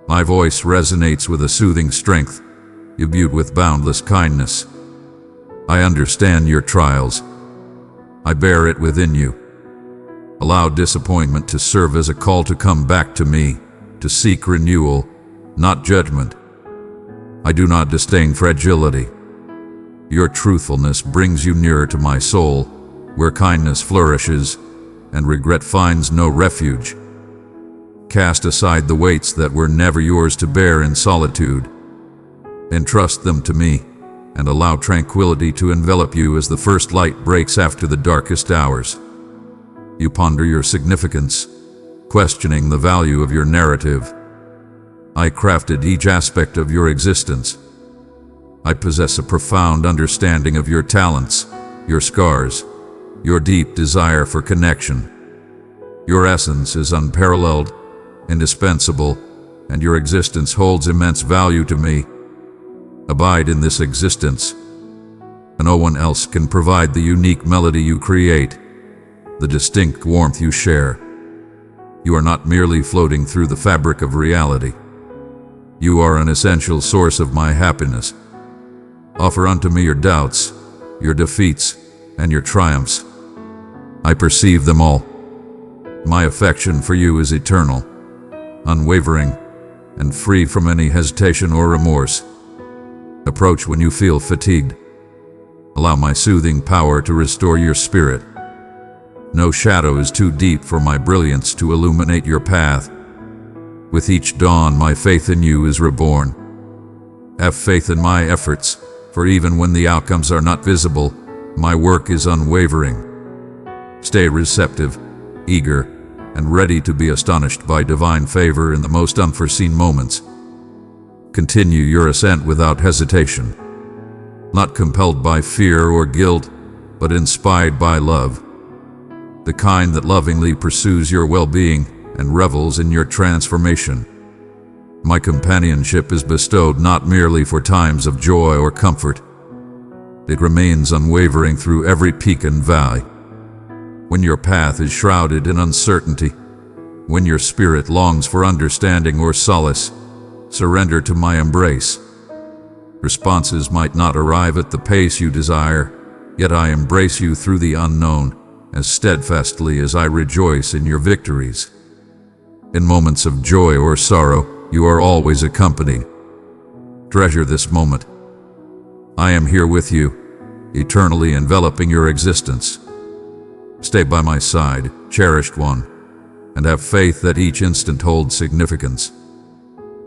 My voice resonates with a soothing strength, imbued with boundless kindness. I understand your trials. I bear it within you. Allow disappointment to serve as a call to come back to me, to seek renewal, not judgment. I do not disdain fragility. Your truthfulness brings you nearer to my soul, where kindness flourishes and regret finds no refuge. Cast aside the weights that were never yours to bear in solitude. Entrust them to me, and allow tranquility to envelop you as the first light breaks after the darkest hours. You ponder your significance, questioning the value of your narrative. I crafted each aspect of your existence. I possess a profound understanding of your talents, your scars, your deep desire for connection. Your essence is unparalleled, indispensable, and your existence holds immense value to me. Abide in this existence, and no one else can provide the unique melody you create, the distinct warmth you share. You are not merely floating through the fabric of reality. You are an essential source of my happiness. Offer unto me your doubts, your defeats, and your triumphs. I perceive them all. My affection for you is eternal, unwavering, and free from any hesitation or remorse. Approach when you feel fatigued. Allow my soothing power to restore your spirit. No shadow is too deep for my brilliance to illuminate your path. With each dawn, my faith in you is reborn. Have faith in my efforts, for even when the outcomes are not visible, my work is unwavering. Stay receptive, eager, and ready to be astonished by divine favor in the most unforeseen moments. Continue your ascent without hesitation. not compelled by fear or guilt, but inspired by love. The kind that lovingly pursues your well-being and revels in your transformation. My companionship is bestowed not merely for times of joy or comfort. It remains unwavering through every peak and valley. When your path is shrouded in uncertainty, when your spirit longs for understanding or solace, surrender to my embrace. Responses might not arrive at the pace you desire, yet I embrace you through the unknown as steadfastly as I rejoice in your victories. In moments of joy or sorrow, you are always accompanied. Treasure this moment. I am here with you, eternally enveloping your existence. Stay by my side, cherished one, and have faith that each instant holds significance.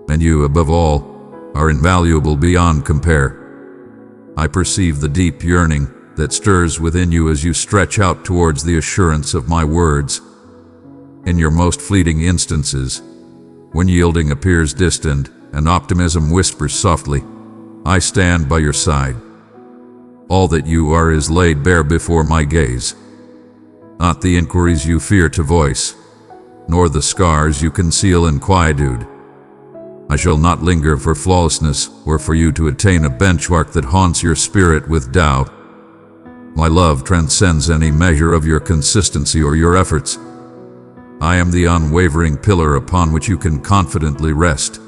And you, above all, are invaluable beyond compare. I perceive the deep yearning that stirs within you as you stretch out towards the assurance of my words. In your most fleeting instances, when yielding appears distant and optimism whispers softly, I stand by your side. All that you are is laid bare before my gaze. Not the inquiries you fear to voice, nor the scars you conceal in quietude. I shall not linger for flawlessness or for you to attain a benchmark that haunts your spirit with doubt. My love transcends any measure of your consistency or your efforts. I am the unwavering pillar upon which you can confidently rest,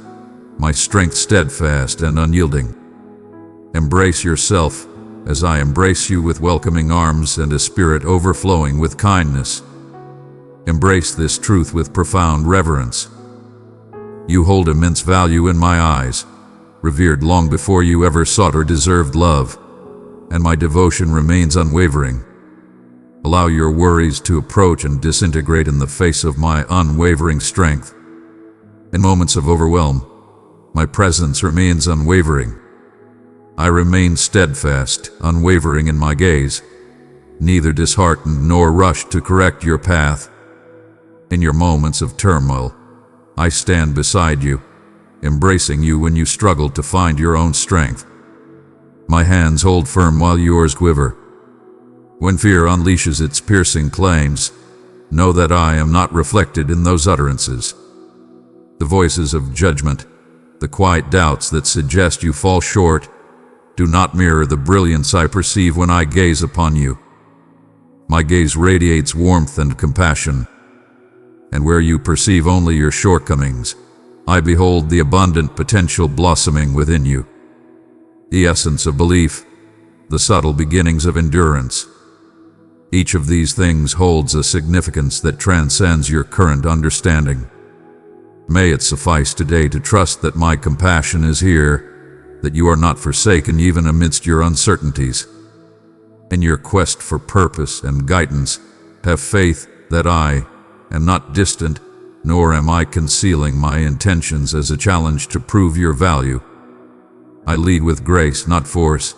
my strength steadfast and unyielding. Embrace yourself as I embrace you with welcoming arms and a spirit overflowing with kindness. Embrace this truth with profound reverence. You hold immense value in my eyes, revered long before you ever sought or deserved love, and my devotion remains unwavering. Allow your worries to approach and disintegrate in the face of my unwavering strength. In moments of overwhelm, my presence remains unwavering. I remain steadfast, unwavering in my gaze, neither disheartened nor rushed to correct your path. In your moments of turmoil, I stand beside you, embracing you when you struggle to find your own strength. My hands hold firm while yours quiver. When fear unleashes its piercing claims, know that I am not reflected in those utterances. The voices of judgment, the quiet doubts that suggest you fall short, do not mirror the brilliance I perceive when I gaze upon you. My gaze radiates warmth and compassion, and where you perceive only your shortcomings, I behold the abundant potential blossoming within you. The essence of belief, the subtle beginnings of endurance. Each of these things holds a significance that transcends your current understanding. May it suffice today to trust that my compassion is here, that you are not forsaken even amidst your uncertainties. In your quest for purpose and guidance, have faith that I am not distant, nor am I concealing my intentions as a challenge to prove your value. I lead with grace, not force.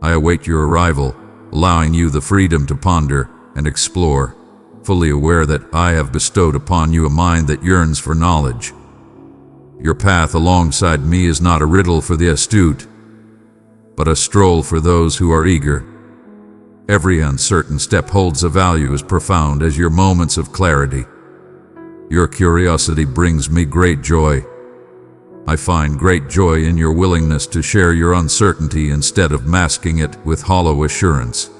I await your arrival, allowing you the freedom to ponder and explore, fully aware that I have bestowed upon you a mind that yearns for knowledge. Your path alongside me is not a riddle for the astute, but a stroll for those who are eager. Every uncertain step holds a value as profound as your moments of clarity. Your curiosity brings me great joy. I find great joy in your willingness to share your uncertainty instead of masking it with hollow assurance.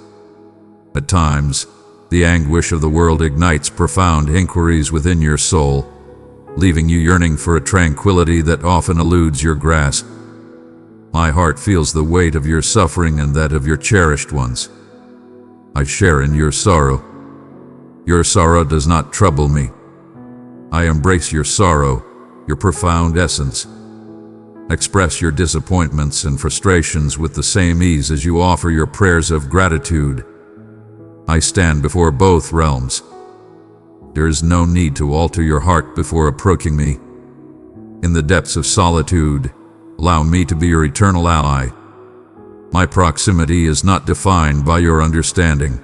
At times, the anguish of the world ignites profound inquiries within your soul, leaving you yearning for a tranquility that often eludes your grasp. My heart feels the weight of your suffering and that of your cherished ones. I share in your sorrow. Your sorrow does not trouble me. I embrace your sorrow, your profound essence. Express your disappointments and frustrations with the same ease as you offer your prayers of gratitude. I stand before both realms. There is no need to alter your heart before approaching me. In the depths of solitude, allow me to be your eternal ally. My proximity is not defined by your understanding.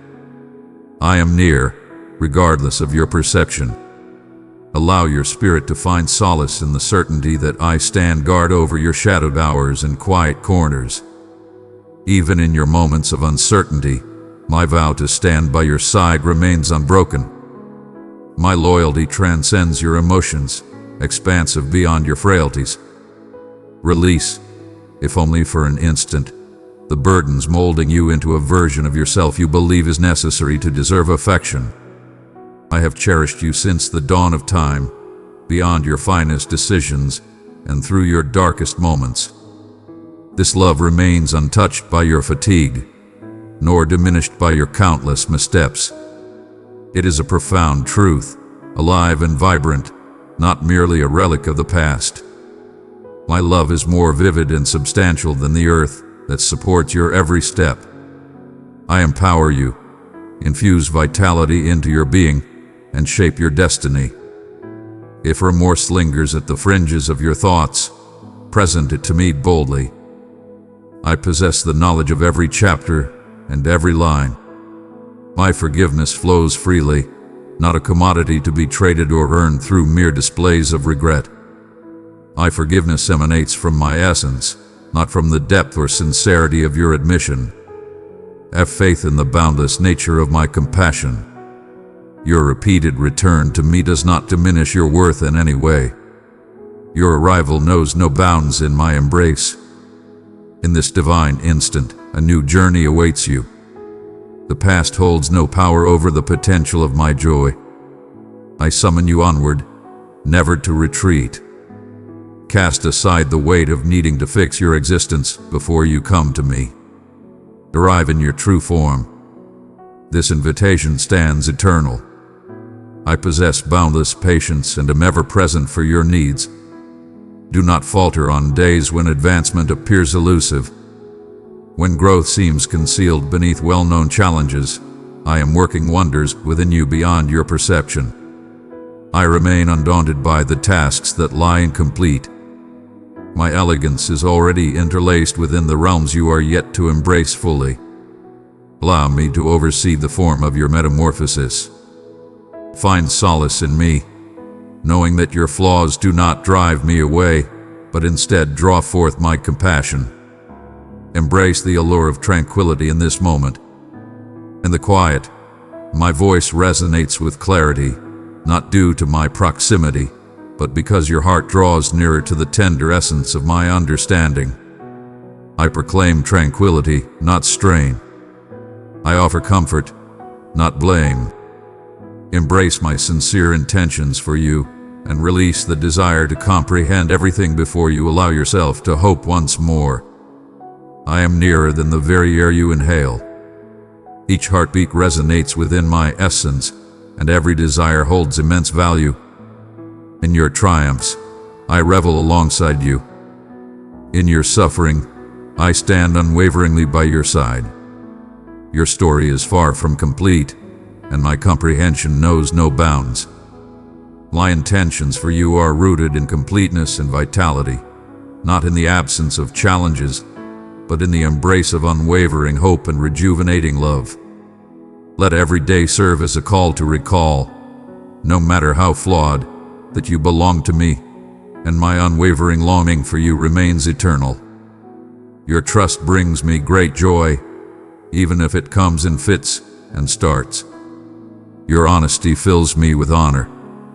I am near, regardless of your perception. Allow your spirit to find solace in the certainty that I stand guard over your shadowed hours and quiet corners. Even in your moments of uncertainty, my vow to stand by your side remains unbroken. My loyalty transcends your emotions, expansive beyond your frailties. Release, if only for an instant, the burdens molding you into a version of yourself you believe is necessary to deserve affection. I have cherished you since the dawn of time, beyond your finest decisions and through your darkest moments. This love remains untouched by your fatigue, nor diminished by your countless missteps. It is a profound truth, alive and vibrant, not merely a relic of the past. My love is more vivid and substantial than the earth that supports your every step. I empower you, infuse vitality into your being, and shape your destiny. If remorse lingers at the fringes of your thoughts, present it to me boldly. I possess the knowledge of every chapter and every line. My forgiveness flows freely, not a commodity to be traded or earned through mere displays of regret. My forgiveness emanates from my essence, not from the depth or sincerity of your admission. Have faith in the boundless nature of my compassion. Your repeated return to me does not diminish your worth in any way. Your arrival knows no bounds in my embrace. In this divine instant, a new journey awaits you. The past holds no power over the potential of my joy. I summon you onward, never to retreat. Cast aside the weight of needing to fix your existence before you come to me. Arrive in your true form. This invitation stands eternal. I possess boundless patience and am ever present for your needs. Do not falter on days when advancement appears elusive. When growth seems concealed beneath well-known challenges, I am working wonders within you beyond your perception. I remain undaunted by the tasks that lie incomplete. My elegance is already interlaced within the realms you are yet to embrace fully. Allow me to oversee the form of your metamorphosis. Find solace in me, knowing that your flaws do not drive me away, but instead draw forth my compassion. Embrace the allure of tranquility in this moment. In the quiet, my voice resonates with clarity, not due to my proximity, but because your heart draws nearer to the tender essence of my understanding. I proclaim tranquility, not strain. I offer comfort, not blame. Embrace my sincere intentions for you, and release the desire to comprehend everything before you allow yourself to hope once more. I am nearer than the very air you inhale. Each heartbeat resonates within my essence, and every desire holds immense value. In your triumphs, I revel alongside you. In your suffering, I stand unwaveringly by your side. Your story is far from complete, and my comprehension knows no bounds. My intentions for you are rooted in completeness and vitality, not in the absence of challenges, but in the embrace of unwavering hope and rejuvenating love. Let every day serve as a call to recall, no matter how flawed, that you belong to me, and my unwavering longing for you remains eternal. Your trust brings me great joy, even if it comes in fits and starts. Your honesty fills me with honor,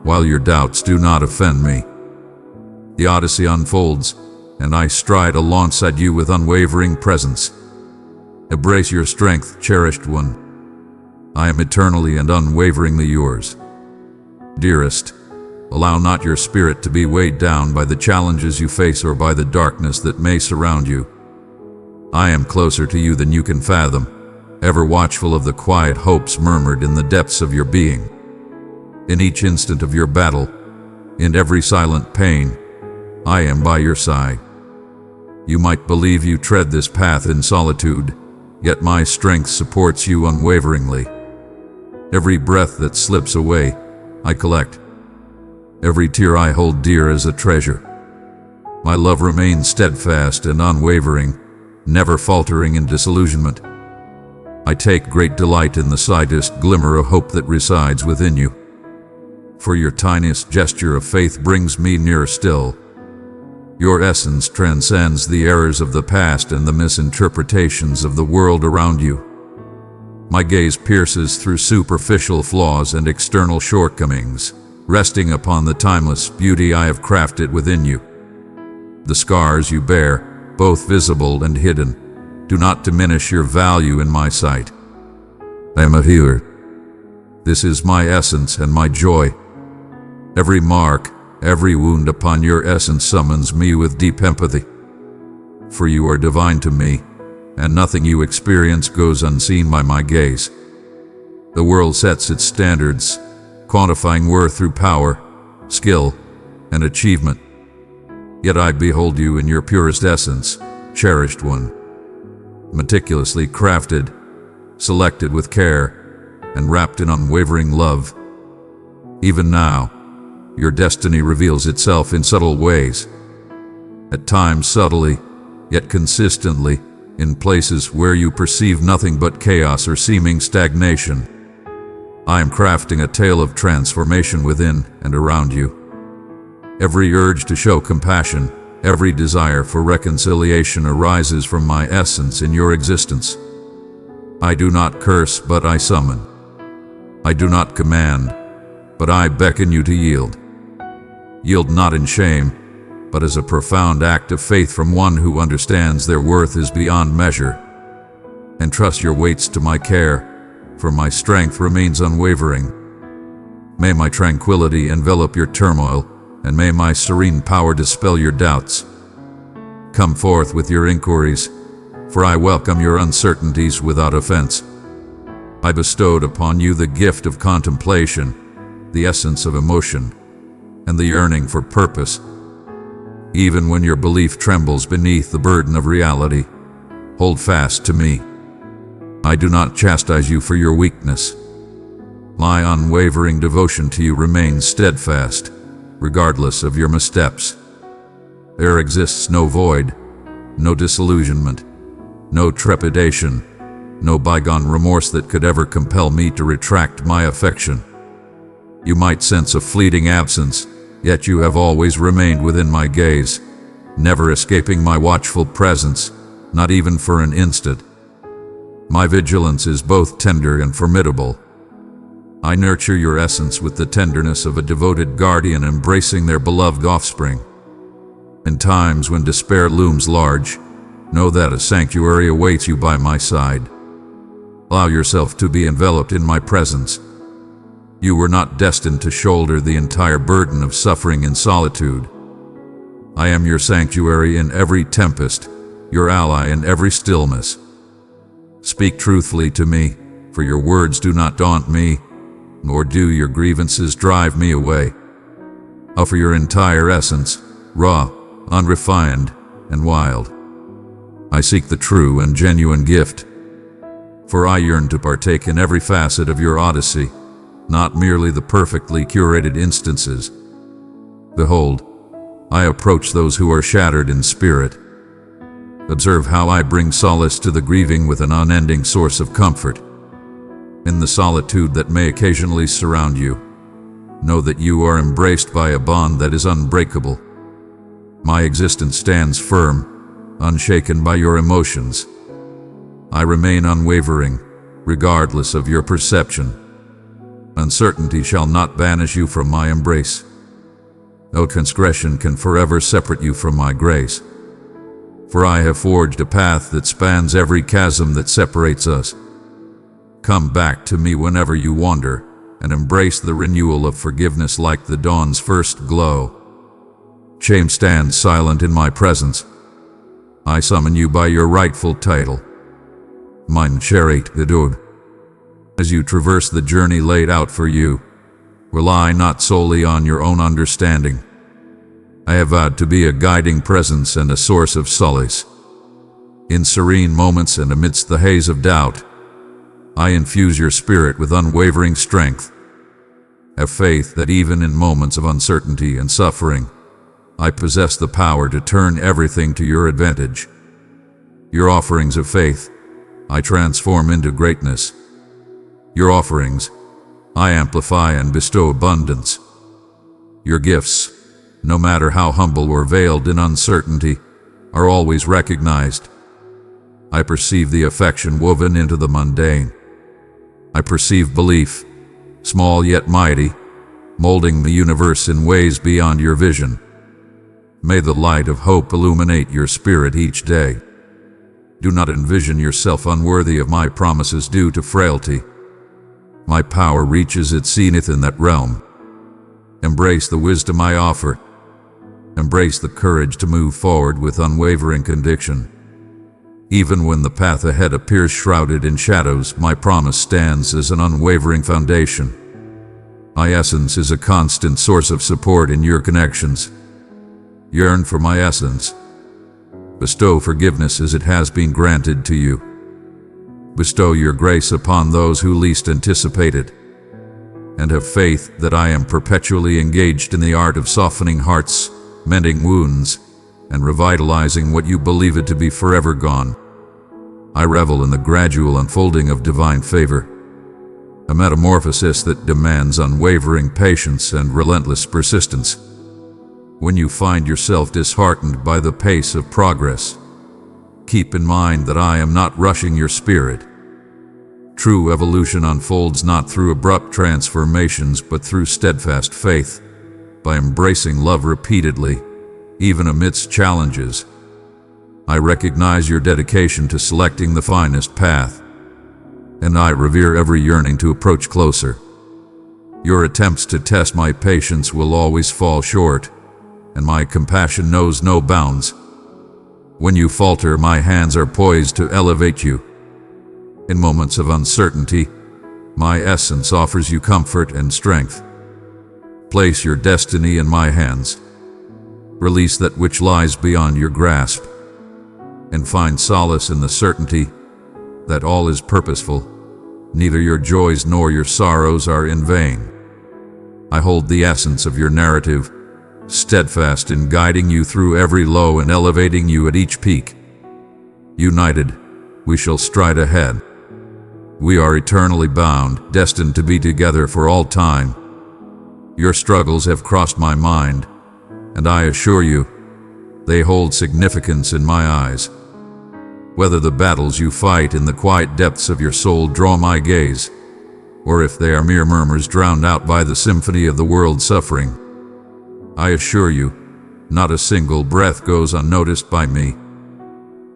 while your doubts do not offend me. The Odyssey unfolds, and I stride alongside you with unwavering presence. Embrace your strength, cherished one. I am eternally and unwaveringly yours. Dearest, allow not your spirit to be weighed down by the challenges you face or by the darkness that may surround you. I am closer to you than you can fathom, ever watchful of the quiet hopes murmured in the depths of your being. In each instant of your battle, in every silent pain, I am by your side. You might believe you tread this path in solitude, yet my strength supports you unwaveringly. Every breath that slips away, I collect. Every tear I hold dear as a treasure. My love remains steadfast and unwavering, never faltering in disillusionment. I take great delight in the slightest glimmer of hope that resides within you. For your tiniest gesture of faith brings me nearer still. Your essence transcends the errors of the past and the misinterpretations of the world around you. My gaze pierces through superficial flaws and external shortcomings, resting upon the timeless beauty I have crafted within you. The scars you bear, both visible and hidden, do not diminish your value in my sight. I am a healer. This is my essence and my joy. Every mark, every wound upon your essence summons me with deep empathy. For you are divine to me, and nothing you experience goes unseen by my gaze. The world sets its standards, quantifying worth through power, skill, and achievement. Yet I behold you in your purest essence, cherished one, meticulously crafted, selected with care, and wrapped in unwavering love. Even now, your destiny reveals itself in subtle ways, at times subtly, yet consistently, in places where you perceive nothing but chaos or seeming stagnation. I am crafting a tale of transformation within and around you. Every urge to show compassion, every desire for reconciliation arises from my essence in your existence. I do not curse, but I summon. I do not command, but I beckon you to yield. Yield not in shame, but as a profound act of faith from one who understands their worth is beyond measure. Entrust your weights to my care, for my strength remains unwavering. May my tranquility envelop your turmoil, and may my serene power dispel your doubts. Come forth with your inquiries, for I welcome your uncertainties without offense. I bestowed upon you the gift of contemplation, the essence of emotion, and the yearning for purpose. Even when your belief trembles beneath the burden of reality, hold fast to me. I do not chastise you for your weakness. My unwavering devotion to you remains steadfast, regardless of your missteps. There exists no void, no disillusionment, no trepidation, no bygone remorse that could ever compel me to retract my affection. You might sense a fleeting absence, yet you have always remained within my gaze, never escaping my watchful presence, not even for an instant. My vigilance is both tender and formidable. I nurture your essence with the tenderness of a devoted guardian embracing their beloved offspring. In times when despair looms large, know that a sanctuary awaits you by my side. Allow yourself to be enveloped in my presence. You were not destined to shoulder the entire burden of suffering in solitude. I am your sanctuary in every tempest, your ally in every stillness. Speak truthfully to me, for your words do not daunt me, nor do your grievances drive me away. Offer your entire essence, raw, unrefined, and wild. I seek the true and genuine gift, for I yearn to partake in every facet of your odyssey, not merely the perfectly curated instances. Behold, I approach those who are shattered in spirit. Observe how I bring solace to the grieving with an unending source of comfort. In the solitude that may occasionally surround you, know that you are embraced by a bond that is unbreakable. My existence stands firm, unshaken by your emotions. I remain unwavering, regardless of your perception. Uncertainty shall not banish you from my embrace. No transgression can forever separate you from my grace. For I have forged a path that spans every chasm that separates us. Come back to me whenever you wander, and embrace the renewal of forgiveness like the dawn's first glow. Shame stands silent in my presence. I summon you by your rightful title. Mein Sherit Gedud. As you traverse the journey laid out for you, rely not solely on your own understanding. I have vowed to be a guiding presence and a source of solace. In serene moments and amidst the haze of doubt, I infuse your spirit with unwavering strength. Have faith that even in moments of uncertainty and suffering, I possess the power to turn everything to your advantage. Your offerings of faith, I transform into greatness. Your offerings, I amplify and bestow abundance. Your gifts, no matter how humble or veiled in uncertainty, are always recognized. I perceive the affection woven into the mundane. I perceive belief, small yet mighty, molding the universe in ways beyond your vision. May the light of hope illuminate your spirit each day. Do not envision yourself unworthy of my promises due to frailty. My power reaches its zenith in that realm. Embrace the wisdom I offer. Embrace the courage to move forward with unwavering conviction. Even when the path ahead appears shrouded in shadows, my promise stands as an unwavering foundation. My essence is a constant source of support in your connections. Yearn for my essence. Bestow forgiveness as it has been granted to you. Bestow your grace upon those who least anticipate it. And have faith that I am perpetually engaged in the art of softening hearts, mending wounds, and revitalizing what you believe it to be forever gone. I revel in the gradual unfolding of divine favor, a metamorphosis that demands unwavering patience and relentless persistence. When you find yourself disheartened by the pace of progress, keep in mind that I am not rushing your spirit. True evolution unfolds not through abrupt transformations but through steadfast faith, by embracing love repeatedly, even amidst challenges. I recognize your dedication to selecting the finest path, and I revere every yearning to approach closer. Your attempts to test my patience will always fall short, and my compassion knows no bounds. When you falter, my hands are poised to elevate you. In moments of uncertainty, my essence offers you comfort and strength. Place your destiny in my hands. Release that which lies beyond your grasp, and find solace in the certainty that all is purposeful. Neither your joys nor your sorrows are in vain. I hold the essence of your narrative, steadfast in guiding you through every low and elevating you at each peak. United, we shall stride ahead. We are eternally bound, destined to be together for all time. Your struggles have crossed my mind, and I assure you, they hold significance in my eyes. Whether the battles you fight in the quiet depths of your soul draw my gaze, or if they are mere murmurs drowned out by the symphony of the world's suffering, I assure you, not a single breath goes unnoticed by me.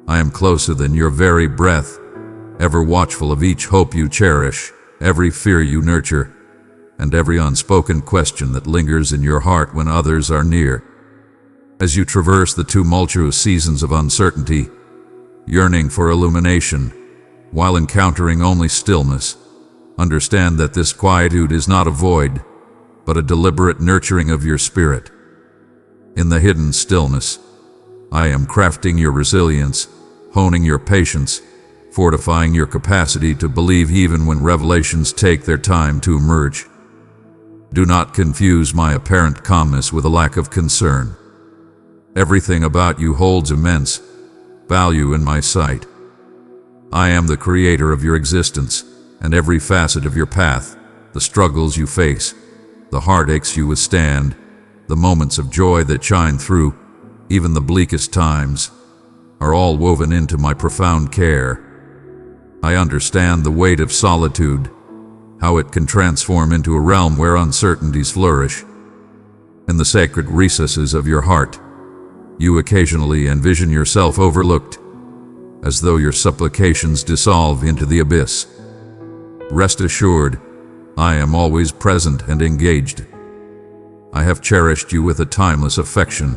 I am closer than your very breath, ever watchful of each hope you cherish, every fear you nurture, and every unspoken question that lingers in your heart when others are near. As you traverse the tumultuous seasons of uncertainty, yearning for illumination, while encountering only stillness, understand that this quietude is not a void, but a deliberate nurturing of your spirit. In the hidden stillness, I am crafting your resilience, honing your patience, fortifying your capacity to believe even when revelations take their time to emerge. Do not confuse my apparent calmness with a lack of concern. Everything about you holds immense value in my sight. I am the creator of your existence, and every facet of your path, the struggles you face, the heartaches you withstand, the moments of joy that shine through, even the bleakest times, are all woven into my profound care. I understand the weight of solitude, how it can transform into a realm where uncertainties flourish. In the sacred recesses of your heart, you occasionally envision yourself overlooked, as though your supplications dissolve into the abyss. Rest assured, I am always present and engaged. I have cherished you with a timeless affection,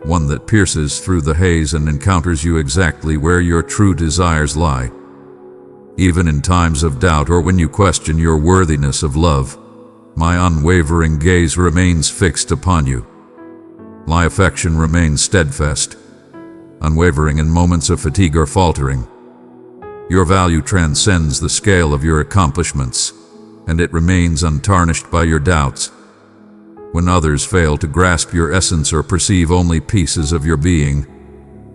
one that pierces through the haze and encounters you exactly where your true desires lie. Even in times of doubt or when you question your worthiness of love, my unwavering gaze remains fixed upon you. My affection remains steadfast, unwavering in moments of fatigue or faltering. Your value transcends the scale of your accomplishments, and it remains untarnished by your doubts. When others fail to grasp your essence or perceive only pieces of your being,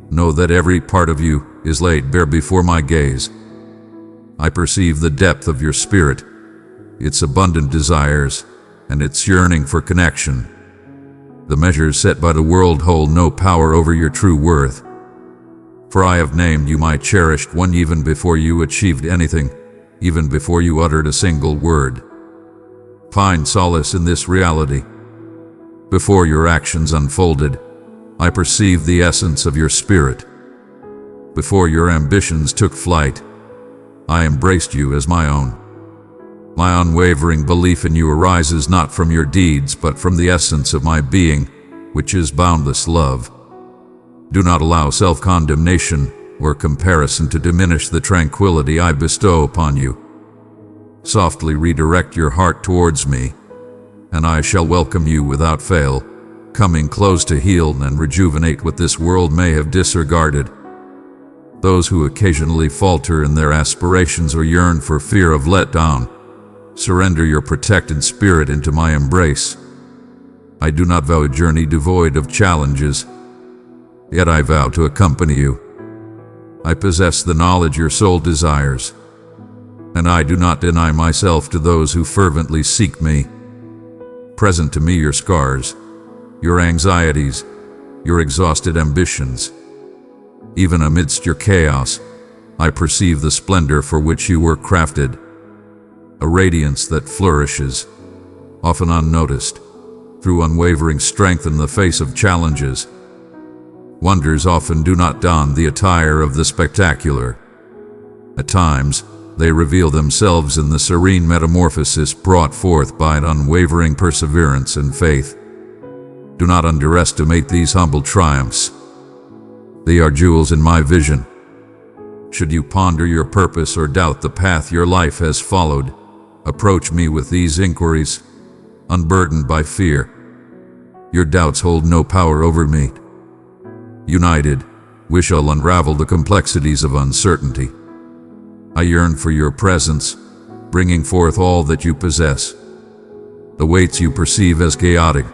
know that every part of you is laid bare before my gaze. I perceive the depth of your spirit, its abundant desires, and its yearning for connection. The measures set by the world hold no power over your true worth. For I have named you my cherished one even before you achieved anything, even before you uttered a single word. Find solace in this reality. Before your actions unfolded, I perceived the essence of your spirit. Before your ambitions took flight, I embraced you as my own. My unwavering belief in you arises not from your deeds, but from the essence of my being, which is boundless love. Do not allow self-condemnation or comparison to diminish the tranquility I bestow upon you. Softly redirect your heart towards me, and I shall welcome you without fail, coming close to heal and rejuvenate what this world may have disregarded. Those who occasionally falter in their aspirations or yearn for fear of letdown, surrender your protected spirit into my embrace. I do not vow a journey devoid of challenges, yet I vow to accompany you. I possess the knowledge your soul desires, and I do not deny myself to those who fervently seek me. Present to me your scars, your anxieties, your exhausted ambitions. Even amidst your chaos, I perceive the splendor for which you were crafted, a radiance that flourishes, often unnoticed, through unwavering strength in the face of challenges. Wonders often do not don the attire of the spectacular. At times, they reveal themselves in the serene metamorphosis brought forth by an unwavering perseverance and faith. Do not underestimate these humble triumphs. They are jewels in my vision. Should you ponder your purpose or doubt the path your life has followed, approach me with these inquiries, unburdened by fear. Your doubts hold no power over me. United, we shall unravel the complexities of uncertainty. I yearn for your presence, bringing forth all that you possess. The weights you perceive as chaotic,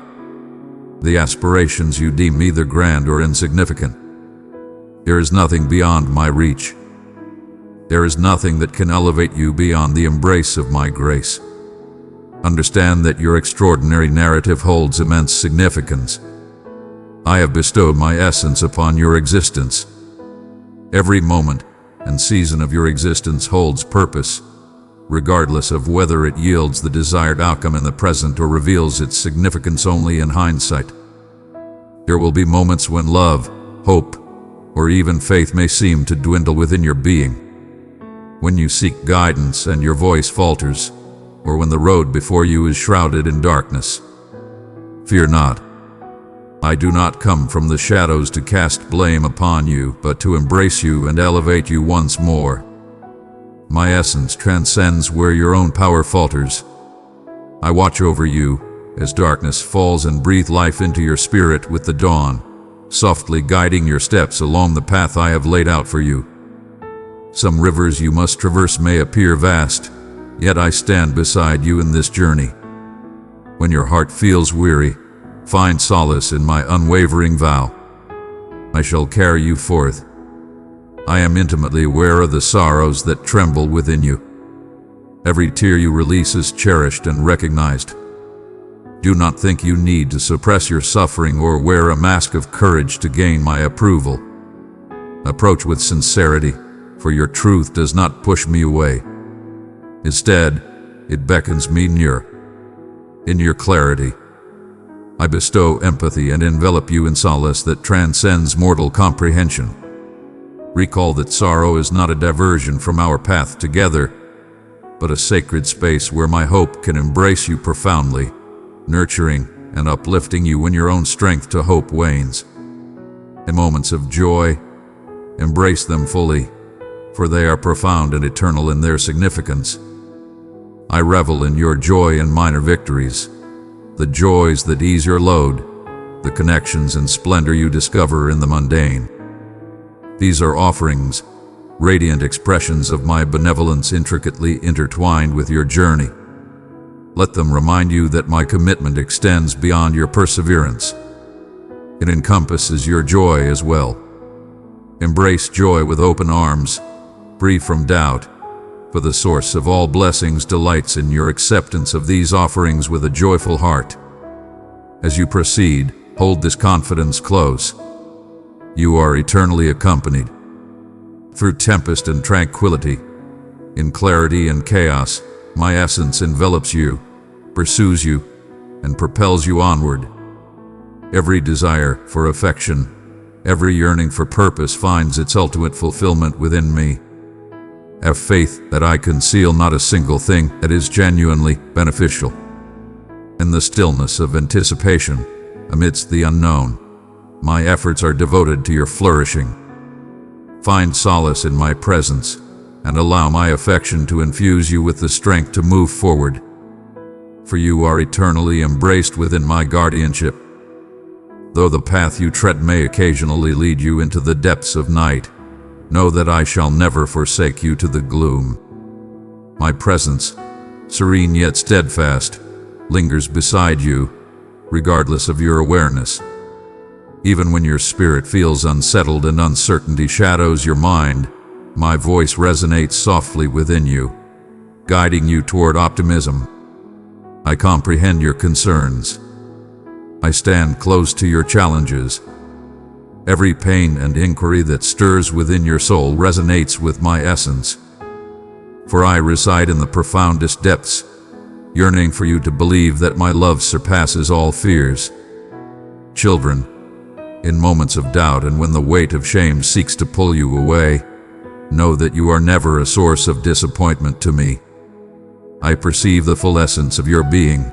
the aspirations you deem either grand or insignificant. There is nothing beyond my reach. There is nothing that can elevate you beyond the embrace of my grace. Understand that your extraordinary narrative holds immense significance. I have bestowed my essence upon your existence. Every moment and season of your existence holds purpose, regardless of whether it yields the desired outcome in the present or reveals its significance only in hindsight. There will be moments when love, hope, or even faith may seem to dwindle within your being. When you seek guidance and your voice falters, or when the road before you is shrouded in darkness. Fear not. I do not come from the shadows to cast blame upon you, but to embrace you and elevate you once more. My essence transcends where your own power falters. I watch over you as darkness falls and breathe life into your spirit with the dawn, softly guiding your steps along the path I have laid out for you. Some rivers you must traverse may appear vast, yet I stand beside you in this journey. When your heart feels weary, find solace in my unwavering vow. I shall carry you forth. I am intimately aware of the sorrows that tremble within you. Every tear you release is cherished and recognized. Do not think you need to suppress your suffering or wear a mask of courage to gain my approval. Approach with sincerity, for your truth does not push me away. Instead, it beckons me near. In your clarity, I bestow empathy and envelop you in solace that transcends mortal comprehension. Recall that sorrow is not a diversion from our path together, but a sacred space where my hope can embrace you profoundly, nurturing and uplifting you when your own strength to hope wanes. In moments of joy, embrace them fully, for they are profound and eternal in their significance. I revel in your joy and minor victories, the joys that ease your load, the connections and splendor you discover in the mundane. These are offerings, radiant expressions of my benevolence intricately intertwined with your journey. Let them remind you that my commitment extends beyond your perseverance. It encompasses your joy as well. Embrace joy with open arms, free from doubt, for the source of all blessings delights in your acceptance of these offerings with a joyful heart. As you proceed, Hold this confidence close. You are eternally accompanied. Through tempest and tranquility, in clarity and chaos, my essence envelops you, pursues you, and propels you onward. Every desire for affection, every yearning for purpose finds its ultimate fulfillment within me. Have faith that I conceal not a single thing that is genuinely beneficial. In the stillness of anticipation, amidst the unknown, my efforts are devoted to your flourishing. Find solace in my presence, and allow my affection to infuse you with the strength to move forward. For you are eternally embraced within my guardianship. Though the path you tread may occasionally lead you into the depths of night, know that I shall never forsake you to the gloom. My presence, serene yet steadfast, lingers beside you, regardless of your awareness. Even when your spirit feels unsettled and uncertainty shadows your mind, my voice resonates softly within you, guiding you toward optimism. I comprehend your concerns. I stand close to your challenges. Every pain and inquiry that stirs within your soul resonates with my essence. For I reside in the profoundest depths, yearning for you to believe that my love surpasses all fears. Children, in moments of doubt and when the weight of shame seeks to pull you away, know that you are never a source of disappointment to me. I perceive the full essence of your being,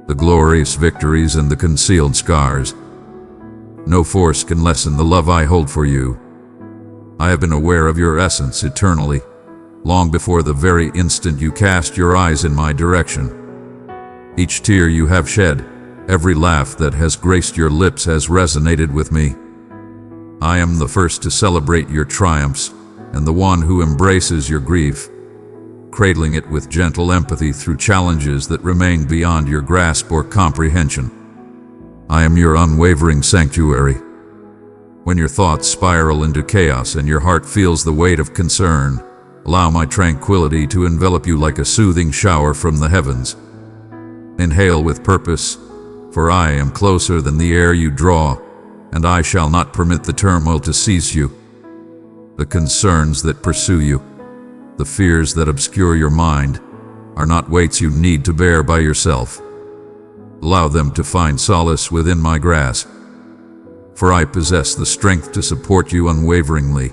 the glorious victories and the concealed scars. No force can lessen the love I hold for you. I have been aware of your essence eternally, long before the very instant you cast your eyes in my direction. Each tear you have shed, every laugh that has graced your lips has resonated with me. I am the first to celebrate your triumphs, and the one who embraces your grief, cradling it with gentle empathy through challenges that remain beyond your grasp or comprehension. I am your unwavering sanctuary. When your thoughts spiral into chaos and your heart feels the weight of concern, allow my tranquility to envelop you like a soothing shower from the heavens. Inhale with purpose, for I am closer than the air you draw, and I shall not permit the turmoil to seize you. The concerns that pursue you, the fears that obscure your mind, are not weights you need to bear by yourself. Allow them to find solace within my grasp, for I possess the strength to support you unwaveringly.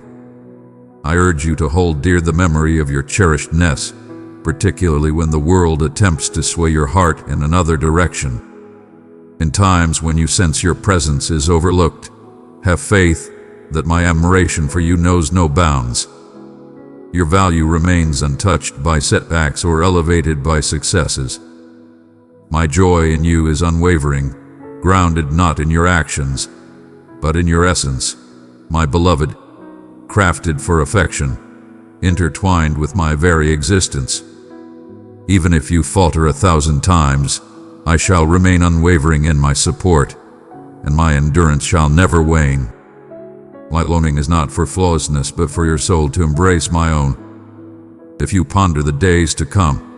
I urge you to hold dear the memory of your cherishedness, particularly when the world attempts to sway your heart in another direction. In times when you sense your presence is overlooked, have faith that my admiration for you knows no bounds. Your value remains untouched by setbacks or elevated by successes. My joy in you is unwavering, grounded not in your actions, but in your essence, my beloved, crafted for affection, intertwined with my very existence. Even if you falter 1,000 times, I shall remain unwavering in my support, and my endurance shall never wane. My longing is not for flawlessness, but for your soul to embrace my own. If you ponder the days to come,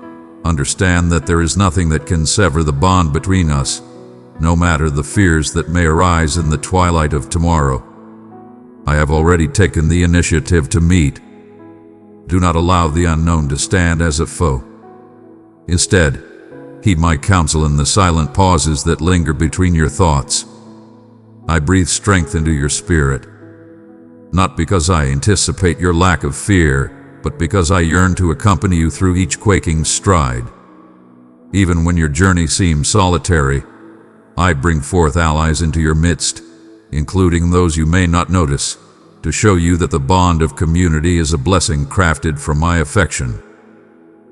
understand that there is nothing that can sever the bond between us, no matter the fears that may arise in the twilight of tomorrow. I have already taken the initiative to meet. Do not allow the unknown to stand as a foe. Instead, heed my counsel in the silent pauses that linger between your thoughts. I breathe strength into your spirit, not because I anticipate your lack of fear, but because I yearn to accompany you through each quaking stride. Even when your journey seems solitary, I bring forth allies into your midst, including those you may not notice, to show you that the bond of community is a blessing crafted from my affection.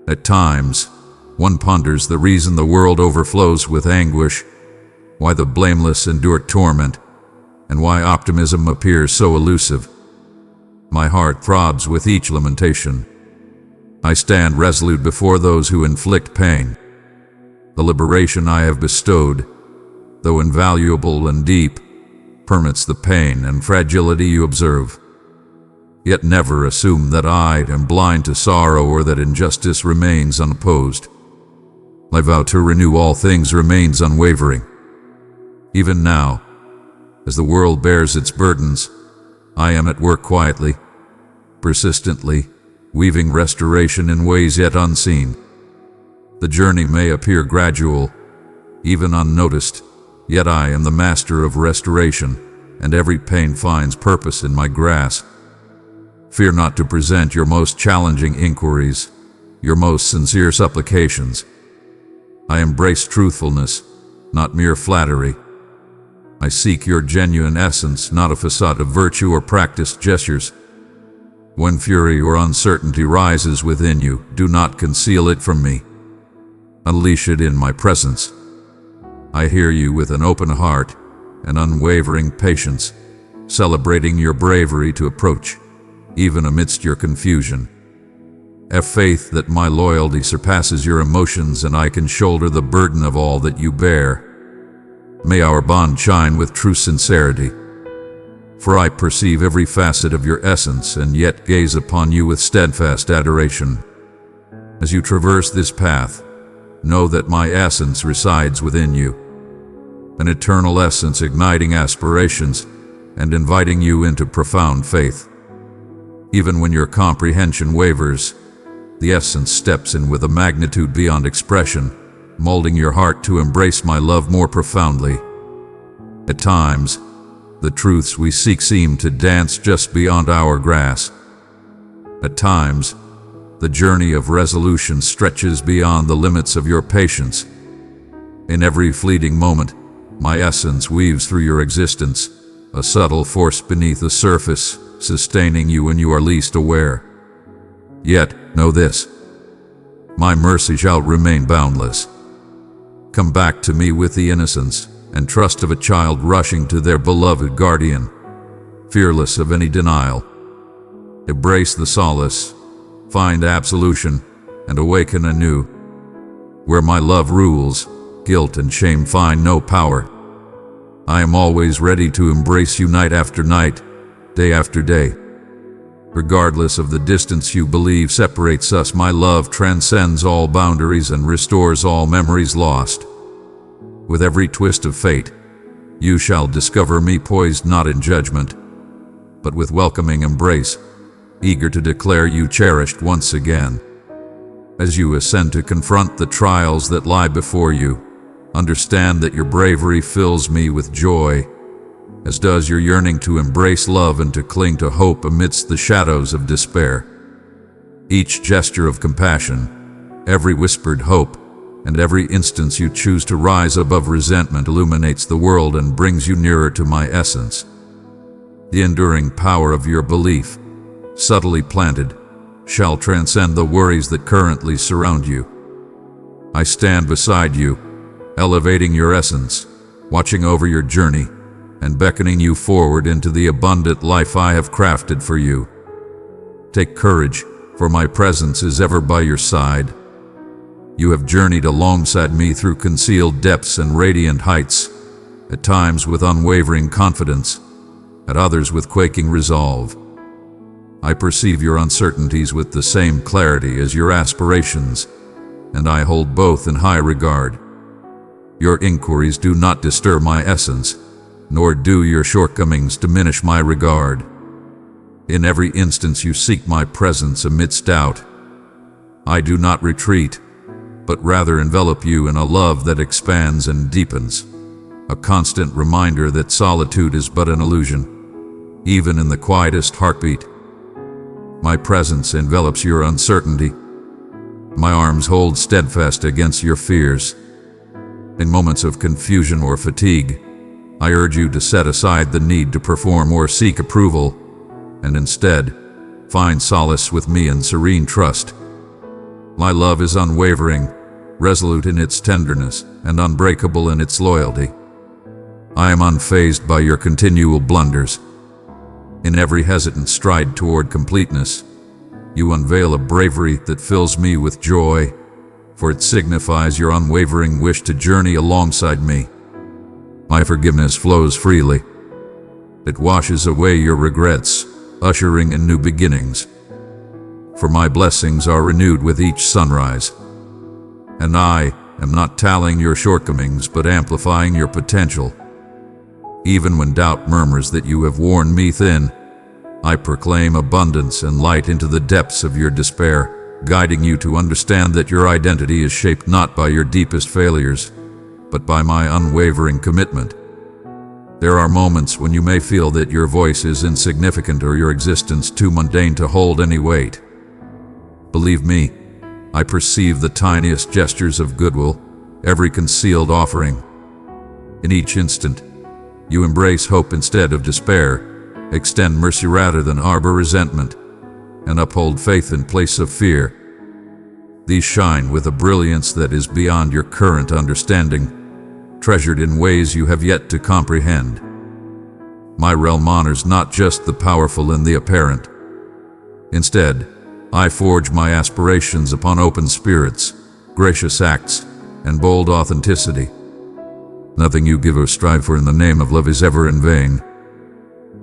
At times, one ponders the reason the world overflows with anguish, why the blameless endure torment, and why optimism appears so elusive. My heart throbs with each lamentation. I stand resolute before those who inflict pain. The liberation I have bestowed, though invaluable and deep, permits the pain and fragility you observe. Yet never assume that I am blind to sorrow or that injustice remains unopposed. My vow to renew all things remains unwavering. Even now, as the world bears its burdens, I am at work quietly, persistently, weaving restoration in ways yet unseen. The journey may appear gradual, even unnoticed, yet I am the master of restoration, and every pain finds purpose in my grasp. Fear not to present your most challenging inquiries, your most sincere supplications. I embrace truthfulness, not mere flattery. I seek your genuine essence, not a facade of virtue or practiced gestures. When fury or uncertainty rises within you, do not conceal it from me. Unleash it in my presence. I hear you with an open heart and unwavering patience, celebrating your bravery to approach, even amidst your confusion. Have faith that my loyalty surpasses your emotions and I can shoulder the burden of all that you bear. May our bond shine with true sincerity, for I perceive every facet of your essence and yet gaze upon you with steadfast adoration. As you traverse this path, know that my essence resides within you, an eternal essence igniting aspirations and inviting you into profound faith. Even when your comprehension wavers, the essence steps in with a magnitude beyond expression, molding your heart to embrace my love more profoundly. At times, the truths we seek seem to dance just beyond our grasp. At times, the journey of resolution stretches beyond the limits of your patience. In every fleeting moment, my essence weaves through your existence, a subtle force beneath the surface, sustaining you when you are least aware. Yet, know this: my mercy shall remain boundless. Come back to me with the innocence and trust of a child rushing to their beloved guardian, fearless of any denial. Embrace the solace, find absolution, and awaken anew. Where my love rules, guilt and shame find no power. I am always ready to embrace you night after night, day after day. Regardless of the distance you believe separates us, my love transcends all boundaries and restores all memories lost. With every twist of fate, you shall discover me poised not in judgment, but with welcoming embrace, eager to declare you cherished once again. As you ascend to confront the trials that lie before you, understand that your bravery fills me with joy, as does your yearning to embrace love and to cling to hope amidst the shadows of despair. Each gesture of compassion, every whispered hope, and every instance you choose to rise above resentment illuminates the world and brings you nearer to my essence. The enduring power of your belief, subtly planted, shall transcend the worries that currently surround you. I stand beside you, elevating your essence, watching over your journey, and beckoning you forward into the abundant life I have crafted for you. Take courage, for my presence is ever by your side. You have journeyed alongside me through concealed depths and radiant heights, at times with unwavering confidence, at others with quaking resolve. I perceive your uncertainties with the same clarity as your aspirations, and I hold both in high regard. Your inquiries do not disturb my essence, nor do your shortcomings diminish my regard. In every instance you seek my presence amidst doubt. I do not retreat, but rather envelop you in a love that expands and deepens, a constant reminder that solitude is but an illusion, even in the quietest heartbeat. My presence envelops your uncertainty. My arms hold steadfast against your fears. In moments of confusion or fatigue, I urge you to set aside the need to perform or seek approval, and instead, find solace with me in serene trust. My love is unwavering, resolute in its tenderness, and unbreakable in its loyalty. I am unfazed by your continual blunders. In every hesitant stride toward completeness, you unveil a bravery that fills me with joy, for it signifies your unwavering wish to journey alongside me. My forgiveness flows freely. It washes away your regrets, ushering in new beginnings. For my blessings are renewed with each sunrise. And I am not tallying your shortcomings but amplifying your potential, Even when doubt murmurs that you have worn me thin, I proclaim abundance and light into the depths of your despair, guiding you to understand that your identity is shaped not by your deepest failures, but by my unwavering commitment. There are moments when you may feel that your voice is insignificant or your existence too mundane to hold any weight. Believe me, I perceive the tiniest gestures of goodwill, every concealed offering. In each instant, you embrace hope instead of despair, extend mercy rather than harbor resentment, and uphold faith in place of fear. These shine with a brilliance that is beyond your current understanding, treasured in ways you have yet to comprehend. My realm honors not just the powerful and the apparent. Instead, I forge my aspirations upon open spirits, gracious acts, and bold authenticity. Nothing you give or strive for in the name of love is ever in vain.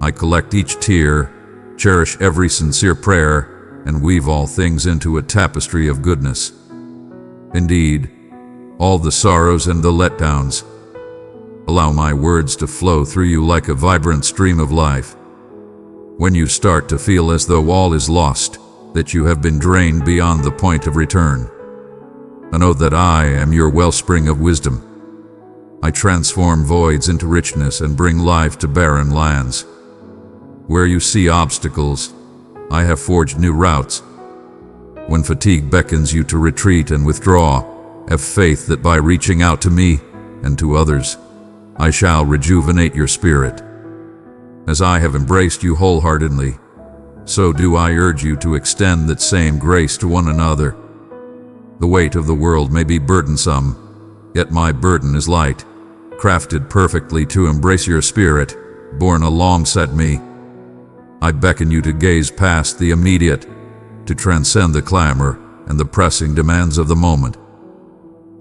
I collect each tear, cherish every sincere prayer, and weave all things into a tapestry of goodness. Indeed, all the sorrows and the letdowns. Allow my words to flow through you like a vibrant stream of life. When you start to feel as though all is lost, that you have been drained beyond the point of return, know that I am your wellspring of wisdom. I transform voids into richness and bring life to barren lands. Where you see obstacles, I have forged new routes. When fatigue beckons you to retreat and withdraw, have faith that by reaching out to me and to others, I shall rejuvenate your spirit. As I have embraced you wholeheartedly, so do I urge you to extend that same grace to one another. The weight of the world may be burdensome, yet my burden is light, crafted perfectly to embrace your spirit, born alongside me. I beckon you to gaze past the immediate, to transcend the clamor and the pressing demands of the moment.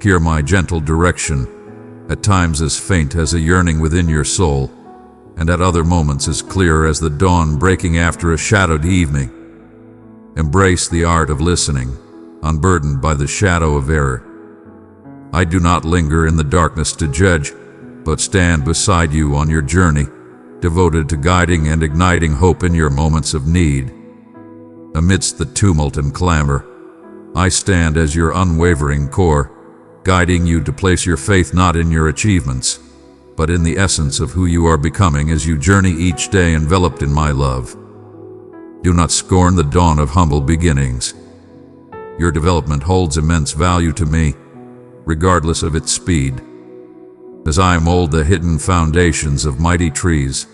Hear my gentle direction, at times as faint as a yearning within your soul, and at other moments as clear as the dawn breaking after a shadowed evening. Embrace the art of listening, unburdened by the shadow of error. I do not linger in the darkness to judge, but stand beside you on your journey, devoted to guiding and igniting hope in your moments of need. Amidst the tumult and clamor, I stand as your unwavering core, guiding you to place your faith not in your achievements, but in the essence of who you are becoming as you journey each day enveloped in my love. Do not scorn the dawn of humble beginnings. Your development holds immense value to me, regardless of its speed. As I mold the hidden foundations of mighty trees,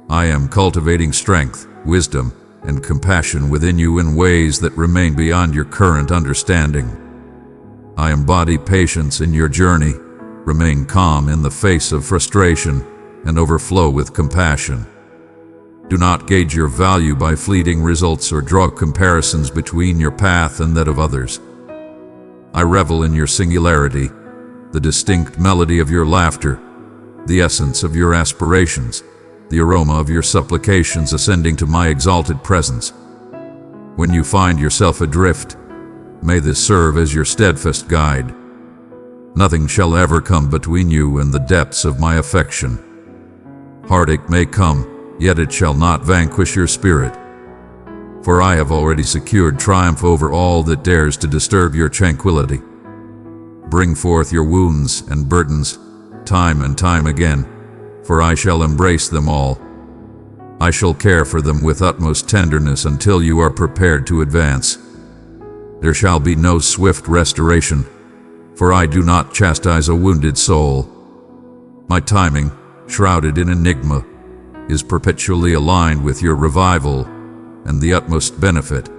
I am cultivating strength, wisdom, and compassion within you in ways that remain beyond your current understanding. I embody patience in your journey, remain calm in the face of frustration, and overflow with compassion. Do not gauge your value by fleeting results or draw comparisons between your path and that of others. I revel in your singularity, the distinct melody of your laughter, the essence of your aspirations, the aroma of your supplications ascending to my exalted presence. When you find yourself adrift, may this serve as your steadfast guide. Nothing shall ever come between you and the depths of my affection. Heartache may come, yet it shall not vanquish your spirit. For I have already secured triumph over all that dares to disturb your tranquility. Bring forth your wounds and burdens, time and time again, for I shall embrace them all. I shall care for them with utmost tenderness until you are prepared to advance. There shall be no swift restoration, for I do not chastise a wounded soul. My timing, shrouded in enigma, is perpetually aligned with your revival and the utmost benefit.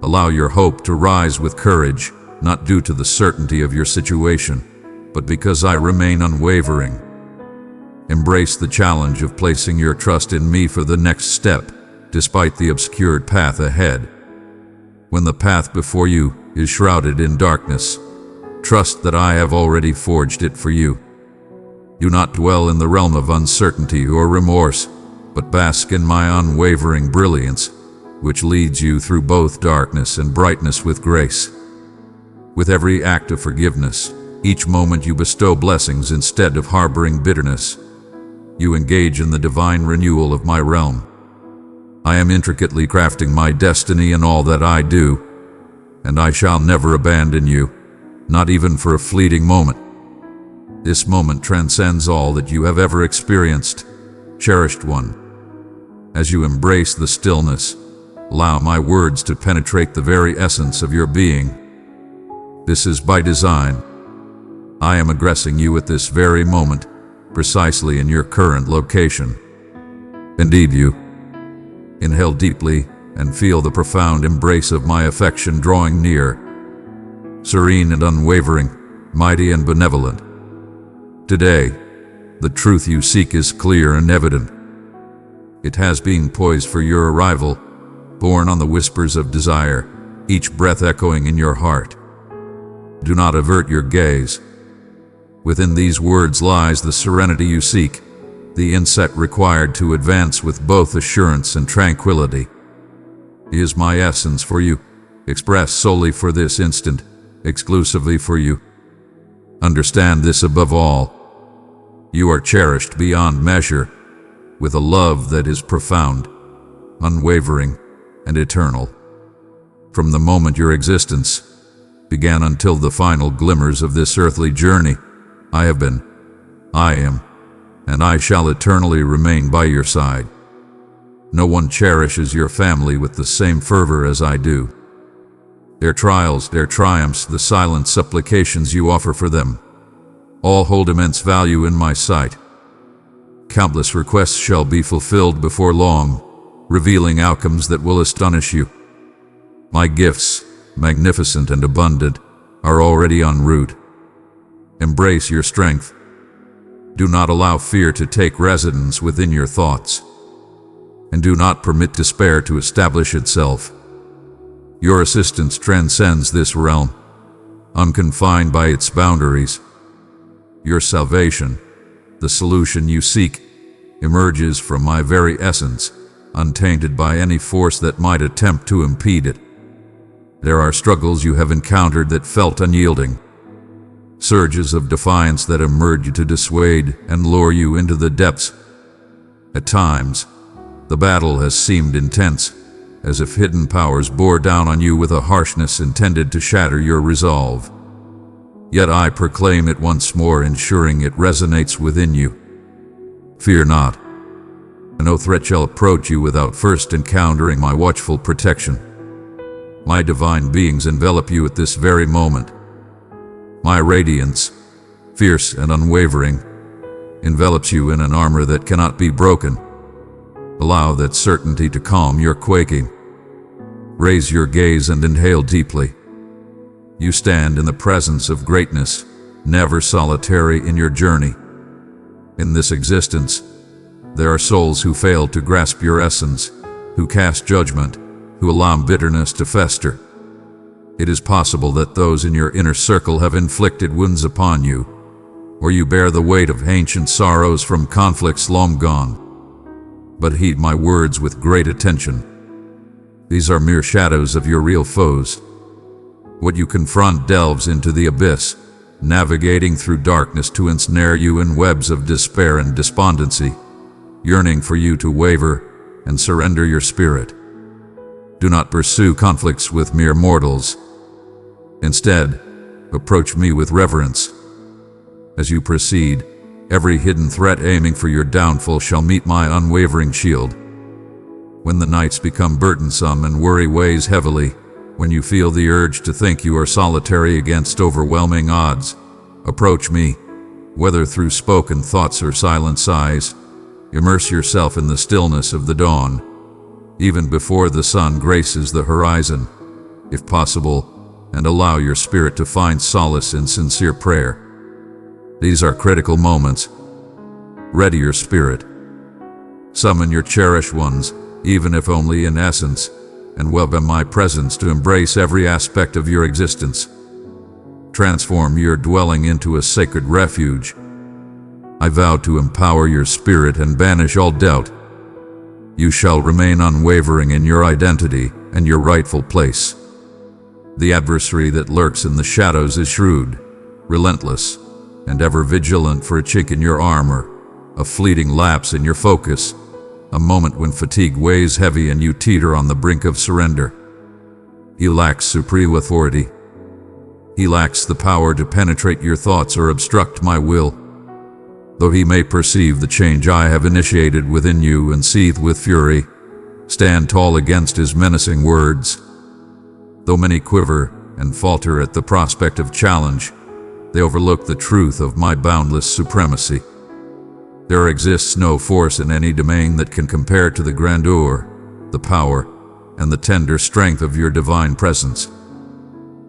Allow your hope to rise with courage, not due to the certainty of your situation, but because I remain unwavering. Embrace the challenge of placing your trust in me for the next step, despite the obscured path ahead. When the path before you is shrouded in darkness, trust that I have already forged it for you. Do not dwell in the realm of uncertainty or remorse, but bask in my unwavering brilliance, which leads you through both darkness and brightness with grace. With every act of forgiveness, each moment you bestow blessings instead of harboring bitterness. you engage in the divine renewal of my realm. I am intricately crafting my destiny in all that I do, and I shall never abandon you, not even for a fleeting moment. This moment transcends all that you have ever experienced, cherished one. As you embrace the stillness, allow my words to penetrate the very essence of your being. This is by design. I am addressing you at this very moment, precisely in your current location. Indeed, you inhale deeply and feel the profound embrace of my affection drawing near, serene and unwavering, mighty and benevolent. Today, the truth you seek is clear and evident. It has been poised for your arrival, borne on the whispers of desire, each breath echoing in your heart. Do not avert your gaze. Within these words lies the serenity you seek, the insight required to advance with both assurance and tranquility. It is my essence for you, expressed solely for this instant, exclusively for you. Understand this above all. You are cherished beyond measure, with a love that is profound, unwavering, and eternal. From the moment your existence began until the final glimmers of this earthly journey, I have been, I am, and I shall eternally remain by your side. No one cherishes your family with the same fervor as I do. Their trials, their triumphs, the silent supplications you offer for them, all hold immense value in my sight. Countless requests shall be fulfilled before long, revealing outcomes that will astonish you. My gifts, magnificent and abundant, are already en route. Embrace your strength. Do not allow fear to take residence within your thoughts, and do not permit despair to establish itself. Your assistance transcends this realm, unconfined by its boundaries. Your salvation, the solution you seek, emerges from my very essence, untainted by any force that might attempt to impede it. There are struggles you have encountered that felt unyielding, surges of defiance that emerge to dissuade and lure you into the depths. At times, the battle has seemed intense, as if hidden powers bore down on you with a harshness intended to shatter your resolve. Yet I proclaim it once more, ensuring it resonates within you. Fear not. No threat shall approach you without first encountering my watchful protection. My divine beings envelop you at this very moment. My radiance, fierce and unwavering, envelops you in an armor that cannot be broken. Allow that certainty to calm your quaking. Raise your gaze and inhale deeply. You stand in the presence of greatness, never solitary in your journey. In this existence, there are souls who fail to grasp your essence, who cast judgment, who allow bitterness to fester. It is possible that those in your inner circle have inflicted wounds upon you, or you bear the weight of ancient sorrows from conflicts long gone. But heed my words with great attention. These are mere shadows of your real foes. What you confront delves into the abyss, navigating through darkness to ensnare you in webs of despair and despondency, yearning for you to waver and surrender your spirit. Do not pursue conflicts with mere mortals. Instead, approach me with reverence. As you proceed, every hidden threat aiming for your downfall shall meet my unwavering shield. When the nights become burdensome and worry weighs heavily, when you feel the urge to think you are solitary against overwhelming odds, approach me, whether through spoken thoughts or silent sighs. Immerse yourself in the stillness of the dawn, even before the sun graces the horizon, if possible, and allow your spirit to find solace in sincere prayer. These are critical moments. Ready your spirit. Summon your cherished ones, even if only in essence, and welcome my presence to embrace every aspect of your existence. Transform your dwelling into a sacred refuge. I vow to empower your spirit and banish all doubt. You shall remain unwavering in your identity and your rightful place. The adversary that lurks in the shadows is shrewd, relentless, and ever vigilant for a chink in your armor. a fleeting lapse in your focus, a moment when fatigue weighs heavy and you teeter on the brink of surrender. He lacks supreme authority. He lacks the power to penetrate your thoughts or obstruct my will. Though he may perceive the change I have initiated within you and seethe with fury, stand tall against his menacing words. Though many quiver and falter at the prospect of challenge, they overlook the truth of my boundless supremacy. There exists no force in any domain that can compare to the grandeur, the power, and the tender strength of your divine presence.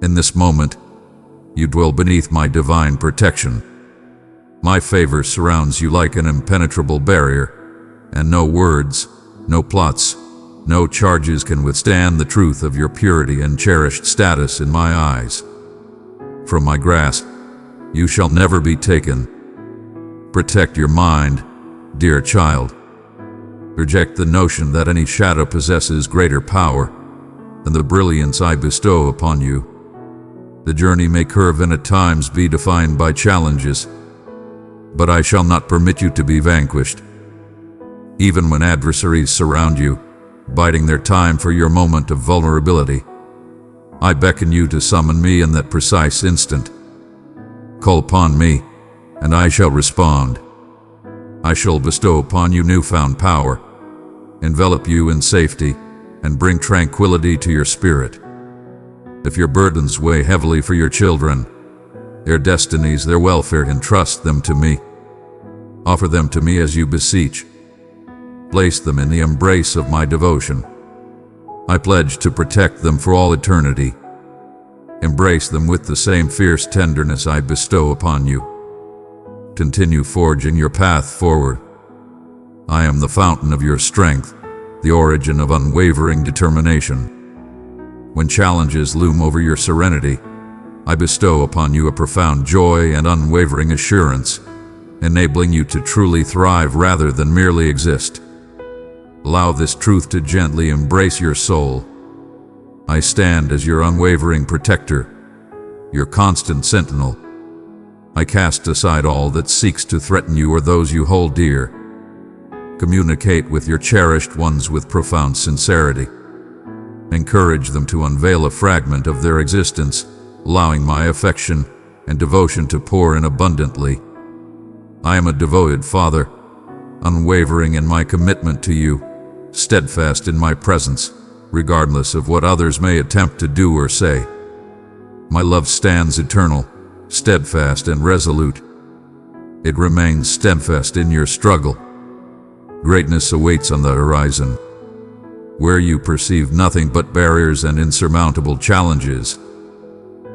In this moment, you dwell beneath my divine protection. My favor surrounds you like an impenetrable barrier, and no words, no plots, no charges can withstand the truth of your purity and cherished status in my eyes. From my grasp, you shall never be taken. Protect your mind, dear child. Reject the notion that any shadow possesses greater power than the brilliance I bestow upon you. The journey may curve and at times be defined by challenges, but I shall not permit you to be vanquished. Even when adversaries surround you, biding their time for your moment of vulnerability, I beckon you to summon me in that precise instant. Call upon me, and I shall respond. I shall bestow upon you newfound power, envelop you in safety, and bring tranquility to your spirit. If your burdens weigh heavily for your children, their destinies, their welfare, entrust them to me. Offer them to me as you beseech. Place them in the embrace of my devotion. I pledge to protect them for all eternity. Embrace them with the same fierce tenderness I bestow upon you. Continue forging your path forward. I am the fountain of your strength, the origin of unwavering determination. When challenges loom over your serenity, I bestow upon you a profound joy and unwavering assurance, enabling you to truly thrive rather than merely exist. Allow this truth to gently embrace your soul. I stand as your unwavering protector, your constant sentinel. I cast aside all that seeks to threaten you or those you hold dear. Communicate with your cherished ones with profound sincerity. Encourage them to unveil a fragment of their existence, allowing my affection and devotion to pour in abundantly. I am a devoted father, unwavering in my commitment to you, steadfast in my presence, regardless of what others may attempt to do or say. My love stands eternal, steadfast and resolute. It remains steadfast in your struggle. Greatness awaits on the horizon, where you perceive nothing but barriers and insurmountable challenges.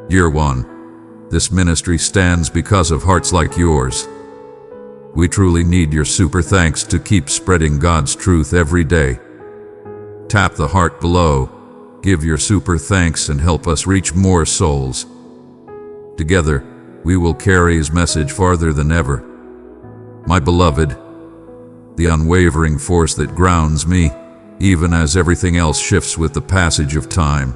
Year 1. This ministry stands because of hearts like yours. We truly need your super thanks to keep spreading God's truth every day. Tap the heart below, give your super thanks, and help us reach more souls. Together, we will carry his message farther than ever. My beloved, the unwavering force that grounds me, even as everything else shifts with the passage of time.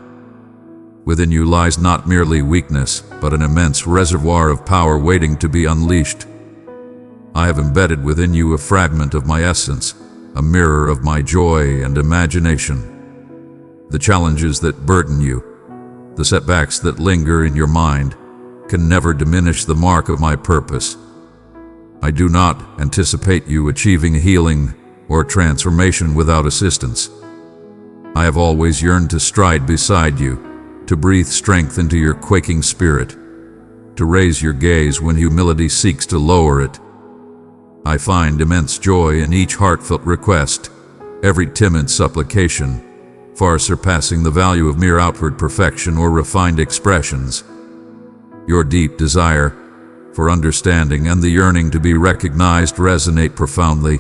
Within you lies not merely weakness, but an immense reservoir of power waiting to be unleashed. I have embedded within you a fragment of my essence, a mirror of my joy and imagination. The challenges that burden you, the setbacks that linger in your mind, can never diminish the mark of my purpose. I do not anticipate you achieving healing or transformation without assistance. I have always yearned to stride beside you, to breathe strength into your quaking spirit, to raise your gaze when humility seeks to lower it. I find immense joy in each heartfelt request, every timid supplication, far surpassing the value of mere outward perfection or refined expressions. Your deep desire for understanding and the yearning to be recognized resonate profoundly,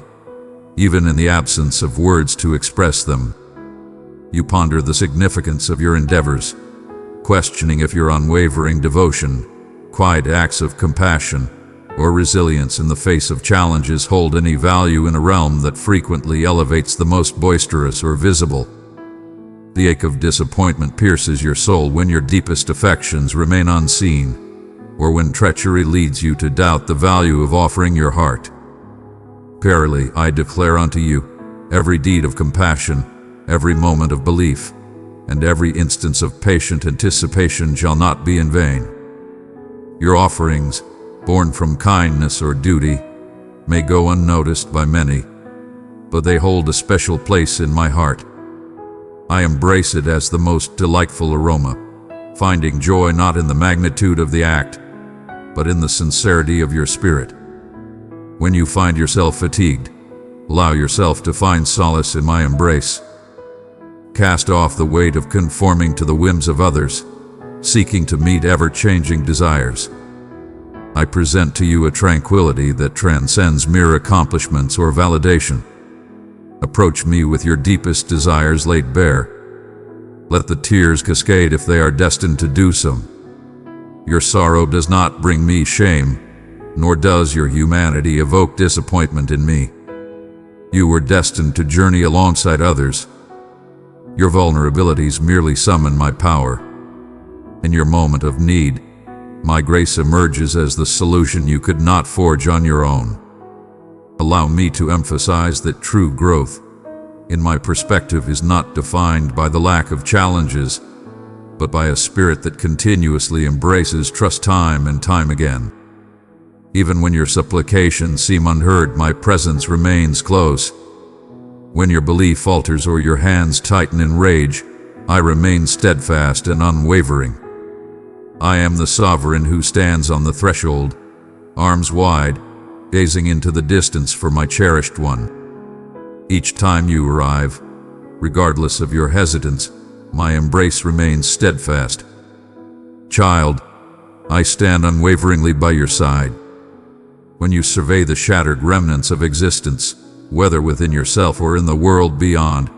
even in the absence of words to express them. You ponder the significance of your endeavors, questioning if your unwavering devotion, quiet acts of compassion, or resilience in the face of challenges hold any value in a realm that frequently elevates the most boisterous or visible. The ache of disappointment pierces your soul when your deepest affections remain unseen, or when treachery leads you to doubt the value of offering your heart. Verily I declare unto you, every deed of compassion, every moment of belief, and every instance of patient anticipation shall not be in vain. Your offerings, born from kindness or duty, may go unnoticed by many, but they hold a special place in my heart. I embrace it as the most delightful aroma, finding joy not in the magnitude of the act, but in the sincerity of your spirit. When you find yourself fatigued, allow yourself to find solace in my embrace. Cast off the weight of conforming to the whims of others, seeking to meet ever-changing desires. I present to you a tranquility that transcends mere accomplishments or validation. Approach me with your deepest desires laid bare. Let the tears cascade if they are destined to do so. Your sorrow does not bring me shame, nor does your humanity evoke disappointment in me. You were destined to journey alongside others. Your vulnerabilities merely summon my power. In your moment of need, my grace emerges as the solution you could not forge on your own. Allow me to emphasize that true growth, in my perspective, is not defined by the lack of challenges, but by a spirit that continuously embraces trust time and time again. Even when your supplications seem unheard, my presence remains close. When your belief falters or your hands tighten in rage, I remain steadfast and unwavering. I am the sovereign who stands on the threshold, arms wide, gazing into the distance for my cherished one. Each time you arrive, regardless of your hesitance, my embrace remains steadfast. Child, I stand unwaveringly by your side. When you survey the shattered remnants of existence, whether within yourself or in the world beyond,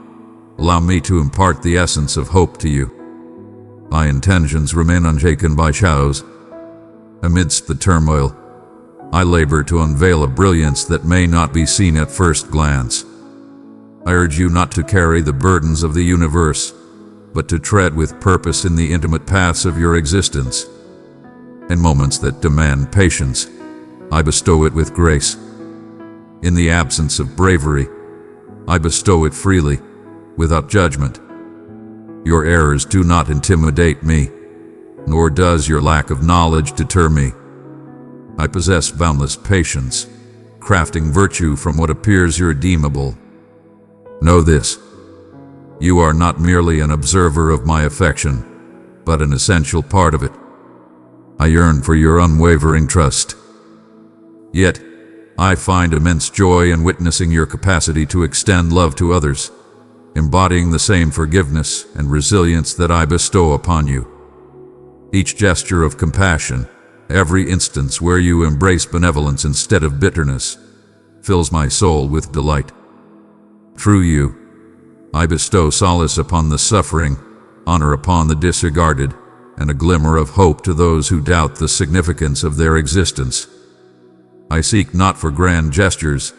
allow me to impart the essence of hope to you. My intentions remain unshaken by shadows. Amidst the turmoil, I labor to unveil a brilliance that may not be seen at first glance. I urge you not to carry the burdens of the universe, but to tread with purpose in the intimate paths of your existence. In moments that demand patience, I bestow it with grace. In the absence of bravery, I bestow it freely, without judgment. Your errors do not intimidate me, nor does your lack of knowledge deter me. I possess boundless patience, crafting virtue from what appears irredeemable. Know this: you are not merely an observer of my affection, but an essential part of it. I yearn for your unwavering trust. Yet, I find immense joy in witnessing your capacity to extend love to others, embodying the same forgiveness and resilience that I bestow upon you. Each gesture of compassion, every instance where you embrace benevolence instead of bitterness, fills my soul with delight. Through you, I bestow solace upon the suffering, honor upon the disregarded, and a glimmer of hope to those who doubt the significance of their existence. I seek not for grand gestures,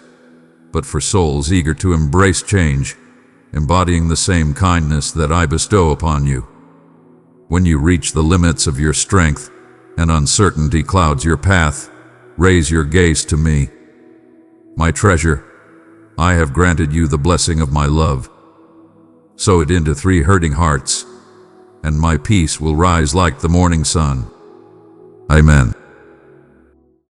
but for souls eager to embrace change, embodying the same kindness that I bestow upon you. When you reach the limits of your strength and uncertainty clouds your path, raise your gaze to me. My treasure, I have granted you the blessing of my love. Sow it into 3 hurting hearts, and my peace will rise like the morning sun. Amen.